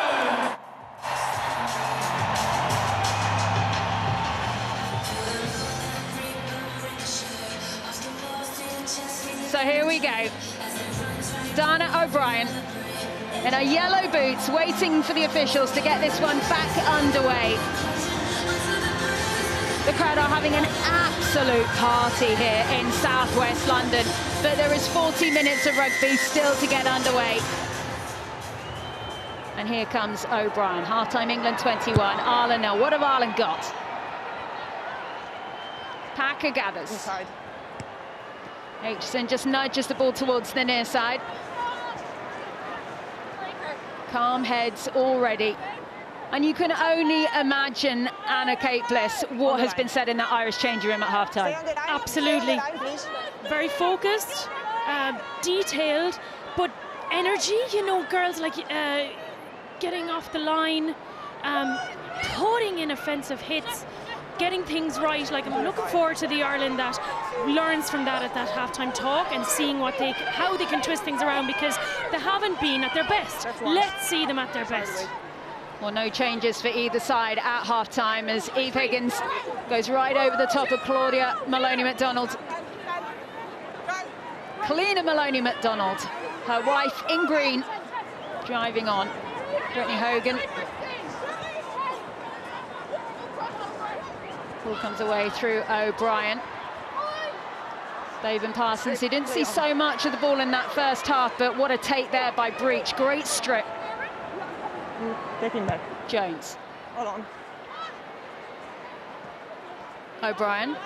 So here we go. Dana O'Brien in her yellow boots, waiting for the officials to get this one back underway. The crowd are having an absolute party here in southwest London, but there is 40 minutes of rugby still to get underway. And here comes O'Brien. Half-time England 21, Ireland 0. What have Ireland got? Packer gathers. Inside. Aitchison just nudges the ball towards the near side. Calm heads already. And you can only imagine, Anna Capeless, what has been said in that Irish changing room at half-time. Absolutely. Very focused, detailed, but energy, you know, girls like getting off the line, putting in offensive hits, getting things right. Like, I'm looking forward to the Ireland that learns from that at that halftime talk and seeing what how they can twist things around, because they haven't been at their best. Let's see them at their best. Well, no changes for either side at half-time as Eve Higgins goes right over the top of Claudia Maloney-McDonald. Kalina Maloney-McDonald, her wife in green, driving on. Brittany Hogan. Ball comes away through O'Brien. David Parsons, he didn't see so much of the ball in that first half, but what a take there by Breach. Great strip. Taking back. Jones. Hold on. O'Brien.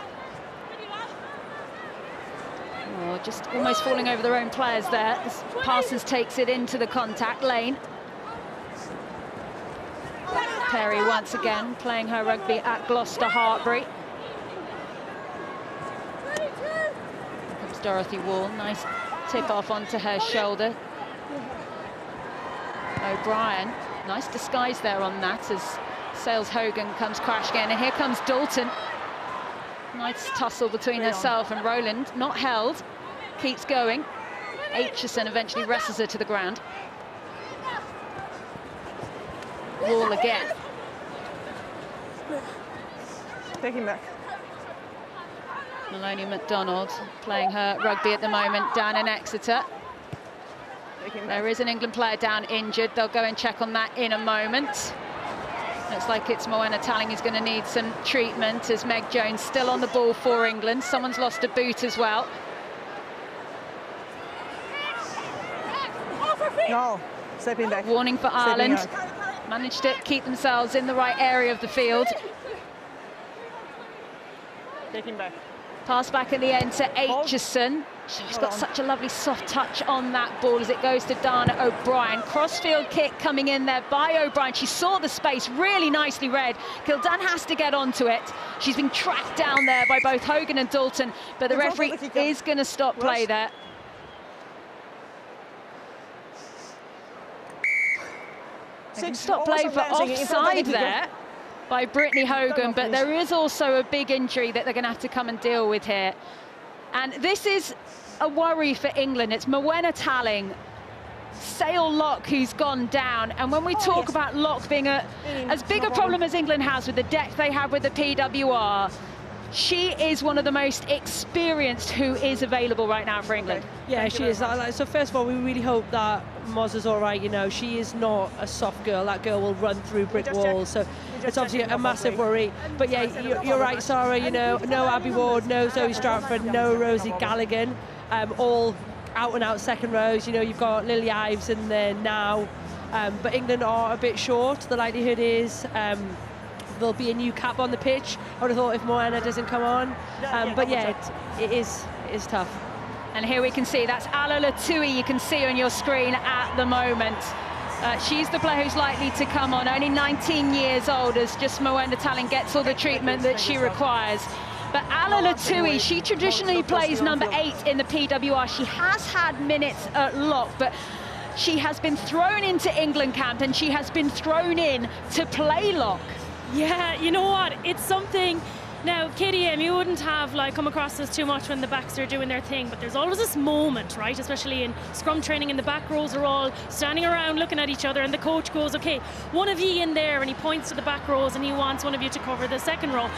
Oh, just almost falling over their own players there as Parsons takes it into the contact lane. Perry once again playing her rugby at Gloucester Hartbury. Here comes Dorothy Wall, nice tip off onto her shoulder. O'Brien, nice disguise there on that as Sales Hogan comes crashing in, and here comes Dalton. Nice tussle between herself and Rowland, not held, keeps going. Aitchison eventually wrestles her to the ground. Wall again. Taking back. Maloney-McDonald playing her rugby at the moment down in Exeter. There is an England player down injured. They'll go and check on that in a moment. Looks like it's Moena Talling who's going to need some treatment, as Meg Jones still on the ball for England. Someone's lost a boot as well. No, stepping back. Warning for Ireland. Managed to keep themselves in the right area of the field. Taking back. Pass back in the end to Aitchison. She's got such a lovely soft touch on that ball as it goes to Dana O'Brien. Crossfield kick coming in there by O'Brien. She saw the space, really nicely read. Kildan has to get onto it. She's been tracked down there by both Hogan and Dalton, but the referee is going to stop play there. They can stop play for offside there by Brittany Hogan, but there is also a big injury that they're going to have to come and deal with here. And this is a worry for England. It's Moena Talling, Sale Locke who's gone down. And when we talk about Locke being as big a problem as England has with the depth they have with the PWR, She is one of the most experienced who is available right now for England. Yeah, she is. So first of all, we really hope that Moz is all right. You know, she is not a soft girl. That girl will run through brick walls. So it's obviously a massive worry. But yeah, you're right, Sarah. You know, no Abby Ward, no Zoe Stratford, no Rosie Galligan, all out and out second rows. You know, you've got Lily Ives in there now. But England are a bit short. The likelihood is there'll be a new cap on the pitch. I would have thought if Moana doesn't come on. But yeah, it is tough. And here we can see that's Ala Latui, you can see on your screen at the moment. She's the player who's likely to come on, only 19 years old, as just Moana Talling gets all the treatment that she requires. But Ala Latui, she traditionally plays number 8 in the PWR. She has had minutes at lock, but she has been thrown into England camp and she has been thrown in to play lock. Yeah, you know what? It's something. Now, KDM, you wouldn't have come across this too much when the backs are doing their thing, but there's always this moment, right? Especially in scrum training, and the back rows are all standing around looking at each other, and the coach goes, "Okay, one of you in there," and he points to the back rows, and he wants one of you to cover the second row.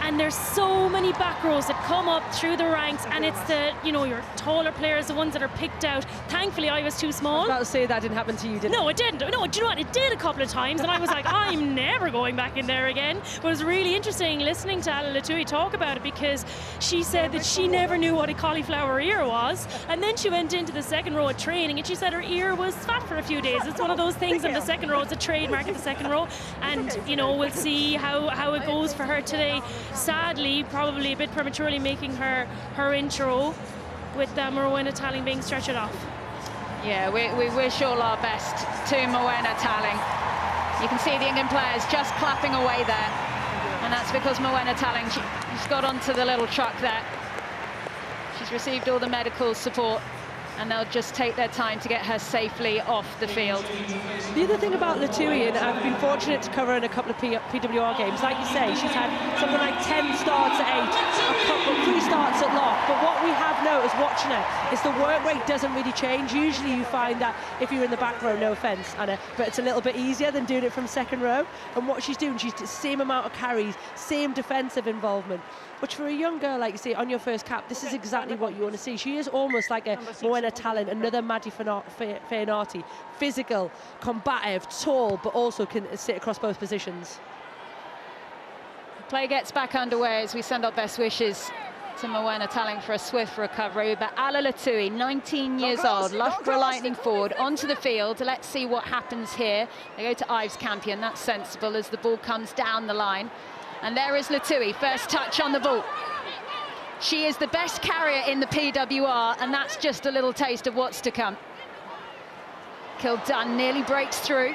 And there's so many back rows that come up through the ranks, and it's the, your taller players, the ones that are picked out. Thankfully, I was too small. I was about to say that didn't happen to you, did it? No, it didn't. No, do you know what? It did a couple of times, and I was like, I'm never going back in there again. But it was really interesting listening to Ala Latui talk about it, because she said that she never knew what a cauliflower ear was, and then she went into the second row at training, and she said her ear was fat for a few days. It's one of those things in the second row. It's a trademark in the second row, and we'll see how it goes for her today. Sadly, probably a bit prematurely making her intro, with Moana Talling being stretched off. Yeah, we wish all our best to Moana Talling. You can see the England players just clapping away there, and that's because Moana Talling, she's got onto the little truck there. She's received all the medical support, and they'll just take their time to get her safely off the field. The other thing about Latui, and I've been fortunate to cover in a couple of PWR games, like you say, she's had something like 10 starts at 8, 3 starts at lock. But what we have noticed watching her is the work rate doesn't really change. Usually you find that if you're in the back row, no offence, Anna, but it's a little bit easier than doing it from second row. And what she's doing, she's the same amount of carries, same defensive involvement. Which for a young girl, like you say, on your first cap, this is exactly what you want to see. She is almost like a Moana Talling, another Maddie Fainarty. Physical, combative, tall, but also can sit across both positions. Play gets back underway as we send our best wishes to Moana Talling for a swift recovery. But Ala Latui, 19 years old, Loughborough Lightning forward, onto the field. Let's see what happens here. They go to Ives Campion, that's sensible as the ball comes down the line. And there is Latui, first touch on the ball. She is the best carrier in the PWR, and that's just a little taste of what's to come. Kildunn nearly breaks through.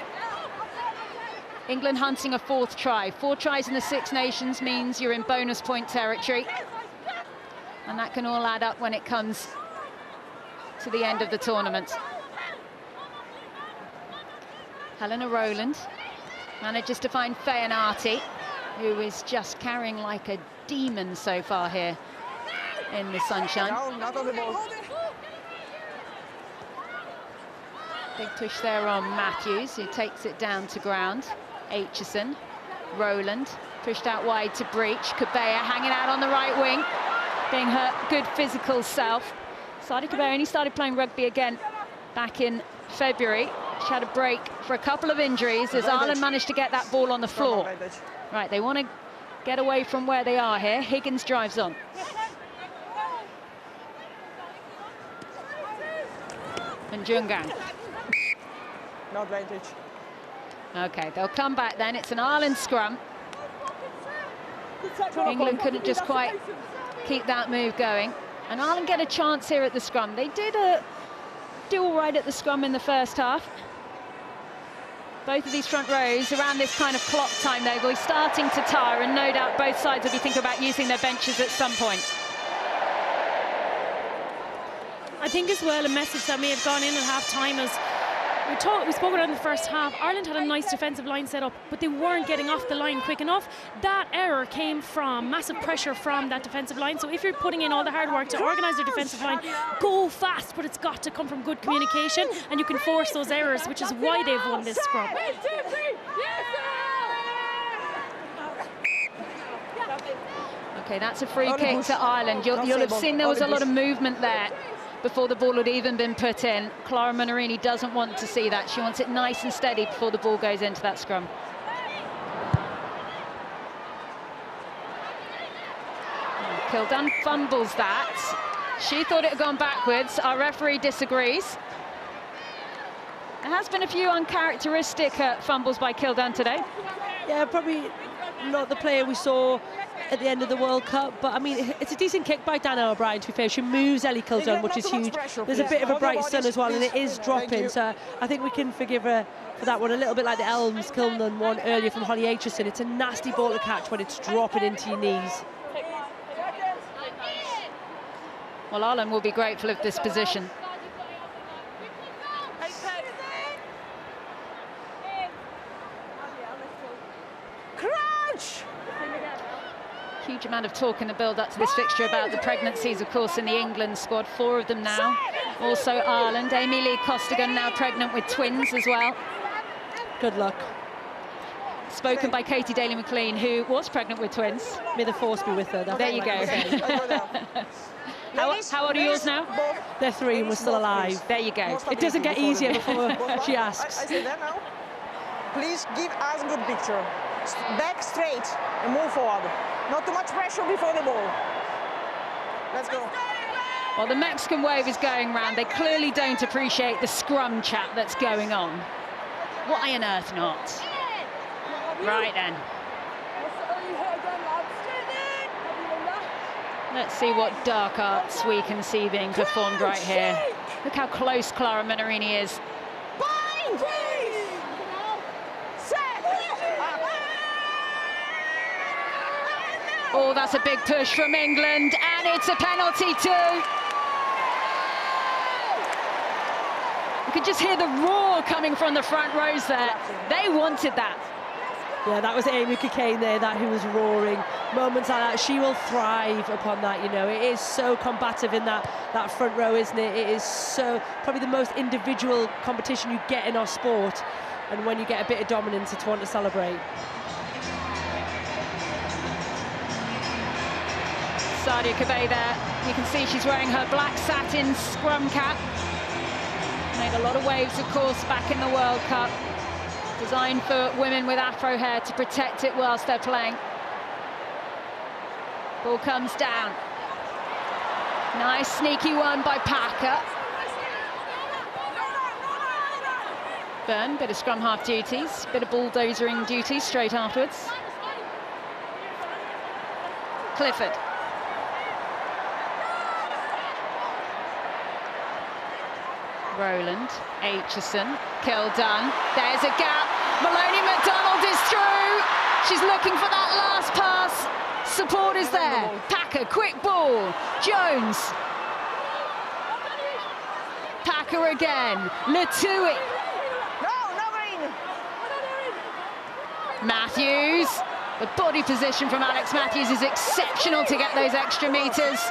England hunting a 4th try. 4 tries in the Six Nations means you're in bonus point territory. And that can all add up when it comes to the end of the tournament. Helena Rowland manages to find Fainarty, who is just carrying like a demon so far here in the sunshine. Big push there on Matthews, who takes it down to ground. Aitchison, Rowland, pushed out wide to Breach. Kabea hanging out on the right wing, being her good physical self. Sadie Kabea only started playing rugby again back in February. She had a break for a couple of injuries as Ireland managed to get that ball on the floor. Right, they want to get away from where they are here. Higgins drives on. And Jungang. No advantage. Okay, they'll come back then. It's an Ireland scrum. England couldn't just quite keep that move going. And Ireland get a chance here at the scrum. They did do all right at the scrum in the first half. Both of these front rows around this kind of clock time, though, will be starting to tire, and no doubt both sides will be thinking about using their benches at some point. I think as well a message that may have gone in at half-time is we spoke about in the first half. Ireland had a nice defensive line set up, but they weren't getting off the line quick enough. That error came from massive pressure from that defensive line. So if you're putting in all the hard work to organise your defensive line, go fast, but it's got to come from good communication, and you can force those errors, which is why they've won this scrum. Okay, that's a free kick to Ireland. You'll have seen there was a lot of movement there before the ball had even been put in. Clara Monarini doesn't want to see that. She wants it nice and steady before the ball goes into that scrum. Kildun fumbles that. She thought it had gone backwards. Our referee disagrees. There has been a few uncharacteristic fumbles by Kildun today. Yeah, probably not the player we saw at the end of the World Cup, but I mean, it's a decent kick by Dana O'Brien, to be fair. She moves Ellie Kildun, which is huge. There's a bit of a bright sun as well, and it is dropping, so I think we can forgive her for that one, a little bit like the Elms Kilman one earlier from Holly Aitchison. It's a nasty ball to catch when it's dropping into your knees. Well, Ireland will be grateful of this position. Crunch! Huge amount of talk in the build-up to this fixture about the pregnancies, of course, in the England squad. 4 of them now. Also Ireland. Amy Lee Costigan now pregnant with twins as well. Good luck. Spoken by Katie Daly-McLean, who was pregnant with twins. May the force be with her. There you go. How old are yours now? They're 3 and we're still alive. There you go. It doesn't get easier before she asks. I say that now. Please give us a good picture. Back straight and move forward. Not too much pressure before the ball. Let's go. Well, the Mexican wave is going round. They clearly don't appreciate the scrum chat that's going on. Why on earth not? Right then. Let's see what dark arts we can see being performed right here. Look how close Clara Monarini is. Oh, that's a big push from England, and it's a penalty too. You could just hear the roar coming from the front rows there. They wanted that. Yeah, that was Amy Cockayne there, who was roaring. Moments like that, she will thrive upon that, you know. It is so combative in that front row, isn't it? It is so, probably the most individual competition you get in our sport. And when you get a bit of dominance, it's one to celebrate. Sadia Kebay there. You can see she's wearing her black satin scrum cap. Made a lot of waves, of course, back in the World Cup. Designed for women with afro hair to protect it whilst they're playing. Ball comes down. Nice sneaky one by Packer. Byrne, bit of scrum half duties, bit of bulldozering duties straight afterwards. Clifford. Rowland, Aitchison, Kildun, there's a gap, Maloney McDonald is through, she's looking for that last pass, support is there, Packer, quick ball, Jones, Packer again, Latui, Matthews, the body position from Alex Matthews is exceptional to get those extra metres.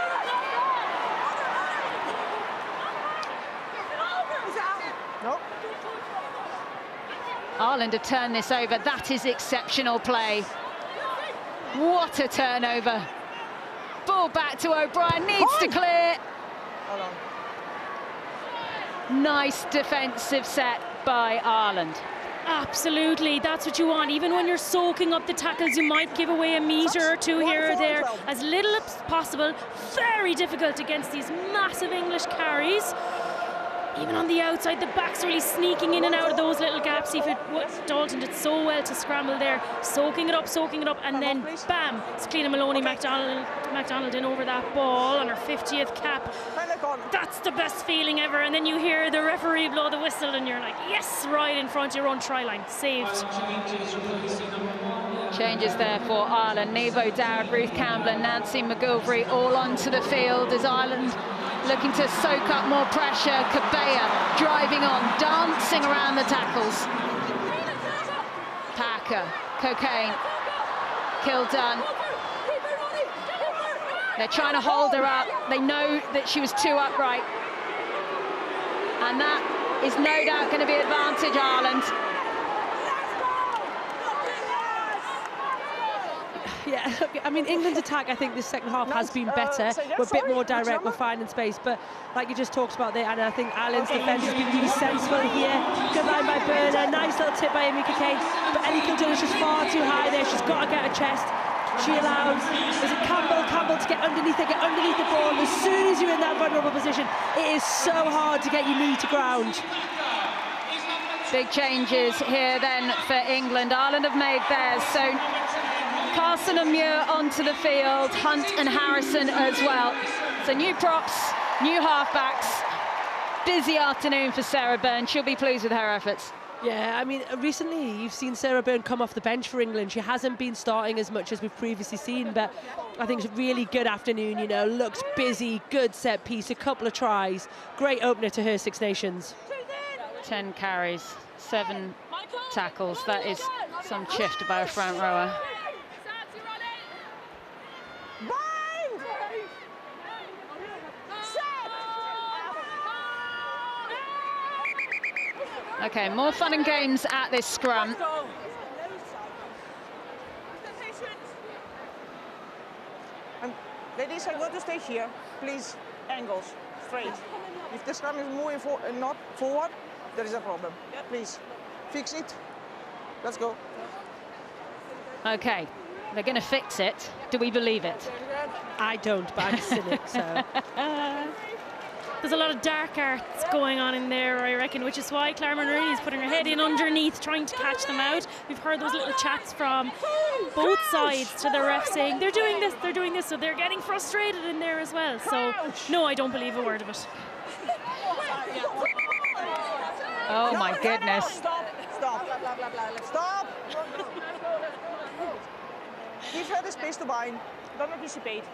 Ireland have turned this over. That is exceptional play. What a turnover. Ball back to O'Brien, needs to clear. Nice defensive set by Ireland. Absolutely, that's what you want. Even when you're soaking up the tackles, you might give away a metre or two here or there. As little as possible. Very difficult against these massive English carries. Even on the outside, the back's really sneaking in and out of those little gaps. See if Dalton did so well to scramble there, soaking it up, and then bam, it's Cleena Maloney MacDonald in over that ball on her 50th cap. That's the best feeling ever. And then you hear the referee blow the whistle, and you're like, yes, right in front of your own try line, saved. Changes there for Ireland. Nevo Dowd, Ruth Campbell, and Nancy McGilvery all onto the field as Ireland looking to soak up more pressure. Kabea driving on, dancing around the tackles. Packer, Cockayne, Kildun. They're trying to hold her up. They know that she was too upright. And that is no doubt going to be advantage Ireland. Yeah, I mean, England's attack, I think this second half has been better. We're a bit more direct, we're finding space, but like you just talked about there, and I think Ireland's defence has been really sensible here. Good line by Burner, nice little tip by Amy Cockayne, but Ellie Kildown is just far too high there. She's got to get her chest. She allows, is it Campbell to get underneath the ball. As soon as you're in that vulnerable position, it is so hard to get your knee to ground. Big changes here then for England. Ireland have made theirs. So Carson and Muir onto the field, Hunt and Harrison as well. So new props, new halfbacks. Busy afternoon for Sarah Byrne. She'll be pleased with her efforts. Yeah, I mean, recently you've seen Sarah Byrne come off the bench for England. She hasn't been starting as much as we've previously seen, but I think it's a really good afternoon, you know, looks busy, good set piece, a couple of tries. Great opener to her Six Nations. 10 carries, 7 tackles. That is some shift by a front rower. Okay, more fun and games at this scrum. Ladies, I'm going to stay here. Please, angles, straight. If the scrum is moving not forward, there is a problem. Please, fix it. Let's go. Okay, they're going to fix it. Do we believe it? I don't, but I'm cynic, so... There's a lot of dark arts going on in there, I reckon, which is why Clara Maroney's putting her head in underneath, trying to catch them out. We've heard those little chats from both sides to the ref saying, they're doing this, so they're getting frustrated in there as well. So, no, I don't believe a word of it. Oh, my goodness. Stop. Stop. Give her the space to bind. Don't anticipate.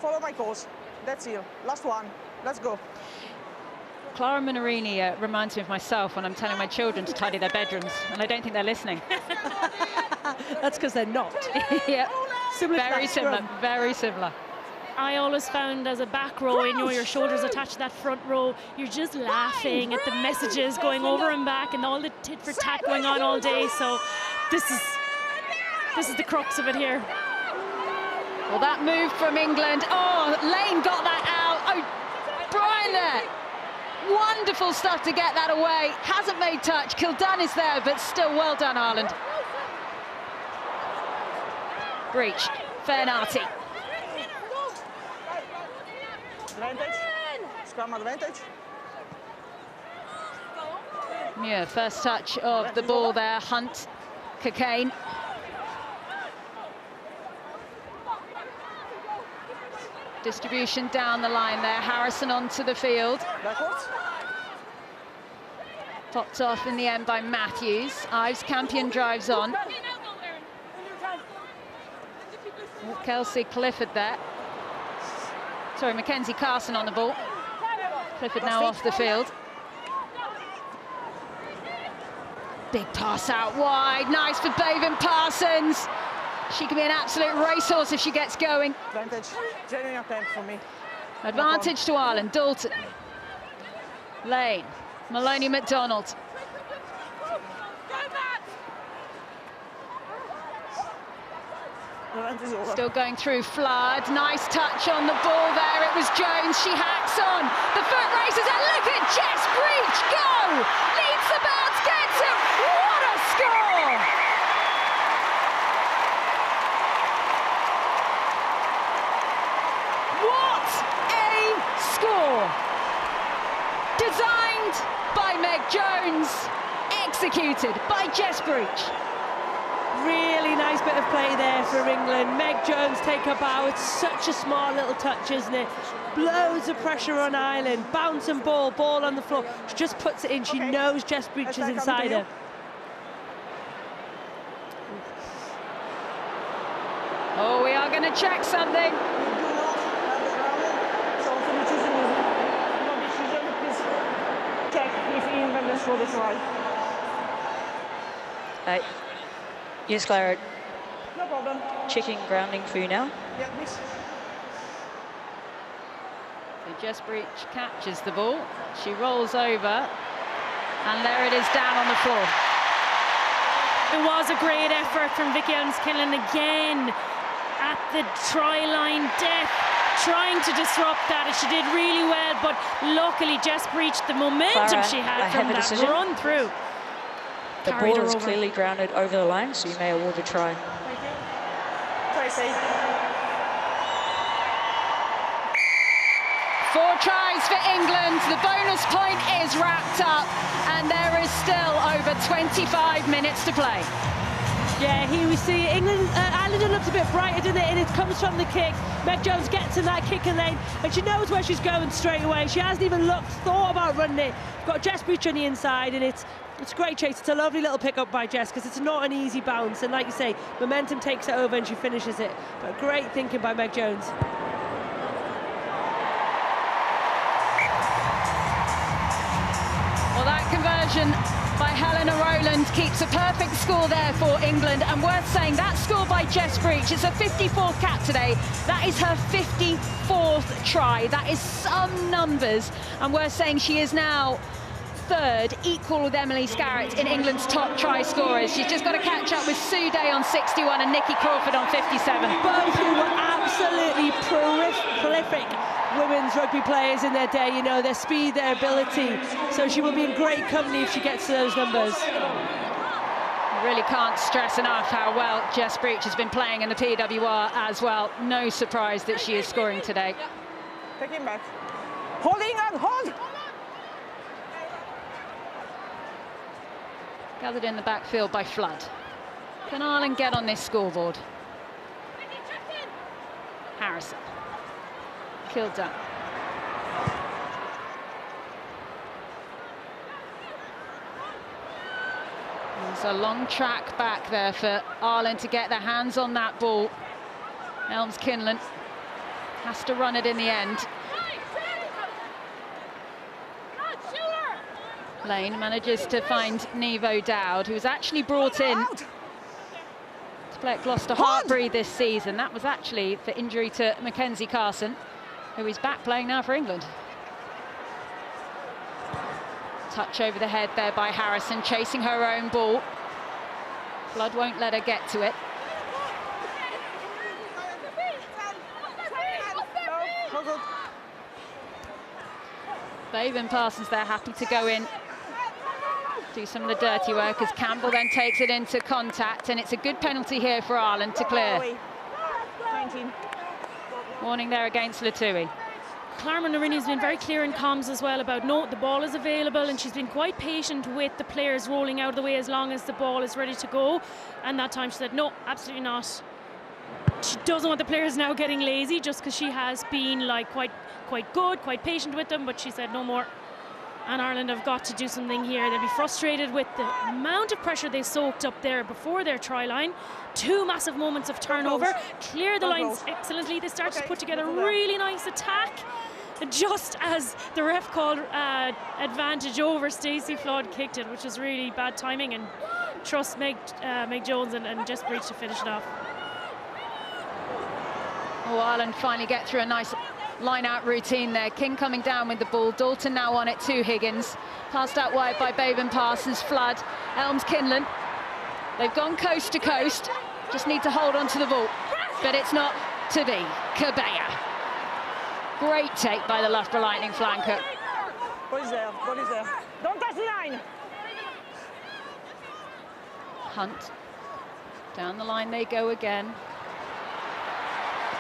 Follow my course. That's it. Last one. Let's go. Clara Minorini reminds me of myself when I'm telling my children to tidy their bedrooms, and I don't think they're listening. That's because they're not. Yeah, very similar, very similar. I always found as a back row, you know, your shoulders attached to that front row, you're just laughing at the messages going over and back and all the tit for tat going on all day. So this is the crux of it here. Well, that move from England. Oh, Lane got that out. Oh, Brian there. Wonderful stuff to get that away. Hasn't made touch. Kildown is there, but still well done, Ireland. Breach. Fernati. Advantage. Scrum advantage. Yeah, first touch of the ball there. Hunt. Cockayne. Distribution down the line there. Harrison onto the field. Backwards. Popped off in the end by Matthews. Ives Campion drives on. Kelsey Clifford there. Sorry, Mackenzie Carson on the ball. Clifford now off the field. Big pass out wide. Nice for Bevan Parsons. She can be an absolute racehorse if she gets going. Advantage. Genuine attempt for me. Advantage to Ireland. Dalton. Lane. Maloney McDonald. Still going through Flood. Nice touch on the ball there. It was Jones. She hacks on. The foot races and look at Jess Breach go! Leads the bounce, gets him. What a score! What a score! Designed by Meg Jones, executed by Jess Breach. Really nice bit of play there for England. Meg Jones take her bow. It's such a smart little touch, isn't it? Loads of pressure on Ireland. Bouncing ball on the floor. She just puts it in. She knows Jess Breach is inside her. Oh, we are going to check something. Check if England is for the try. Yes, Clara. No problem. Checking grounding for you now. Yeah, miss. So Jess Breach catches the ball. She rolls over. And there it is down on the floor. It was a great effort from Vicky Elms-Kinlan again. at the try line, death, trying to disrupt that. She did really well, but luckily Jess breached the momentum she had from that run through. The ball is clearly grounded over the line, so you may award a try. Tracy. 4 tries for England. The bonus point is wrapped up, and there is still over 25 minutes to play. Yeah, here we see England. Ireland looks a bit brighter, doesn't it? And it comes from the kick. Meg Jones gets in that kicking lane, and she knows where she's going straight away. She hasn't even thought about running it. Got Jess Breach on the inside, and it's a great chase. It's a lovely little pick-up by Jess, because it's not an easy bounce. And like you say, momentum takes it over, and she finishes it. But great thinking by Meg Jones. Well, that conversion by Helena Rowland keeps a perfect score there for England, and worth saying that score by Jess Breach, it's her 54th cap today. That is her 54th try. That is some numbers, and worth saying she is now 3rd, equal with Emily Scarrett in England's top try scorers. She's just got to catch up with Sue Day on 61 and Nikki Crawford on 57. Both who were absolutely prolific women's rugby players in their day, you know, their speed, their ability. So she will be in great company if she gets to those numbers. Really can't stress enough how well Jess Breach has been playing in the PWR as well. No surprise that she is scoring today. Take him back. Holding on, hold! Gathered in the backfield by Flood. Can Ireland get on this scoreboard? Harrison. Kilda. There's a long track back there for Ireland to get their hands on that ball. Elms Kinlan has to run it in the end. Lane manages to find Neve O'Dowd, who was actually brought in to play at Gloucester Hartbury this season. That was actually for injury to Mackenzie Carson, who is back playing now for England. Touch over the head there by Harrison, chasing her own ball. Flood won't let her get to it. Babe and Parsons there, happy to go in, do some of the dirty work, as Campbell then takes it into contact, and it's a good penalty here for Ireland to clear. 19. Warning there against Latui. Clara Narini has been very clear in comms as well about no, the ball is available, and she's been quite patient with the players rolling out of the way as long as the ball is ready to go. And that time she said, no, absolutely not. She doesn't want the players now getting lazy, just because she has been like quite good, quite patient with them, but she said no more. And Ireland have got to do something here. They'll be frustrated with the amount of pressure they soaked up there before their try line. 2 massive moments of turnover. Clear the lines excellently. They start to put together a really nice attack. Just as the ref called advantage over, Stacey Flood kicked it, which was really bad timing. And trust Meg Jones and Jess Breach to finish it off. Oh, Ireland finally get through a nice line-out routine there. King coming down with the ball. Dalton now on it to Higgins. Passed out wide by Babe and Parsons. Flood. Elms Kinlan. They've gone coast to coast. Just need to hold on to the ball. But it's not to be. Cabea. Great take by the Loughborough Lightning flanker. Body's there, body's there. Don't touch the line! Hunt. Down the line they go again.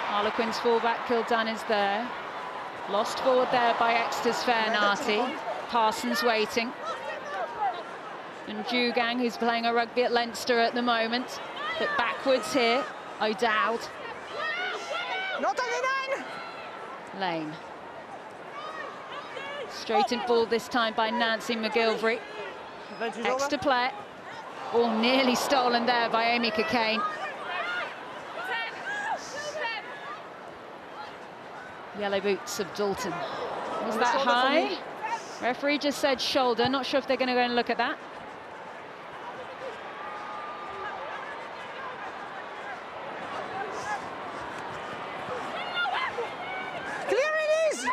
Harlequin's fullback Kildan is there. Lost forward there by Exeter's Fairnarty. Parsons waiting. And Jugang, who's playing a rugby at Leinster at the moment. But backwards here, O'Dowd. Not on the line! Lane. Straightened ball this time by Nancy McGilvery. Exeter player. Ball nearly stolen there by Amy Cockayne. Yellow boots of Dalton. Was that high? Referee just said shoulder. Not sure if they're going to go and look at that. Clear it is!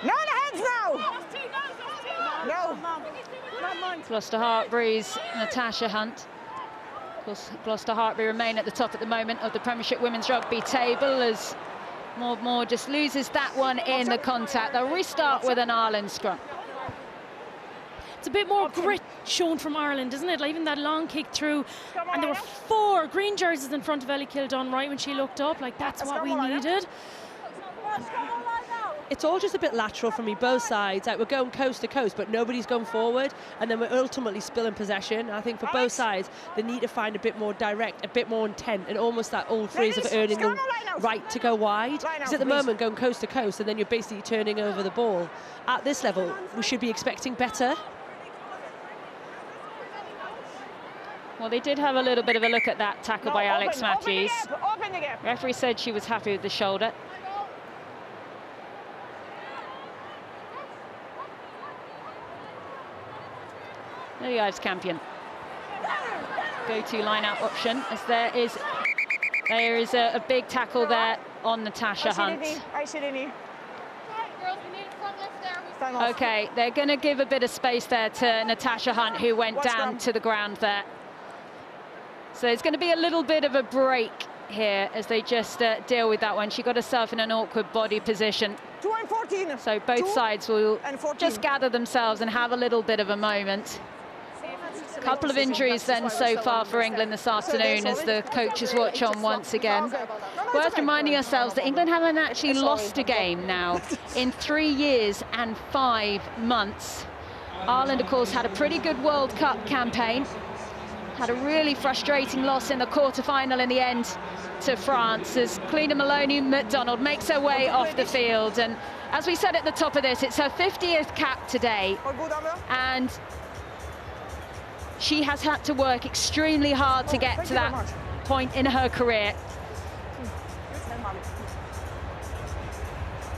No hands now! No. Gloucester Hartbury's Natasha Hunt Of course, Gloucester Hartby remain at the top at the moment of the Premiership Women's Rugby table as Maud just loses that one in the contact. They'll restart with an Ireland scrum. It's a bit more grit shown from Ireland, isn't it? Like even that long kick through, and there were 4 green jerseys in front of Ellie Kildon right when she looked up. Like that's what we needed. It's all just a bit lateral for me, both sides. Like we're going coast to coast, but nobody's going forward, and then we're ultimately spilling possession. I think for both sides, they need to find a bit more direct, a bit more intent, and almost that old phrase of earning the right to go wide. Because at the moment, going coast to coast, and then you're basically turning over the ball. At this level, we should be expecting better. Well, they did have a little bit of a look at that tackle by Alex Matthews. Referee said she was happy with the shoulder. There you go, Campion. Go-to line-out option, as there is a big tackle there on Natasha Hunt. Okay, they're going to give a bit of space there to Natasha Hunt, who went down to the ground there. So it's going to be a little bit of a break here as they just deal with that one. She got herself in an awkward body position. 2 and 14. So both sides will just gather themselves and have a little bit of a moment. A couple of injuries then so far for England this afternoon as the coaches watch on once again. Worth reminding ourselves that England haven't actually lost a game now in 3 years and 5 months. Ireland, of course, had a pretty good World Cup campaign. Had a really frustrating loss in the quarter-final in the end to France as Cleena Maloney-McDonald makes her way off the field. And as we said at the top of this, it's her 50th cap today. And she has had to work extremely hard to get to that point in her career.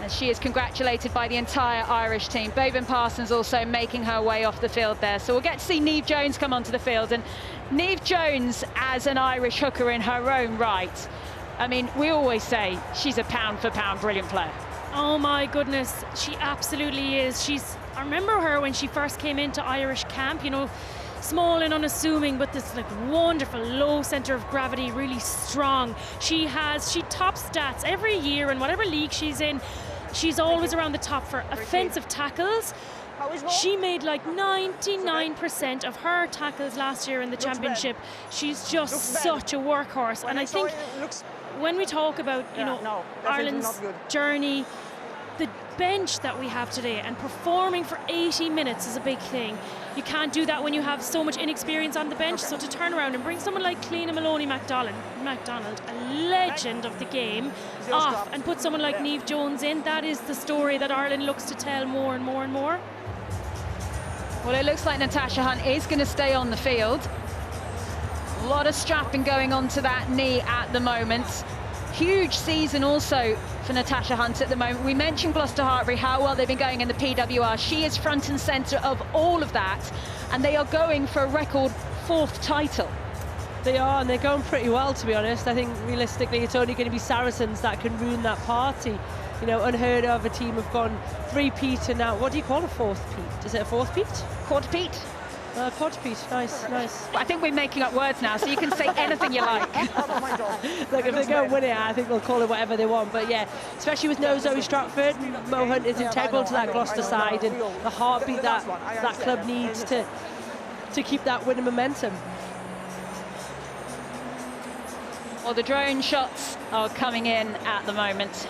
And she is congratulated by the entire Irish team. Bevan Parsons also making her way off the field there. So we'll get to see Niamh Jones come onto the field. And Niamh Jones, as an Irish hooker in her own right, I mean, we always say she's a pound-for-pound brilliant player. Oh my goodness, she absolutely is. I remember her when she first came into Irish camp, you know, small and unassuming, but this like wonderful low center of gravity, really strong. She tops stats every year in whatever league she's in. She's always around the top for offensive tackles. She made like 99% of her tackles last year in the championship. She's just such a workhorse. And I think when we talk about, you know, Ireland's journey, the bench that we have today and performing for 80 minutes is a big thing. You can't do that when you have so much inexperience on the bench. So to turn around and bring someone like Cleena Maloney-McDonald, a legend of the game, off and put someone like Niamh Jones in, that is the story that Ireland looks to tell more and more and more. Well, it looks like Natasha Hunt is going to stay on the field. A lot of strapping going on to that knee at the moment. Huge season also for Natasha Hunt at the moment. We mentioned Gloucester Hartby, how well they've been going in the PWR. She is front and centre of all of that, and they are going for a record 4th title. They are, and they're going pretty well, to be honest. I think realistically it's only going to be Saracens that can ruin that party. You know, unheard of, a team have gone 3-peat and now, what do you call a 4th peat? Is it a 4th peat? Quarter-peat. Quarter-peat, nice. I think we're making up words now, so you can say anything you like. Look, if they go and win it, I think they'll call it whatever they want. But yeah, especially with no Zoe Stratford, Mo Hunt is integral to that Gloucester side, and the heartbeat that club needs to keep that winning momentum. Well, the drone shots are coming in at the moment.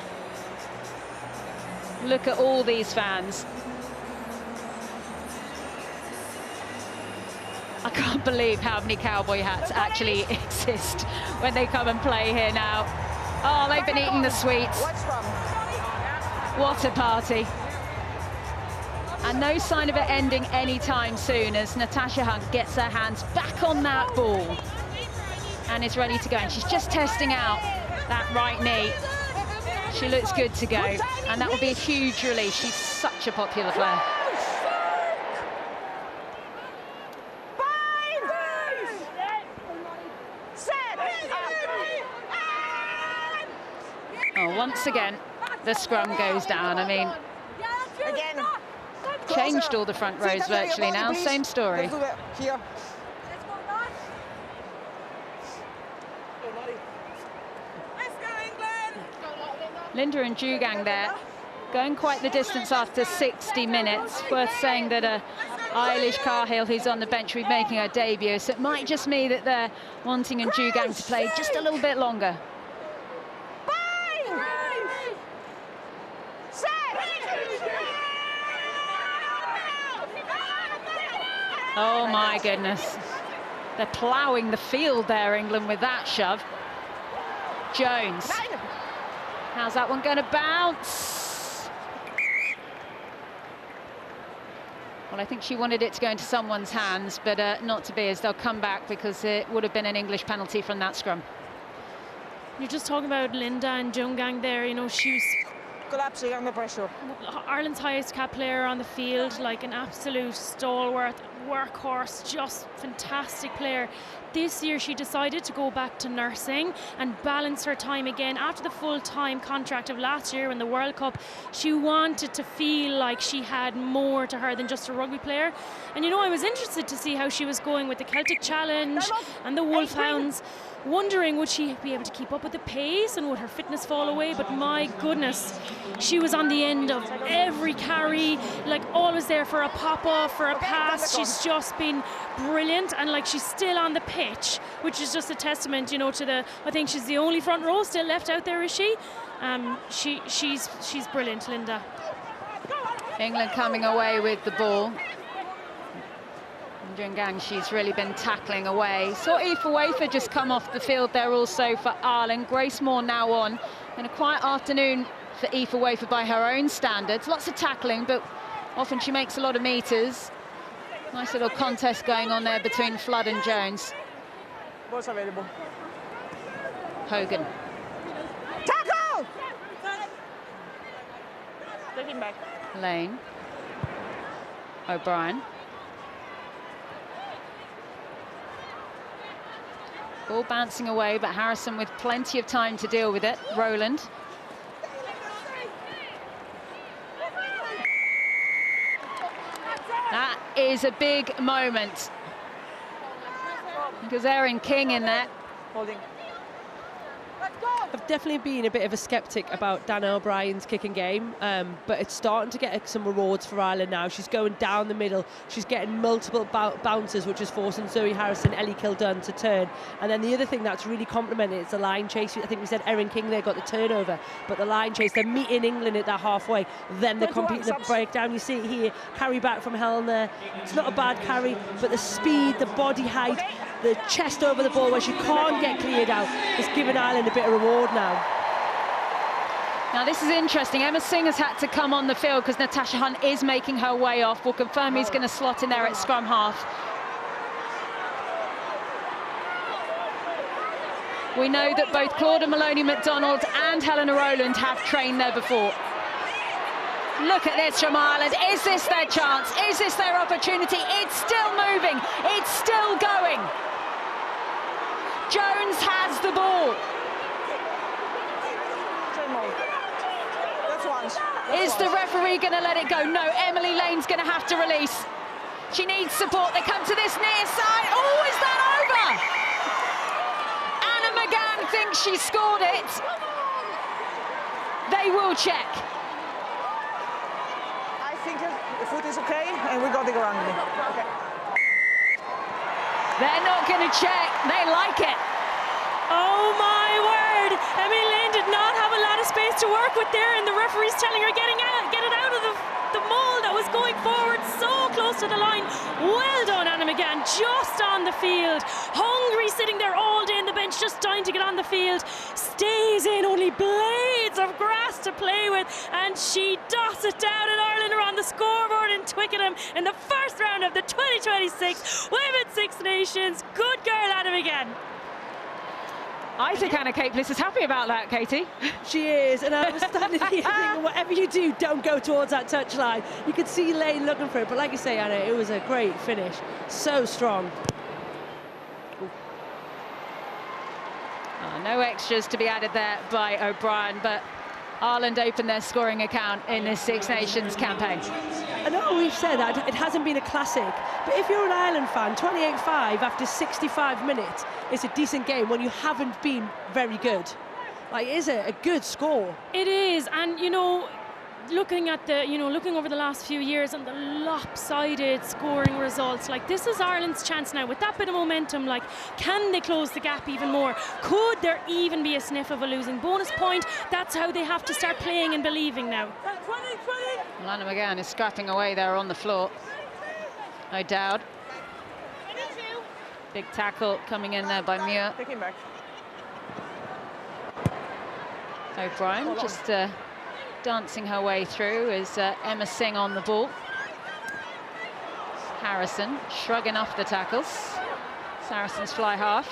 Look at all these fans. I can't believe how many cowboy hats actually exist when they come and play here now. Oh, they've been eating the sweets. What a party. And no sign of it ending anytime soon as Natasha Hunt gets her hands back on that ball and is ready to go. And she's just testing out that right knee. She looks good to go, and that will be a huge release. She's such a popular player. Oh, once again, the scrum goes down. I mean, changed all the front rows virtually now. Same story. Linda and Jugang there, going quite the distance after 60 minutes. Worth saying that Eilish Cahill, who's on the bench, will be making her debut. So it might just mean that they're wanting and Jugang to play just a little bit longer. Oh my goodness. They're ploughing the field there, England, with that shove. Jones. How's that one going to bounce? Well, I think she wanted it to go into someone's hands, but not to be, as they'll come back because it would have been an English penalty from that scrum. You're just talking about Linda and Jugang there, you know, she was collapsing under pressure. Ireland's highest cap player on the field, like an absolute stalwart, workhorse, just fantastic player. This year she decided to go back to nursing and balance her time again. After the full-time contract of last year in the World Cup, she wanted to feel like she had more to her than just a rugby player. And you know, I was interested to see how she was going with the Celtic Challenge and the Wolfhounds, wondering would she be able to keep up with the pace and would her fitness fall away. But my goodness, she was on the end of every carry, like always there for a pop-off, for a pass. She's just been brilliant, and like she's still on the pitch, which is just a testament, you know, to the, I think she's the only front row still left out there, is she? She's brilliant, Linda. England coming away with the ball. Jugang, she's really been tackling away. Saw Aoife Wafer just come off the field there also for Ireland. Grace Moore now on. And a quiet afternoon for Aoife Wafer by her own standards. Lots of tackling, but often she makes a lot of meters. Nice little contest going on there between Flood and Jones. Balls available. Hogan. Tackle! Take him back. Lane. O'Brien. Ball bouncing away, but Harrison with plenty of time to deal with it. Rowland. That is a big moment. Because Erin King in there. Holding. I've definitely been a bit of a sceptic about Dana O'Brien's kicking game, but it's starting to get some rewards for Ireland now. She's going down the middle. She's getting multiple bounces, which is forcing Zoe Harrison, Ellie Kildun to turn. And then the other thing that's really complimented is the line chase. I think we said Erin King there got the turnover, but the line chase, they're meeting England at that halfway, then they're completing the breakdown. You see it here, carry back from Helen there. It's not a bad carry, but the speed, the body height, the chest over the ball where she can't get cleared out is giving Ireland a bit of reward now. Now this is interesting. Emma Singer's had to come on the field because Natasha Hunt is making her way off. We'll confirm who's going to slot in there at scrum half. We know that both Claudia Maloney-McDonald and Helena Rowland have trained there before. Look at this from Ireland. Is this their chance? Is this their opportunity? It's still moving. It's still going. Jones has the ball. Is the referee going to let it go? No, Emily Lane's going to have to release. She needs support. They come to this near side. Oh, is that over? Anna McGann thinks she scored it. They will check. I think the foot is okay, and we got the ground. Okay. They're not going to check. They like it. Oh my word! Emily Lane did not have a lot of space to work with there, and the referee's telling her get it out of the mold that was going forward so close to the line. Well done, Anna McGann, just on the field. Hungry, sitting there all day on the bench, just dying to get on the field. Stays in, only blades of grass to play with, and she dots it down, and Ireland are on the scoreboard in Twickenham in the first round of the 2026 Women's Six Nations. Good girl, Anna McGann. I think Anna Capelis is happy about that, Katie. She is, and I was standing here thinking, whatever you do, don't go towards that touchline. You could see Lane looking for it, but like you say, Anna, it was a great finish. So strong. No extras to be added there by O'Brien, but Ireland opened their scoring account in this Six Nations campaign. I know we've said that it hasn't been a classic, but if you're an Ireland fan, 28-5 after 65 minutes is a decent game when you haven't been very good. Like, is it a good score? It is, and you know, looking over the last few years and the lopsided scoring results, like this is Ireland's chance now with that bit of momentum. Like, can they close the gap even more? Could there even be a sniff of a losing bonus point? That's how they have to start playing and believing now. Lana McGann is scrapping away there on the floor. O'Dowd. Big tackle coming in there by Muir. O'Brien just dancing her way through is Emma Singh on the ball. Harrison shrugging off the tackles. Saracens fly half.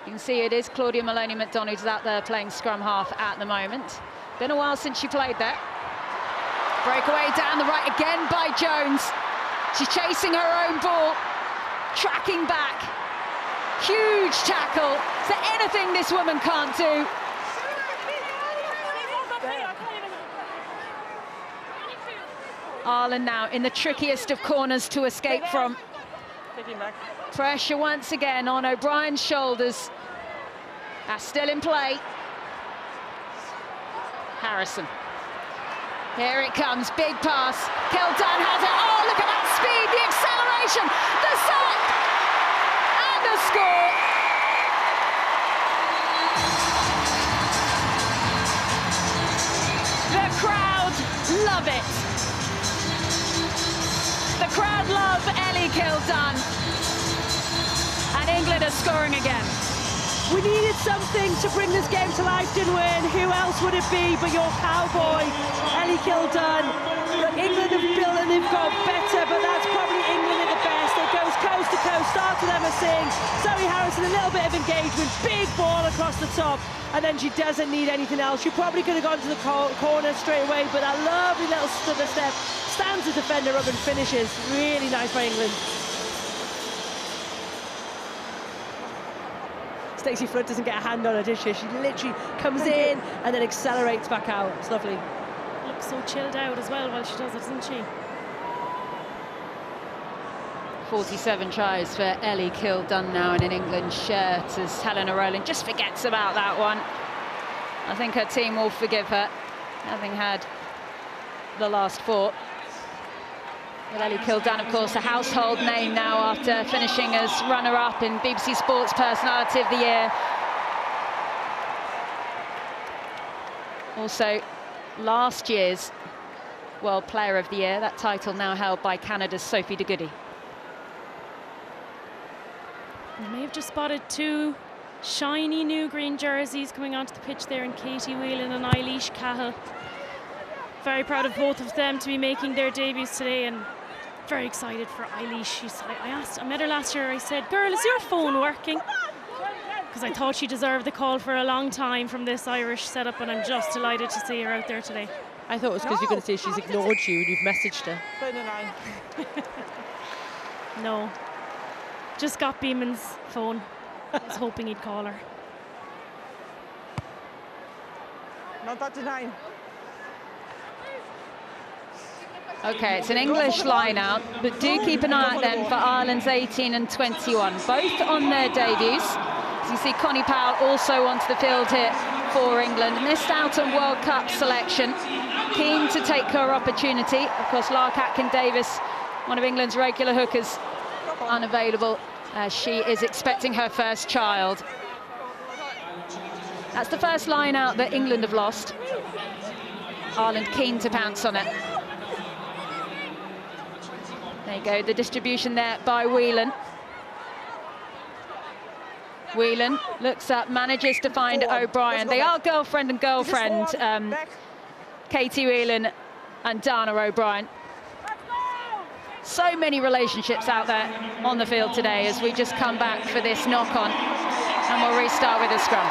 You can see it is Claudia Maloney-McDonald who's out there playing scrum half at the moment. Been a while since she played there. Breakaway down the right again by Jones. She's chasing her own ball, tracking back. Huge tackle. Is there anything this woman can't do? Ireland now in the trickiest of corners to escape from. Pressure once again on O'Brien's shoulders. That's still in play. Harrison. Here it comes, big pass. Kildan has it. Oh, look at that speed, the acceleration, the sack, and the score. The crowd love it. The crowd love Ellie Kildan. And England are scoring again. We needed something to bring this game to life, didn't we? And who else would it be but your cowboy, Ellie Kildan? England have built and they've got better, but that's probably England at the best. It goes coast to coast, starts with Emma Singh, Zoe Harrison, a little bit of engagement, big ball across the top, and then she doesn't need anything else. She probably could have gone to the corner straight away, but that lovely little stutter step, stands the defender up and finishes. Really nice by England. Stacey Flood doesn't get a hand on her, does she? She literally comes in and then accelerates back out. It's lovely. Looks so chilled out as well while she does it, doesn't she? 47 tries for Ellie Kildan now in an England shirt as Helena Rowland just forgets about that one. I think her team will forgive her, having had the last 4. Well, Ellie Kildan, of course, a household name now after finishing as runner-up in BBC Sports Personality of the Year. Also, last year's World Player of the Year, that title now held by Canada's Sophie de Goody. You may have just spotted 2 shiny new green jerseys coming onto the pitch there in Katie Whelan and Eilish Cahill. Very proud of both of them to be making their debuts today, and very excited for Eilish. I met her last year. I said, "Girl, is your phone working?" Because I thought she deserved the call for a long time from this Irish setup, and I'm just delighted to see her out there today. I thought it was because you're going to say she's ignored you and you've messaged her. No, just got Beeman's phone. I was hoping he'd call her. No 39. Okay, it's an English line-out, but do keep an eye out then for Ireland's 18 and 21, both on their debuts. As you see, Connie Powell also onto the field here for England. Missed out on World Cup selection, keen to take her opportunity. Of course, Lark Atkin-Davis, one of England's regular hookers, unavailable as she is expecting her first child. That's the first line-out that England have lost. Ireland keen to pounce on it. There you go, the distribution there by Whelan. Whelan looks up, manages to find O'Brien. They are girlfriend and girlfriend, Katie Whelan and Dana O'Brien. So many relationships out there on the field today as we just come back for this knock-on, and we'll restart with a scrum.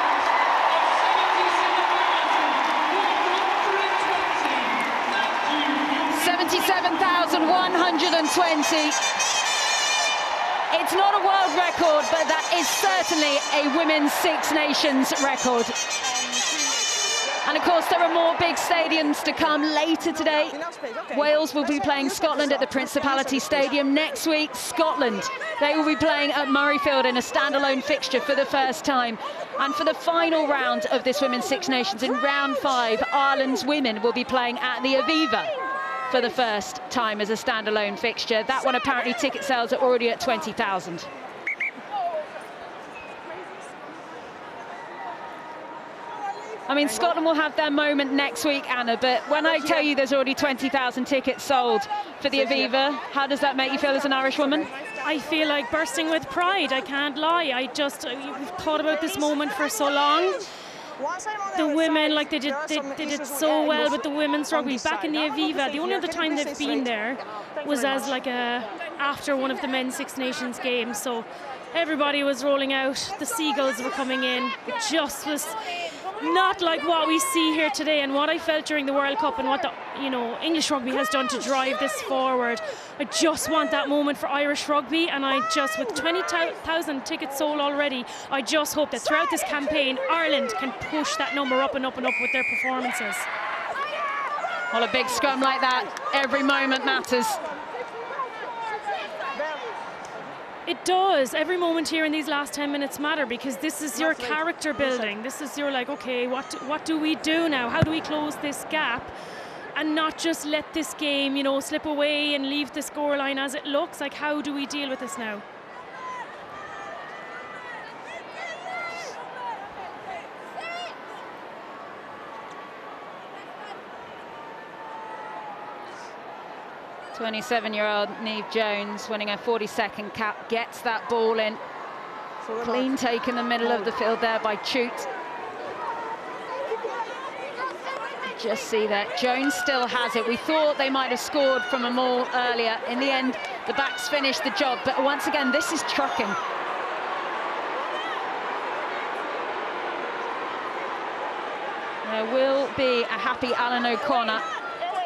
$77,120. It's not a world record, but that is certainly a women's Six Nations record. And of course, there are more big stadiums to come later today. Wales will be playing Scotland at the Principality Stadium. Next week, Scotland. They will be playing at Murrayfield in a standalone fixture for the first time. And for the final round of this Women's Six Nations, in round 5, Ireland's women will be playing at the Aviva for the first time as a standalone fixture. That one, apparently, ticket sales are already at 20,000. I mean, Scotland will have their moment next week, Anna, but when I tell you there's already 20,000 tickets sold for the Aviva, how does that make you feel as an Irish woman? I feel like bursting with pride, I can't lie. We've thought about this moment for so long. The women, like they did so well with the women's rugby back in the Aviva. The only other time they've been there was as like after one of the men's Six Nations games. So everybody was rolling out, the seagulls were coming in. It just was not like what we see here today, and what I felt during the World Cup, and what the English rugby has done to drive this forward. I just want that moment for Irish rugby, and with 20,000 tickets sold already, I just hope that throughout this campaign Ireland can push that number up and up and up with their performances. Well, a big scrum like that, every moment matters. It does. Every moment here in these last 10 minutes matter, because this is your character building. This is your okay, what do we do now? How do we close this gap and not just let this game, slip away and leave the scoreline as it looks? Like, how do we deal with this now? "27-year-old Niamh Jones, winning her 42nd cap, gets that ball in. Clean take in the middle of the field there by Chute. Just see that Jones still has it. We thought they might have scored from a maul earlier. In the end, the backs finished the job. But once again, this is trucking. There will be a happy Alan O'Connor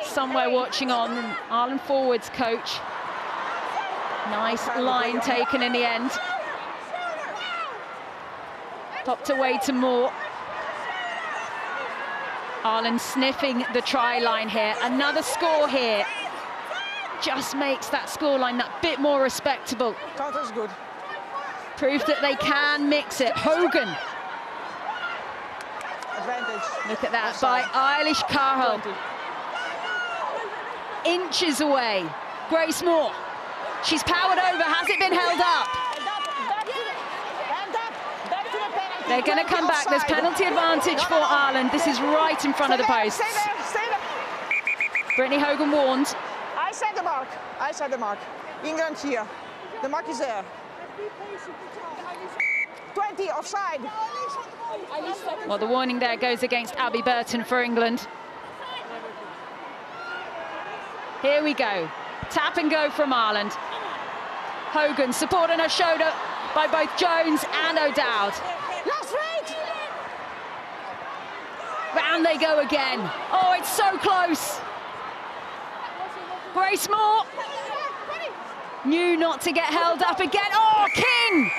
somewhere watching on, and Ireland forwards coach. Nice line taken in the end. Popped away to Moore. Ireland sniffing the try line here. Another score here just makes that scoreline that bit more respectable. Counter's good. Proves that they can mix it. Hogan. Advantage. Look at that by Eilish Carroll. Inches away. Grace Moore. She's powered over. Has it been held up? They're going to come back. There's penalty advantage for Ireland. This is right in front of the posts. Brittany Hogan warned. I said the mark. I said the mark. England here. The mark is there. 20 offside. Well, the warning there goes against Abby Burton for England. Here we go. Tap and go from Ireland. Hogan supporting her shoulder by both Jones and O'Dowd. Round they go again. Oh, it's so close. Grace Moore knew not to get held up again. Oh, King!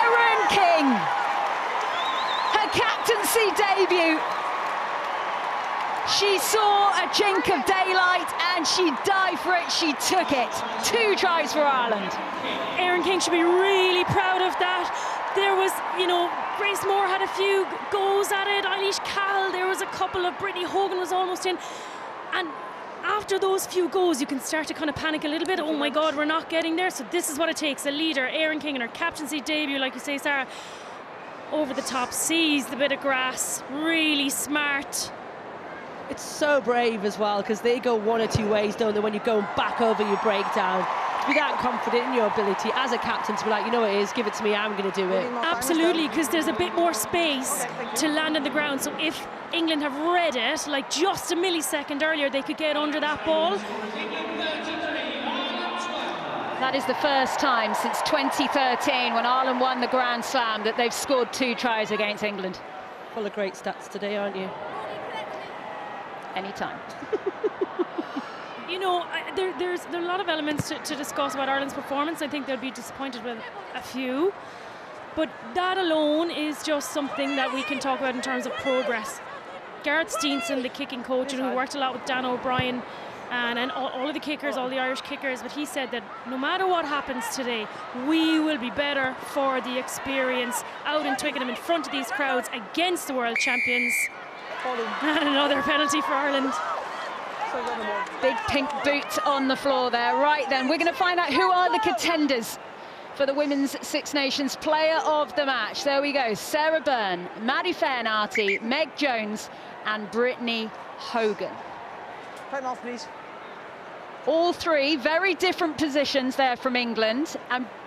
Erin King! Her captaincy debut. She saw a chink of daylight and she dived for it. She took it. 2 tries for Ireland. Erin King should be really proud of that. There was, Grace Moore had a few goes at it. Eilish Carroll, there was a couple of. Brittany Hogan was almost in. And after those few goes, you can start to kind of panic a little bit. Oh my God, we're not getting there. So this is what it takes. A leader, Erin King, in her captaincy debut, like you say, Sarah, over the top, sees the bit of grass, really smart. It's so brave as well, because they go one or two ways, don't they, when you're going back over your breakdown. To be that confident in your ability as a captain to be like, you know what it is, give it to me, I'm going to do it. Absolutely, because there's a bit more space to land on the ground. So if England have read it, like just a millisecond earlier, they could get under that ball. That is the first time since 2013, when Ireland won the Grand Slam, that they've scored 2 tries against England. Full of great stats today, aren't you? Anytime. There's a lot of elements to discuss about Ireland's performance. I think they'll be disappointed with a few. But that alone is just something that we can talk about in terms of progress. Gareth Steenson, the kicking coach, and who worked a lot with Dan O'Brien and all of the kickers, all the Irish kickers, but he said that no matter what happens today, we will be better for the experience out in Twickenham in front of these crowds against the world champions. And another penalty for Ireland. Big pink boot on the floor there. Right then, we're going to find out who are the contenders for the Women's Six Nations Player of the Match. There we go. Sarah Byrne, Maddie Fairnarty, Meg Jones and Brittany Hogan. Time off, please. All three very different positions there from England,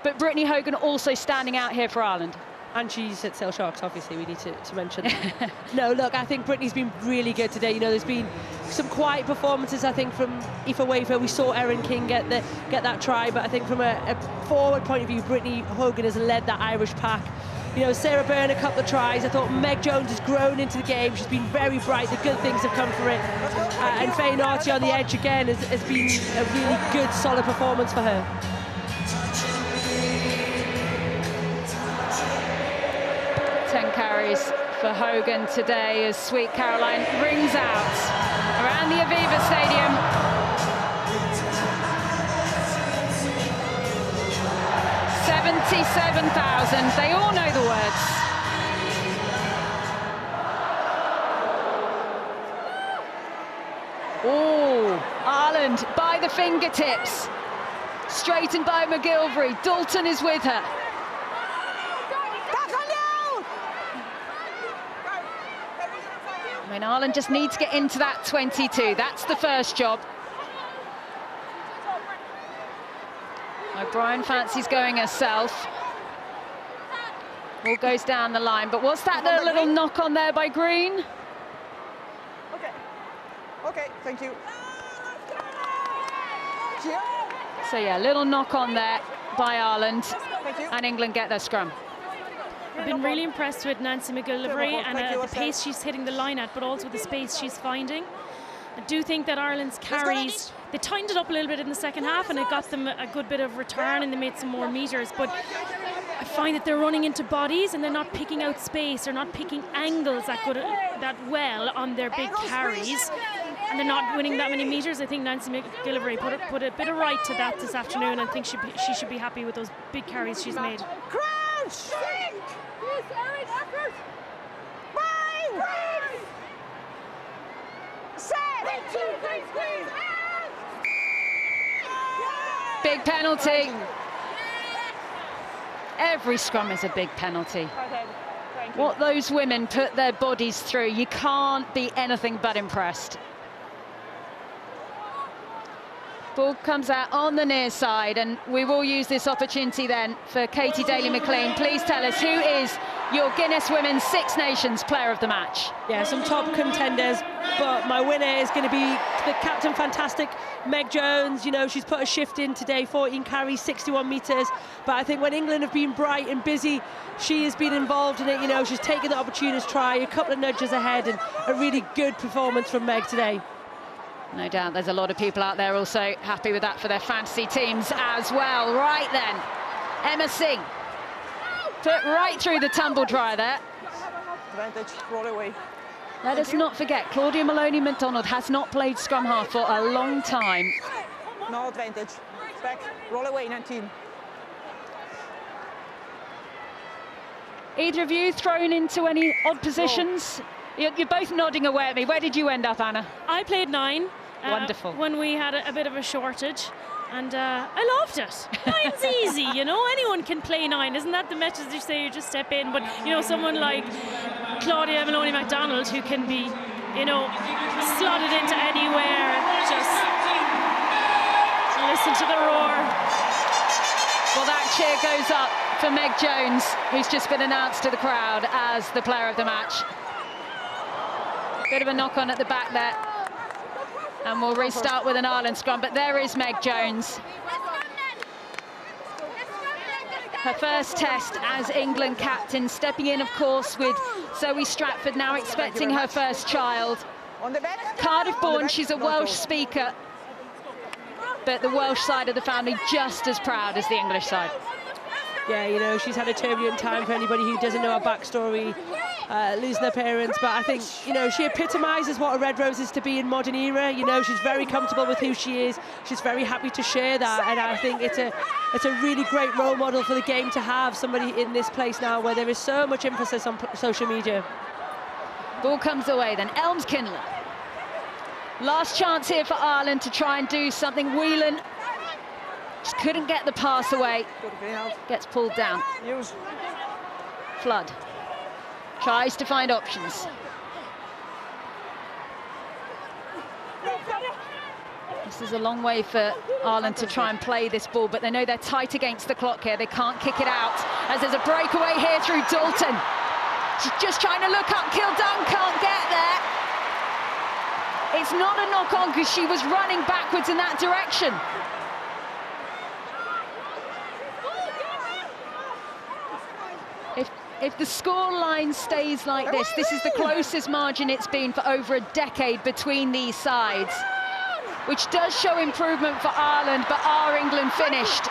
but Brittany Hogan also standing out here for Ireland. And she's at Sale Sharks, obviously, we need to mention that. No, look, I think Brittany's been really good today. You know, there's been some quiet performances, I think, from Aoife Wafer. We saw Erin King get that try, but I think from a forward point of view, Brittany Hogan has led that Irish pack. You know, Sarah Byrne, a couple of tries. I thought Meg Jones has grown into the game. She's been very bright. The good things have come for it. And Faye Narty on the edge again has been a really good, solid performance for her. Carries for Hogan today as Sweet Caroline rings out around the Aviva Stadium. $77,000. They all know the words. Oh, Ireland by the fingertips. Straightened by McGilvery. Dalton is with her. I mean, Ireland just need to get into that 22. That's the first job. O'Brien fancies going herself. All goes down the line. But was that a little knock on there by Green? Okay. Okay, thank you. So yeah, little knock on there by Ireland. And England get their scrum. I've been really impressed with Nancy McGillivray and the pace she's hitting the line at, but also the space she's finding. I do think that Ireland's carries, they tightened it up a little bit in the second half and it got them a good bit of return and they made some more meters, but I find that they're running into bodies and they're not picking out space, they're not picking angles that well on their big carries, and they're not winning that many meters. I think Nancy McGillivray put a bit of right to that this afternoon. I think she should be happy with those big carries she's made. Crouch! Big penalty. Every scrum is a big penalty. What those women put their bodies through, you can't be anything but impressed. Ball comes out on the near side, and we will use this opportunity then for Katie Daly-McLean. Please tell us, who is your Guinness Women's Six Nations Player of the Match? Yeah, some top contenders, but my winner is going to be the Captain Fantastic, Meg Jones. You know, she's put a shift in today, 14 carries, 61 metres. But I think when England have been bright and busy, she has been involved in it. You know, she's taken the opportunity to try, a couple of nudges ahead, and a really good performance from Meg today. No doubt there's a lot of people out there also happy with that for their fantasy teams as well. Right then, Emma Singh put right through the tumble dryer there. Advantage, roll away. Let us not forget, Claudia Maloney-McDonald has not played scrum half for a long time. No advantage. Back, roll away, 19. Either of you thrown into any odd positions? You're both nodding away at me. Where did you end up, Anna? I played 9. Wonderful. When we had a bit of a shortage. And I loved it. 9's easy, you know. Anyone can play 9. Isn't that the message you say? You just step in. But, you know, someone like Claudia Maloney-McDonald who can be, you know, slotted into anywhere. Just listen to the roar. Well, that cheer goes up for Meg Jones, who's just been announced to the crowd as the player of the match. Bit of a knock on at the back there. And we'll restart with an Ireland scrum, but there is Meg Jones. Her first test as England captain, stepping in, of course, with Zoe Stratford, now expecting her first child. Cardiff-born, she's a Welsh speaker, but the Welsh side of the family just as proud as the English side. yeah, you know, she's had a turbulent time for anybody who doesn't know her backstory, losing her parents. But I think, you know, she epitomises what a Red Rose is to be in modern era. You know, she's very comfortable with who she is. She's very happy to share that, and I think it's a really great role model for the game to have somebody in this place now where there is so much emphasis on social media. Ball comes away then. Elms-Kinlan. Last chance here for Ireland to try and do something. Whelan just couldn't get the pass away. Gets pulled down. Flood tries to find options. This is a long way for Ireland to try and play this ball, but they know they're tight against the clock here. They can't kick it out, as there's a breakaway here through Dalton. She's just trying to look up. Kildun can't get there. It's not a knock-on because she was running backwards in that direction. If the scoreline stays like this is the closest margin it's been for over a decade between these sides, which does show improvement for Ireland, but are England finished?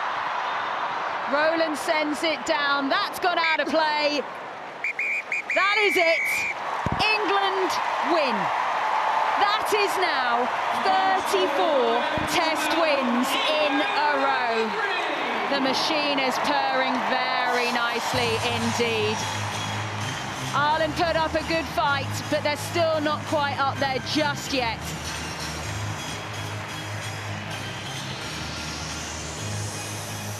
Rowland sends it down. That's gone out of play. That is it. England win. That is now 34 test wins in a row. The machine is purring very nicely indeed. Ireland put up a good fight, but they're still not quite up there just yet.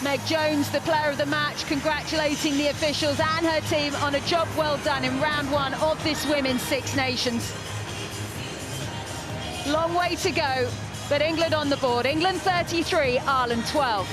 Meg Jones, the player of the match, congratulating the officials and her team on a job well done in round one of this Women's Six Nations. Long way to go, but England on the board. England 33, Ireland 12.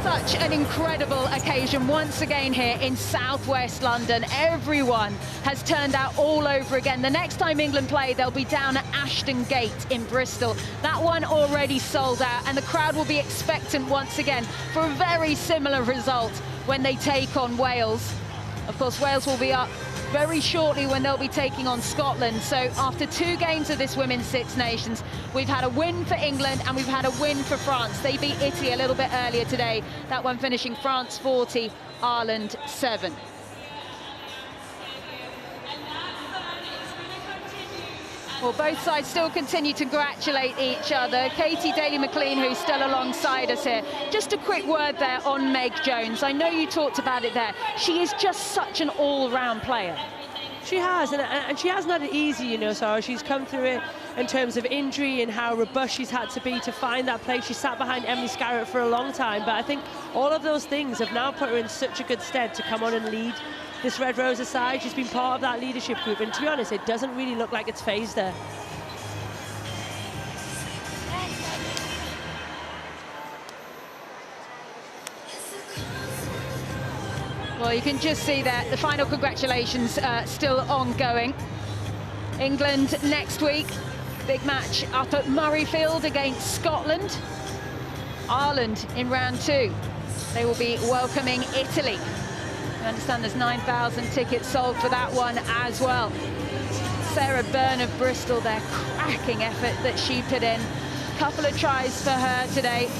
Such an incredible occasion once again here in southwest London. Everyone has turned out all over again. The next time England play, they'll be down at Ashton Gate in Bristol. That one already sold out, and the crowd will be expectant once again for a very similar result when they take on Wales. Of course, Wales will be up very shortly when they'll be taking on Scotland. So after 2 games of this Women's Six Nations, we've had a win for England and we've had a win for France. They beat Italy a little bit earlier today, that one finishing France 40, Ireland 7. Well, both sides still continue to congratulate each other. Katie Daly-McLean, who's still alongside us here. Just a quick word there on Meg Jones. I know you talked about it there. She is just such an all-round player. She has, and she hasn't had it easy, you know, Sarah. She's come through it in terms of injury and how robust she's had to be to find that place. She sat behind Emily Scarrett for a long time, but I think all of those things have now put her in such a good stead to come on and lead this Red Roses side. She's been part of that leadership group, and to be honest, it doesn't really look like it's phased her. Well, you can just see that the final congratulations still ongoing. England next week, big match up at Murrayfield against Scotland. Ireland in round 2. They will be welcoming Italy. I understand there's 9,000 tickets sold for that one as well. Sarah Byrne of Bristol, their cracking effort that she put in. Couple of tries for her today.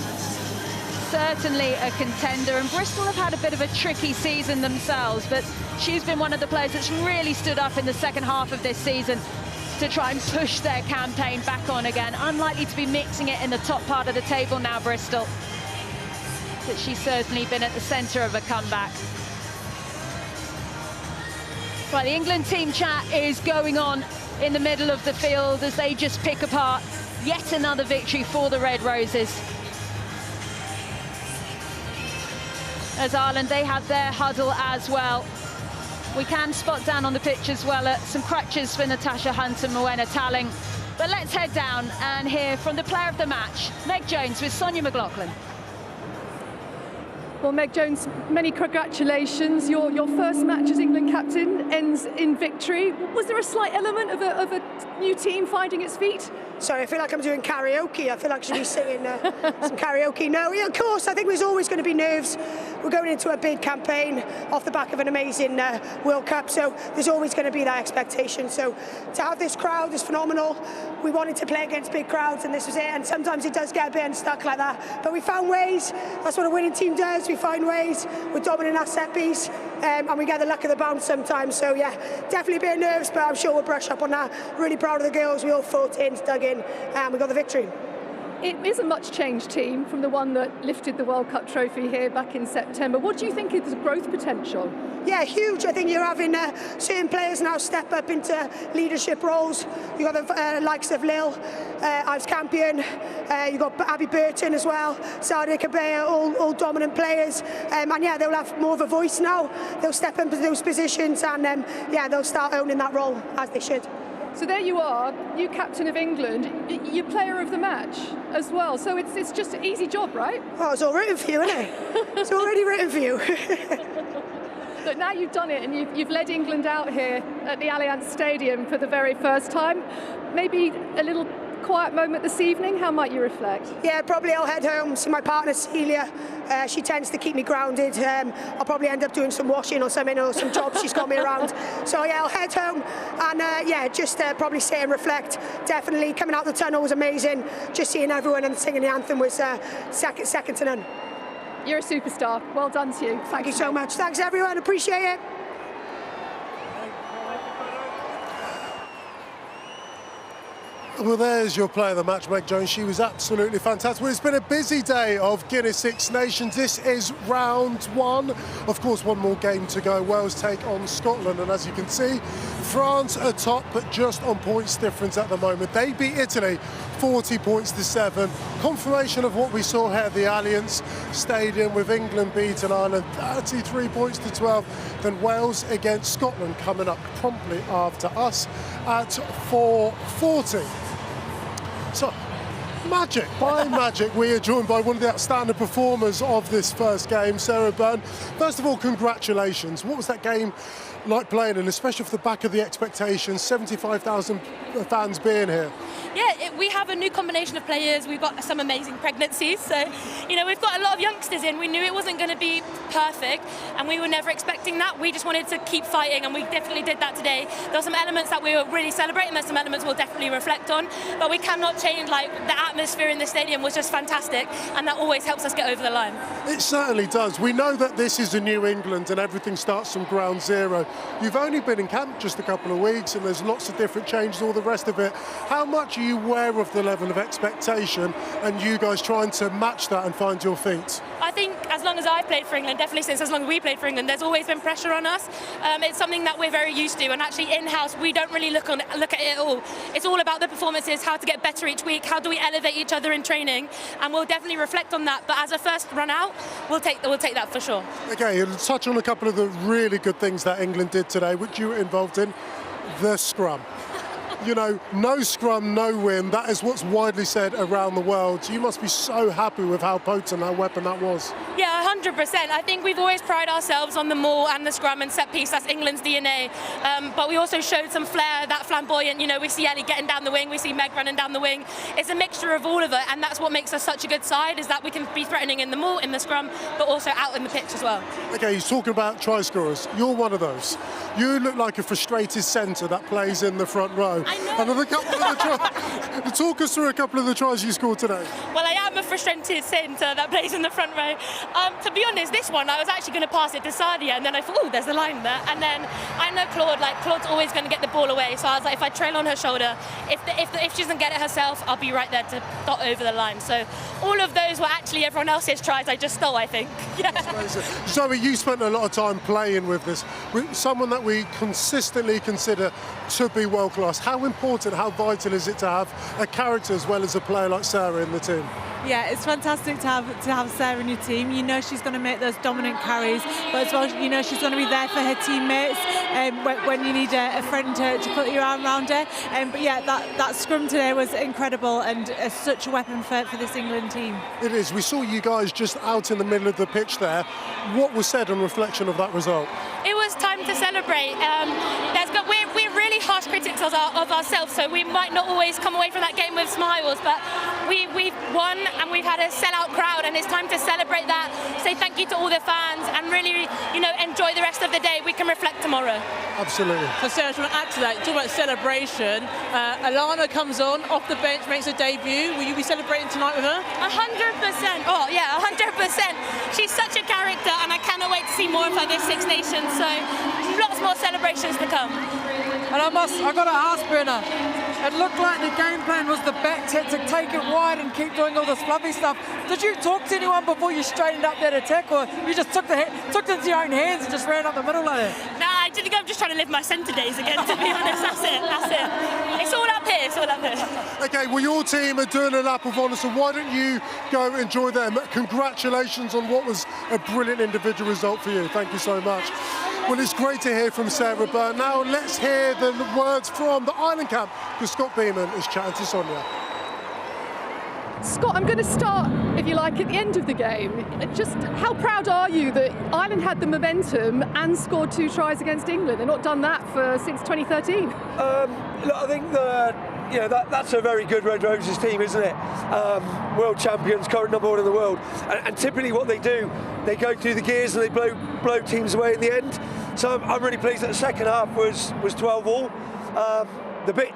Certainly a contender, and Bristol have had a bit of a tricky season themselves, but she's been one of the players that's really stood up in the second half of this season to try and push their campaign back on again. Unlikely to be mixing it in the top part of the table now, Bristol, but she's certainly been at the centre of a comeback. Right, the England team chat is going on in the middle of the field as they just pick apart yet another victory for the Red Roses. As Ireland, they have their huddle as well. We can spot down on the pitch as well some crutches for Natasha Hunt and Moena Talling. But let's head down and hear from the player of the match, Meg Jones, with Sonia McLaughlin. Well, Meg Jones, many congratulations. Your first match as England captain ends in victory. Was there a slight element of a new team finding its feet? Sorry, I feel like I'm doing karaoke. I feel like I should be singing some karaoke. No, yeah, of course, I think there's always going to be nerves. We're going into a big campaign off the back of an amazing World Cup, so there's always going to be that expectation. So to have this crowd is phenomenal. We wanted to play against big crowds, and this was it. And sometimes it does get a bit unstuck like that. But we found ways. That's what a winning team does. We find ways. We're dominant at set piece, and we get the luck of the bounce sometimes. So yeah, definitely a bit of nerves, but I'm sure we'll brush up on that. Really proud of the girls. We all fought in, dug in, and we got the victory. It is a much changed team from the one that lifted the World Cup trophy here back in September. What do you think is the growth potential? Yeah, huge. I think you're having certain players now step up into leadership roles. You've got the likes of Lil, Ives Campion, you've got Abby Burton as well, Sadia Kabea, all dominant players. And yeah, they'll have more of a voice now. They'll step into those positions and yeah, they'll start owning that role as they should. So there you are, you captain of England, you're player of the match as well. So it's just an easy job, right? Oh, it's all written for you, isn't it? It's already written for you. But now you've done it and you've led England out here at the Allianz Stadium for the very first time. Maybe a little quiet moment this evening, how might you reflect? Yeah, probably I'll head home, see my partner Celia. She tends to keep me grounded. I'll probably end up doing some washing or something, or some jobs she's got me around. So yeah, I'll head home and yeah, just probably sit and reflect. Definitely coming out the tunnel was amazing. Just seeing everyone and singing the anthem was second to none. You're a superstar. Well done to you. Thank you so much. Thanks everyone, appreciate it. Well, there's your player of the match, Meg Jones. She was absolutely fantastic. Well, it's been a busy day of Guinness Six Nations. This is round one. Of course, one more game to go. Wales take on Scotland. And as you can see, France are top, but just on points difference at the moment. They beat Italy 40 points to 7. Confirmation of what we saw here at the Allianz Stadium with England beating Ireland 33 points to 12. Then Wales against Scotland coming up promptly after us at 4:40. So, magic, by magic, we are joined by one of the outstanding performers of this first game, Sarah Byrne. First of all, congratulations. What was that game like playing in, especially off the back of the expectations, 75,000 fans being here? Yeah, we have a new combination of players. We've got some amazing pregnancies. So, you know, we've got a lot of youngsters in. We knew it wasn't going to be perfect, and we were never expecting that. We just wanted to keep fighting, and we definitely did that today. There were some elements that we were really celebrating. There's some elements we'll definitely reflect on, but we cannot change, like, the atmosphere in the stadium was just fantastic, and that always helps us get over the line. It certainly does. We know that this is a new England and everything starts from ground zero. You've only been in camp just a couple of weeks and there's lots of different changes, all the rest of it. How much are you aware of the level of expectation and you guys trying to match that and find your feet? I think as long as I've played for England, definitely since as long as we played for England, there's always been pressure on us. It's something that we're very used to, and actually in-house we don't really look at it at all. It's all about the performances, how to get better each week, how do we elevate each other in training, and we'll definitely reflect on that. But as a first run out, we'll take that for sure. Okay, you'll touch on a couple of the really good things that England did today, which you were involved in. The scrum. You know, no scrum, no win. That is what's widely said around the world. You must be so happy with how potent that weapon that was. Yeah, 100%. I think we've always prided ourselves on the maul and the scrum and set piece. That's England's DNA. But we also showed some flair, that flamboyant. You know, we see Ellie getting down the wing, we see Meg running down the wing. It's a mixture of all of it, and that's what makes us such a good side, is that we can be threatening in the maul, in the scrum, but also out in the pitch as well. Okay, he's talking about try scorers. You're one of those. You look like a frustrated centre that plays in the front row. I know. And a couple of the talk us through a couple of the tries you scored today. Well, I am a frustrated centre that plays in the front row. To be honest, this one I was actually going to pass it to Sadia, and then I thought, oh, there's a line there. And then I know Claude's always going to get the ball away. So I was like, if I trail on her shoulder, if she doesn't get it herself, I'll be right there to dot over the line. So all of those were actually everyone else's tries. I just stole, I think. Yeah. Zoe, you spent a lot of time playing with this. Someone that we consistently consider to be world class. How important, how vital is it to have a character as well as a player like Sarah in the team? Yeah, it's fantastic to have Sarah in your team. You know she's going to make those dominant carries, but as well, you know she's going to be there for her teammates when you need a friend to put your arm around her. But yeah, that scrum today was incredible and such a weapon for this England team. It is. We saw you guys just out in the middle of the pitch there. What was said on reflection of that result? It was time to celebrate. We're really harsh critics of ourselves, so we might not always come away from that game with smiles, but we've won and we've had a sellout crowd, and it's time to celebrate that, say thank you to all the fans, and really, enjoy the rest of the day. We can reflect tomorrow. Absolutely. So Sarah, to add to that, talk about celebration. Alana comes on, off the bench, makes a debut. Will you be celebrating tonight with her? 100%. Oh yeah, 100%. She's such a character, and I cannot wait to see more of her this Six Nations. So lots more celebrations to come. And I got to ask Berna, it looked like the game plan was the backs had to take it wide and keep doing all this fluffy stuff. Did you talk to anyone before you straightened up that attack, or you just took it into your own hands and just ran up the middle like that? Nah, I think I'm just trying to live my centre days again, to be honest. That's it. It's all up here, Okay, well, your team are doing a lap of honour, so why don't you go enjoy them? Congratulations on what was a brilliant individual result for you. Thank you so much. Well, it's great to hear from Sarah Byrne. Now let's hear the words from the Ireland camp, because Scott Beeman is chatting to Sonia. Scott, I'm going to start, if you like, at the end of the game. Just how proud are you that Ireland had the momentum and scored 2 tries against England? They've not done that since 2013. Look, I think that's a very good Red Roses team, isn't it? World champions, current number 1 in the world, and typically what they do, they go through the gears and they blow teams away in the end. So I'm really pleased that the second half was 12-all. The bit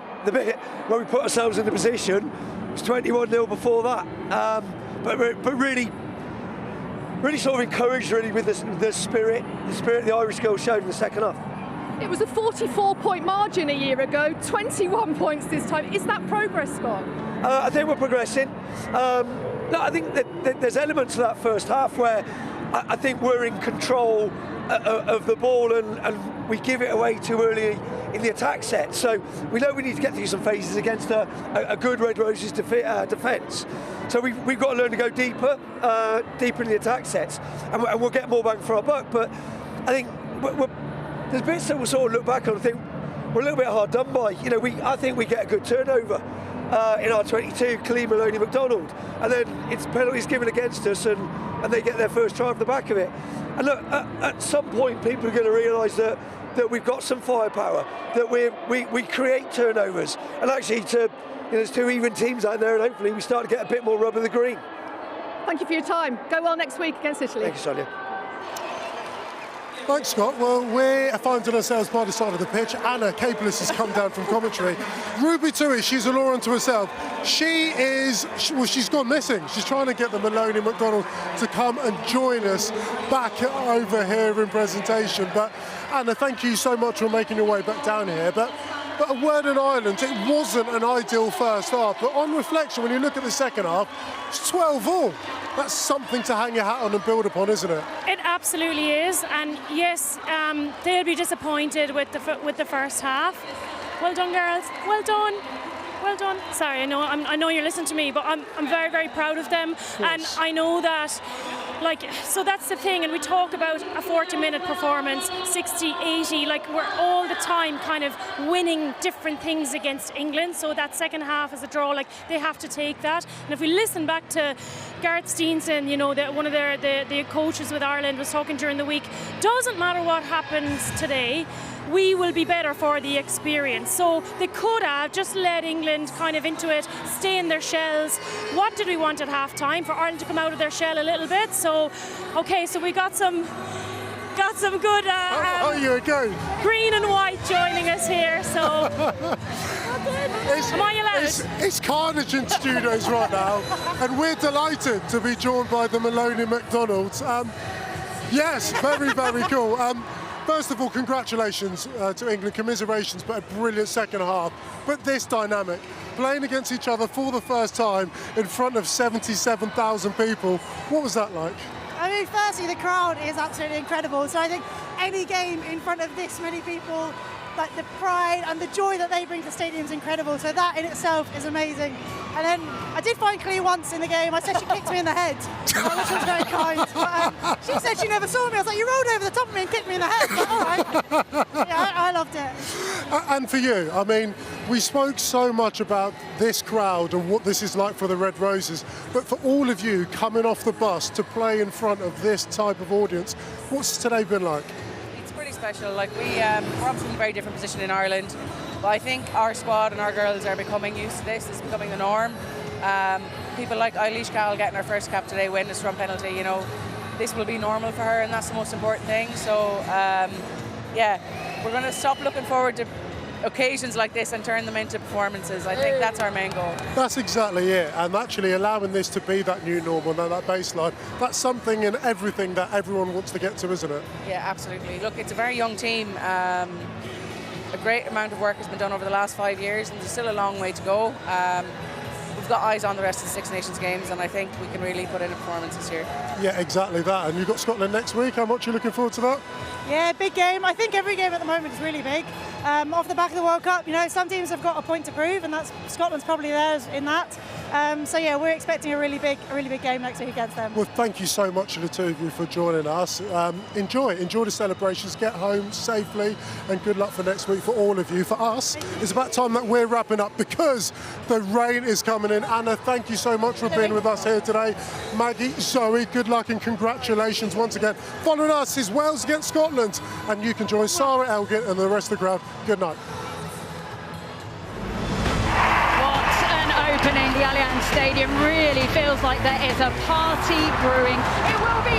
where we put ourselves in the position was 21-0 before that. But really sort of encouraged with the spirit the Irish girls showed in the second half. It was a 44-point margin a year ago, 21 points this time. Is that progress, Scott? I think we're progressing. I think that there's elements of that first half where I think we're in control of the ball and we give it away too early in the attack set. So we know we need to get through some phases against a good Red Roses defence. So we've got to learn to go deeper in the attack sets, and we'll get more bang for our buck. But I think there's bits that we'll sort of look back on and think we're a little bit hard done by. I think we get a good turnover in our 22, Colleen Maloney McDonald, and then it's penalties given against us, and they get their first try off the back of it. And look, at some point, people are going to realise that we've got some firepower, that we create turnovers, and actually there's 2 even teams out there, and hopefully we start to get a bit more rub of the green. Thank you for your time. Go well next week against Italy. Thank you, Sonia. Thanks, Scott. Well, we're finding ourselves by the side of the pitch. Anna Capelis has come down from commentary. Ruby Tui, she's a law unto herself. She's gone missing. She's trying to get the Maloney McDonald to come and join us back over here in presentation. But Anna, thank you so much for making your way back down here. But a word in Ireland, it wasn't an ideal first half. But on reflection, when you look at the second half, it's 12-all. That's something to hang your hat on and build upon, isn't it? It absolutely is, and yes, they'll be disappointed with the first half. Well done, girls. Well done. Well done. Sorry, I know you're listening to me, but I'm very, very proud of them, and I know that. So that's the thing, and we talk about a 40-minute performance, 60, 80, we're all the time kind of winning different things against England, so that second half is a draw, they have to take that. And if we listen back to Gareth Steenson, one of the coaches with Ireland was talking during the week, doesn't matter what happens today, we will be better for the experience. So they could have just let England kind of into it, stay in their shells. What did we want at half-time? For Ireland to come out of their shell a little bit. So, okay, so we got some good green and white joining us here. So, am I allowed? It's carnage in studios right now, and we're delighted to be joined by the Maloney McDonalds. Yes, very, very cool. First of all, congratulations to England, commiserations, but a brilliant second half. But this dynamic, playing against each other for the first time in front of 77,000 people, what was that like? I mean, firstly, the crowd is absolutely incredible. So I think any game in front of this many people like the pride and the joy that they bring to the stadium is incredible. So that in itself is amazing. And then I did find Clea once in the game. I said she kicked me in the head, which was very kind. But, she said she never saw me. I was like, you rolled over the top of me and kicked me in the head. But, all right. Yeah, I loved it. And for you, I mean, we spoke so much about this crowd and what this is like for the Red Roses, but for all of you coming off the bus to play in front of this type of audience, what's today been like? It's pretty special. Like we're obviously in a very different position in Ireland, but I think our squad and our girls are becoming used to this. It's becoming the norm. People like Eilish Cal getting her first cap today, win a scrum penalty, you know, this will be normal for her, and that's the most important thing. So, yeah, we're going to stop looking forward to occasions like this and turn them into performances. I think that's our main goal. That's exactly it, and actually allowing this to be that new normal, that baseline, that's something in everything that everyone wants to get to, isn't it? Yeah, absolutely. Look, it's a very young team. A great amount of work has been done over the last 5 years, and there's still a long way to go. We've got eyes on the rest of the Six Nations games, and I think we can really put in a performance this year. Yeah, exactly that. And you've got Scotland next week. How much are you looking forward to that? Yeah, big game. I think every game at the moment is really big. Off the back of the World Cup, you know, some teams have got a point to prove, and that's Scotland's probably theirs in that. So yeah, we're expecting a really big game next week against them. Well, thank you so much to the two of you for joining us. Enjoy the celebrations. Get home safely, and good luck for next week for all of you. For us, it's about time that we're wrapping up because the rain is coming in. Anna, thank you so much for being with us here today. Maggie, Zoe, good luck and congratulations once again. Following us is Wales against Scotland, and you can join Sarah Elgin and the rest of the crowd. Good night. What an opening. The Allianz Stadium really feels like there is a party brewing. It will be